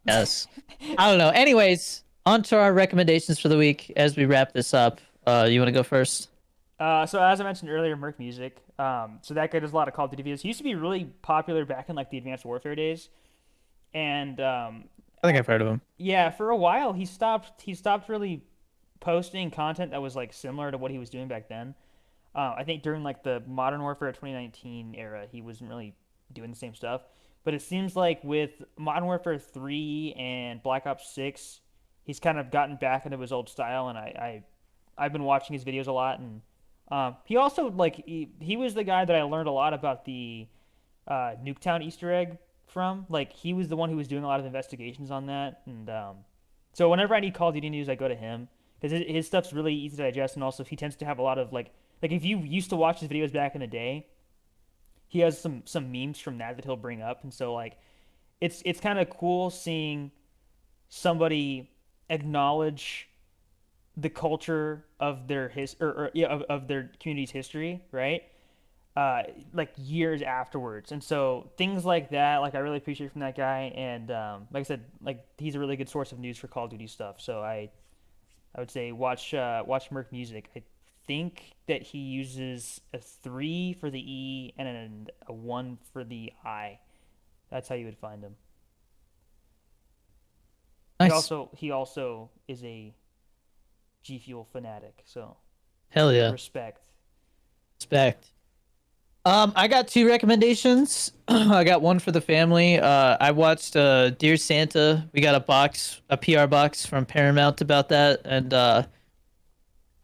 Speaker 1: Yes. I don't know. Anyways, on to our recommendations for the week as we wrap this up. You want to go first?
Speaker 2: So as I mentioned earlier, Merc Music. So that guy does a lot of Call of Duty videos. He used to be really popular back in like the Advanced Warfare days, and
Speaker 1: I think I've heard of him.
Speaker 2: yeah, for a while he stopped really posting content that was like similar to what he was doing back then. I think during like the Modern Warfare 2019 era, he wasn't really doing the same stuff. But it seems like with Modern Warfare 3 and Black Ops 6, he's kind of gotten back into his old style, and I've been watching his videos a lot, and he also like he was the guy that I learned a lot about the Nuketown Easter egg from. Like he was the one who was doing a lot of investigations on that, and so whenever I need Call of Duty news, I go to him because his stuff's really easy to digest, and also he tends to have a lot of like if you used to watch his videos back in the day, he has some memes from that he'll bring up, and so like it's kind of cool seeing somebody acknowledge the culture of their of their community's history, right? Like years afterwards, and so things like that, like I really appreciate from that guy, and like I said, like he's a really good source of news for Call of Duty stuff. So I would say watch Merc Music. I think that he uses a 3 for the E and a 1 for the I. That's how you would find him. He
Speaker 1: Nice.
Speaker 2: also he also is a G Fuel fanatic, so
Speaker 1: Hell yeah.
Speaker 2: respect.
Speaker 1: Respect. I got two recommendations. I got one for the family. I watched Dear Santa. We got a PR box from Paramount about that, and I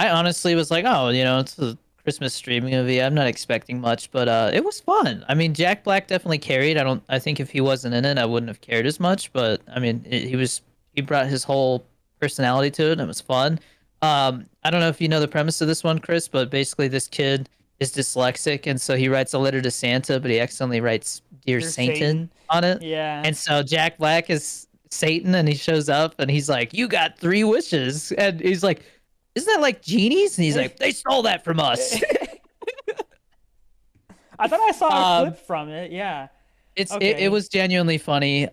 Speaker 1: honestly was like, oh, it's a Christmas streaming movie. I'm not expecting much, but it was fun. I mean, Jack Black definitely carried. I think if he wasn't in it, I wouldn't have cared as much. But I mean, he brought his whole personality to it, and it was fun. I don't know if you know the premise of this one, Chris, but basically this kid is dyslexic, and so he writes a letter to Santa, but he accidentally writes "Dear
Speaker 2: There's Satan.
Speaker 1: Satan" on it.
Speaker 2: Yeah.
Speaker 1: And so Jack Black is Satan, and he shows up, and he's like, "You got 3 wishes," and he's like, "Isn't that like genies?" And he's like, "They stole that from us."
Speaker 2: I thought I saw a
Speaker 1: um,
Speaker 2: clip from it. Yeah.
Speaker 1: it
Speaker 2: Okay.
Speaker 1: was genuinely funny.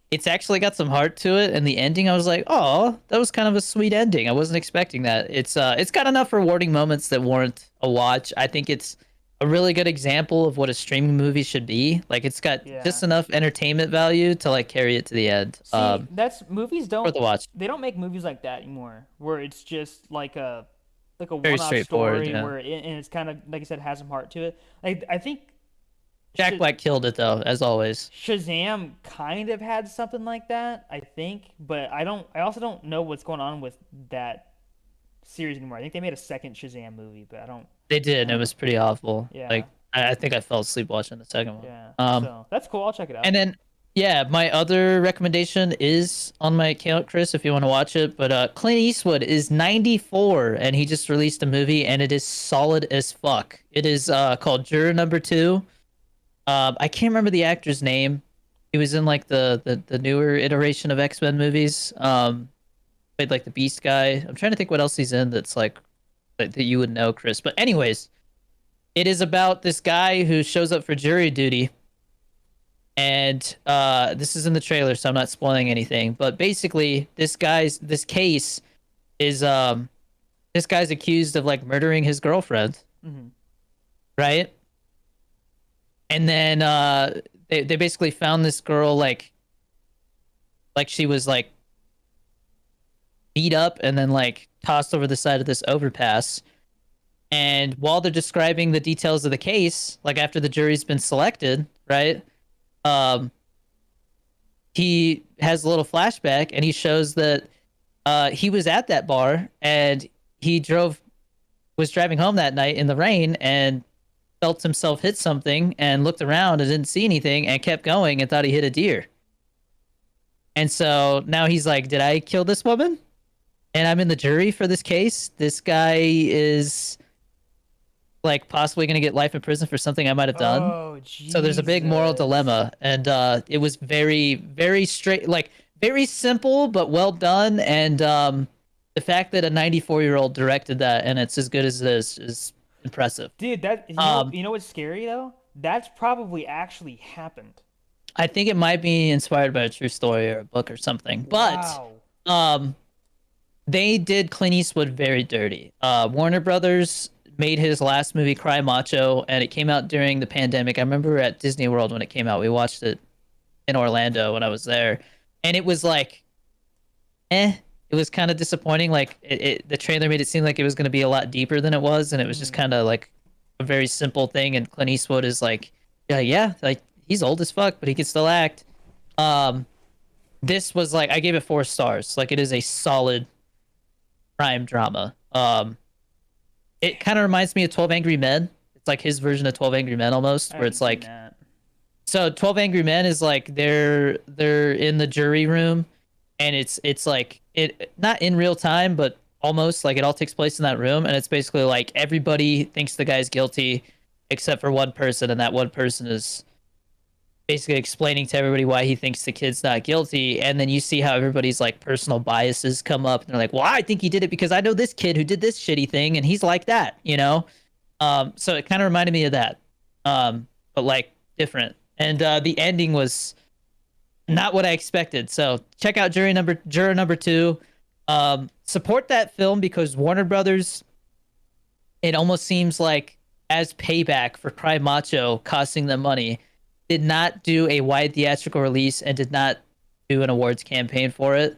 Speaker 1: It's actually got some heart to it, and the ending, I was like, "Oh, that was kind of a sweet ending." I wasn't expecting that. It's got enough rewarding moments that warrant a watch. I think it's a really good example of what a streaming movie should be. Like, it's got
Speaker 2: Yeah.
Speaker 1: just enough entertainment value to like carry it to the end.
Speaker 2: See, that's movies
Speaker 1: For
Speaker 2: don't
Speaker 1: the watch,
Speaker 2: they don't make movies like that anymore, where it's just like a
Speaker 1: very
Speaker 2: one-off
Speaker 1: straightforward.
Speaker 2: story
Speaker 1: Yeah,
Speaker 2: and it's kind of like I said has some heart to it. Like I think Sh
Speaker 1: Jack Black killed it though, as always.
Speaker 2: Shazam kind of had something like that, I think, but I also don't know what's going on with that series anymore. I think they made a second Shazam movie, but
Speaker 1: They did,
Speaker 2: I
Speaker 1: and it
Speaker 2: don't
Speaker 1: was pretty awful.
Speaker 2: yeah.
Speaker 1: Like, I think I fell asleep watching the second one.
Speaker 2: Yeah.
Speaker 1: Um,
Speaker 2: So, that's cool. I'll check it
Speaker 1: And
Speaker 2: out.
Speaker 1: then, yeah, my other recommendation is on my account, Chris, if you want to watch it. But Clint Eastwood is 94, and he just released a movie, and it is solid as fuck. It is called Juror Number Two. I can't remember the actor's name. He was in like the newer iteration of X-Men movies. Played like the Beast guy. I'm trying to think what else he's in that's like that you would know, Chris. But anyways, it is about this guy who shows up for jury duty, and this is in the trailer, so I'm not spoiling anything. But basically, this case is this guy's accused of like murdering his girlfriend,
Speaker 2: Hmm.
Speaker 1: right? And then they basically found this girl like she was like beat up and then like tossed over the side of this overpass. And while they're describing the details of the case, like after the jury's been selected, right? Um, he has a little flashback and he shows that he was at that bar and he was driving home that night in the rain and felt himself hit something and looked around and didn't see anything and kept going and thought he hit a deer. And so now he's like, did I kill this woman? And I'm in the jury for this case. This guy is like possibly gonna get life in prison for something I might have done.
Speaker 2: Oh,
Speaker 1: So there's a big moral
Speaker 2: Jesus.
Speaker 1: dilemma, and it was very, very straight, like very simple but well done. And the fact that a 94-year-old directed that and it's as good as it is impressive.
Speaker 2: Dude, that
Speaker 1: Um,
Speaker 2: you know what's scary though? That's probably actually happened.
Speaker 1: I think it might be inspired by a true story or a book or something, but
Speaker 2: Wow.
Speaker 1: um, they did Clint Eastwood very dirty. Warner Brothers made his last movie, Cry Macho, and it came out during the pandemic. I remember at Disney World when it came out. We watched it in Orlando when I was there, and it was like, it was kind of disappointing. Like the trailer made it seem like it was going to be a lot deeper than it was, and it was just
Speaker 2: Mm.
Speaker 1: kind of like a very simple thing. And Clint Eastwood is like, yeah, like he's old as fuck, but he can still act. Um, this was like I gave it 4 stars. Like it is a solid crime drama. It kind of reminds me of 12 Angry Men. It's like his version of 12 Angry Men almost,
Speaker 2: I
Speaker 1: where
Speaker 2: haven't
Speaker 1: it's
Speaker 2: seen
Speaker 1: like
Speaker 2: that.
Speaker 1: so 12 Angry Men is like they're in the jury room and it's like it not in real time but almost like it all takes place in that room and it's basically like everybody thinks the guy's guilty except for one person and that one person is basically explaining to everybody why he thinks the kid's not guilty and then you see how everybody's like personal biases come up and they're like well I think he did it because I know this kid who did this shitty thing and he's like that, you know. So it kind of reminded me of that, but like different. And the ending was not what I expected. So check out Juror number 2. Support that film because Warner Brothers. It almost seems like as payback for Cry Macho costing them money, did not do a wide theatrical release and did not do an awards campaign for it.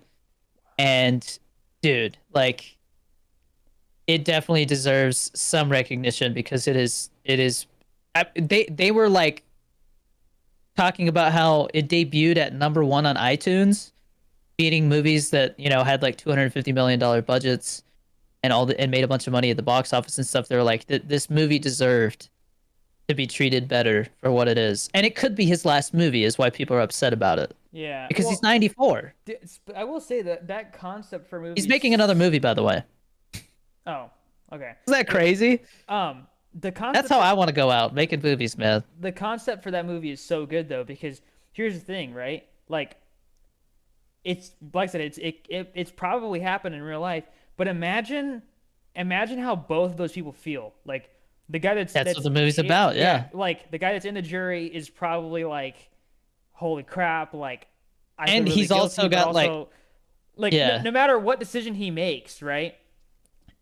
Speaker 1: And dude, like it definitely deserves some recognition because it is they were like talking about how it debuted at #1 on iTunes, beating movies that had like $250 million budgets and and made a bunch of money at the box office and stuff. They were like, this movie deserved to be treated better for what it is, and it could be his last movie, is why people are upset about it
Speaker 2: Yeah.
Speaker 1: because he's
Speaker 2: Well,
Speaker 1: 94.
Speaker 2: I will say that that concept for
Speaker 1: He's making another
Speaker 2: movies.
Speaker 1: movie, by the way.
Speaker 2: Oh, okay.
Speaker 1: Isn't that
Speaker 2: It,
Speaker 1: crazy?
Speaker 2: the
Speaker 1: That's
Speaker 2: concept
Speaker 1: how I want to go out making movies, man.
Speaker 2: the concept for that movie is so good though because here's the thing, right? Like it's like I said, it's probably happened in real life. But imagine how both of those people feel. Like the guy
Speaker 1: That's what the movie's about.
Speaker 2: yeah,
Speaker 1: Yeah,
Speaker 2: like the guy that's in the jury is probably like, holy crap, like I feel
Speaker 1: and
Speaker 2: really
Speaker 1: he's also
Speaker 2: guilty, but
Speaker 1: got
Speaker 2: also like
Speaker 1: yeah,
Speaker 2: no matter what decision he makes, right?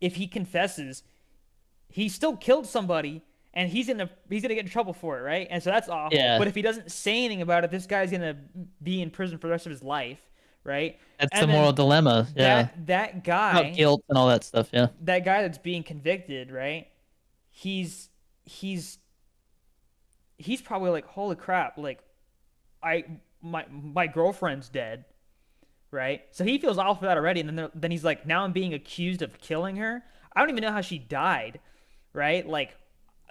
Speaker 2: If he confesses, he still killed somebody and he's gonna get in trouble for it, right? And so that's awful.
Speaker 1: yeah.
Speaker 2: But if he doesn't say anything about it, this guy's gonna be in prison for the rest of his life, right?
Speaker 1: That's the
Speaker 2: And
Speaker 1: moral
Speaker 2: then
Speaker 1: dilemma. Yeah,
Speaker 2: that
Speaker 1: about
Speaker 2: guy,
Speaker 1: guilt and all that stuff. Yeah,
Speaker 2: that guy that's being convicted, right? He's he's he's probably like, holy crap, like I my girlfriend's dead, right? So he feels awful for that already, and then he's like, now I'm being accused of killing her. I don't even know how she died, right? Like,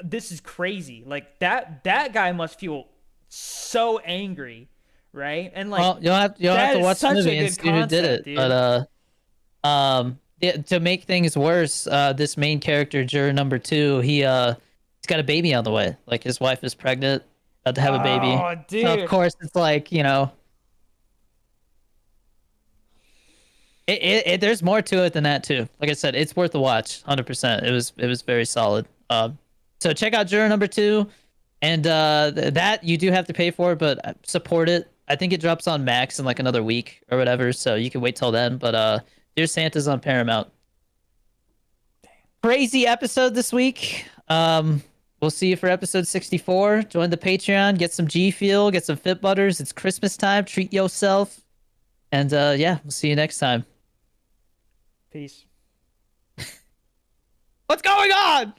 Speaker 2: this is crazy. Like that guy must feel so angry, right? And like
Speaker 1: well, you'll have
Speaker 2: that
Speaker 1: to
Speaker 2: is
Speaker 1: watch the
Speaker 2: such a
Speaker 1: movie and
Speaker 2: good
Speaker 1: see who did
Speaker 2: concept,
Speaker 1: it.
Speaker 2: dude.
Speaker 1: But yeah, to make things worse, this main character, juror number 2, he's got a baby on the way. Like his wife is pregnant, about to have a baby.
Speaker 2: Oh,
Speaker 1: So of
Speaker 2: dude.
Speaker 1: course it's like there's more to it than that too. Like I said, it's worth a watch, 100%. It was very solid. So check out Juror number 2, and that you do have to pay for, but support it. I think it drops on Max in like another week or whatever, so you can wait till then. But Dear Santa's on Paramount. Crazy episode this week. We'll see you for episode 64. Join the Patreon, get some G Fuel, get some Fit Butters. It's Christmas time. Treat yourself. And yeah, we'll see you next time.
Speaker 2: Peace.
Speaker 1: What's going on?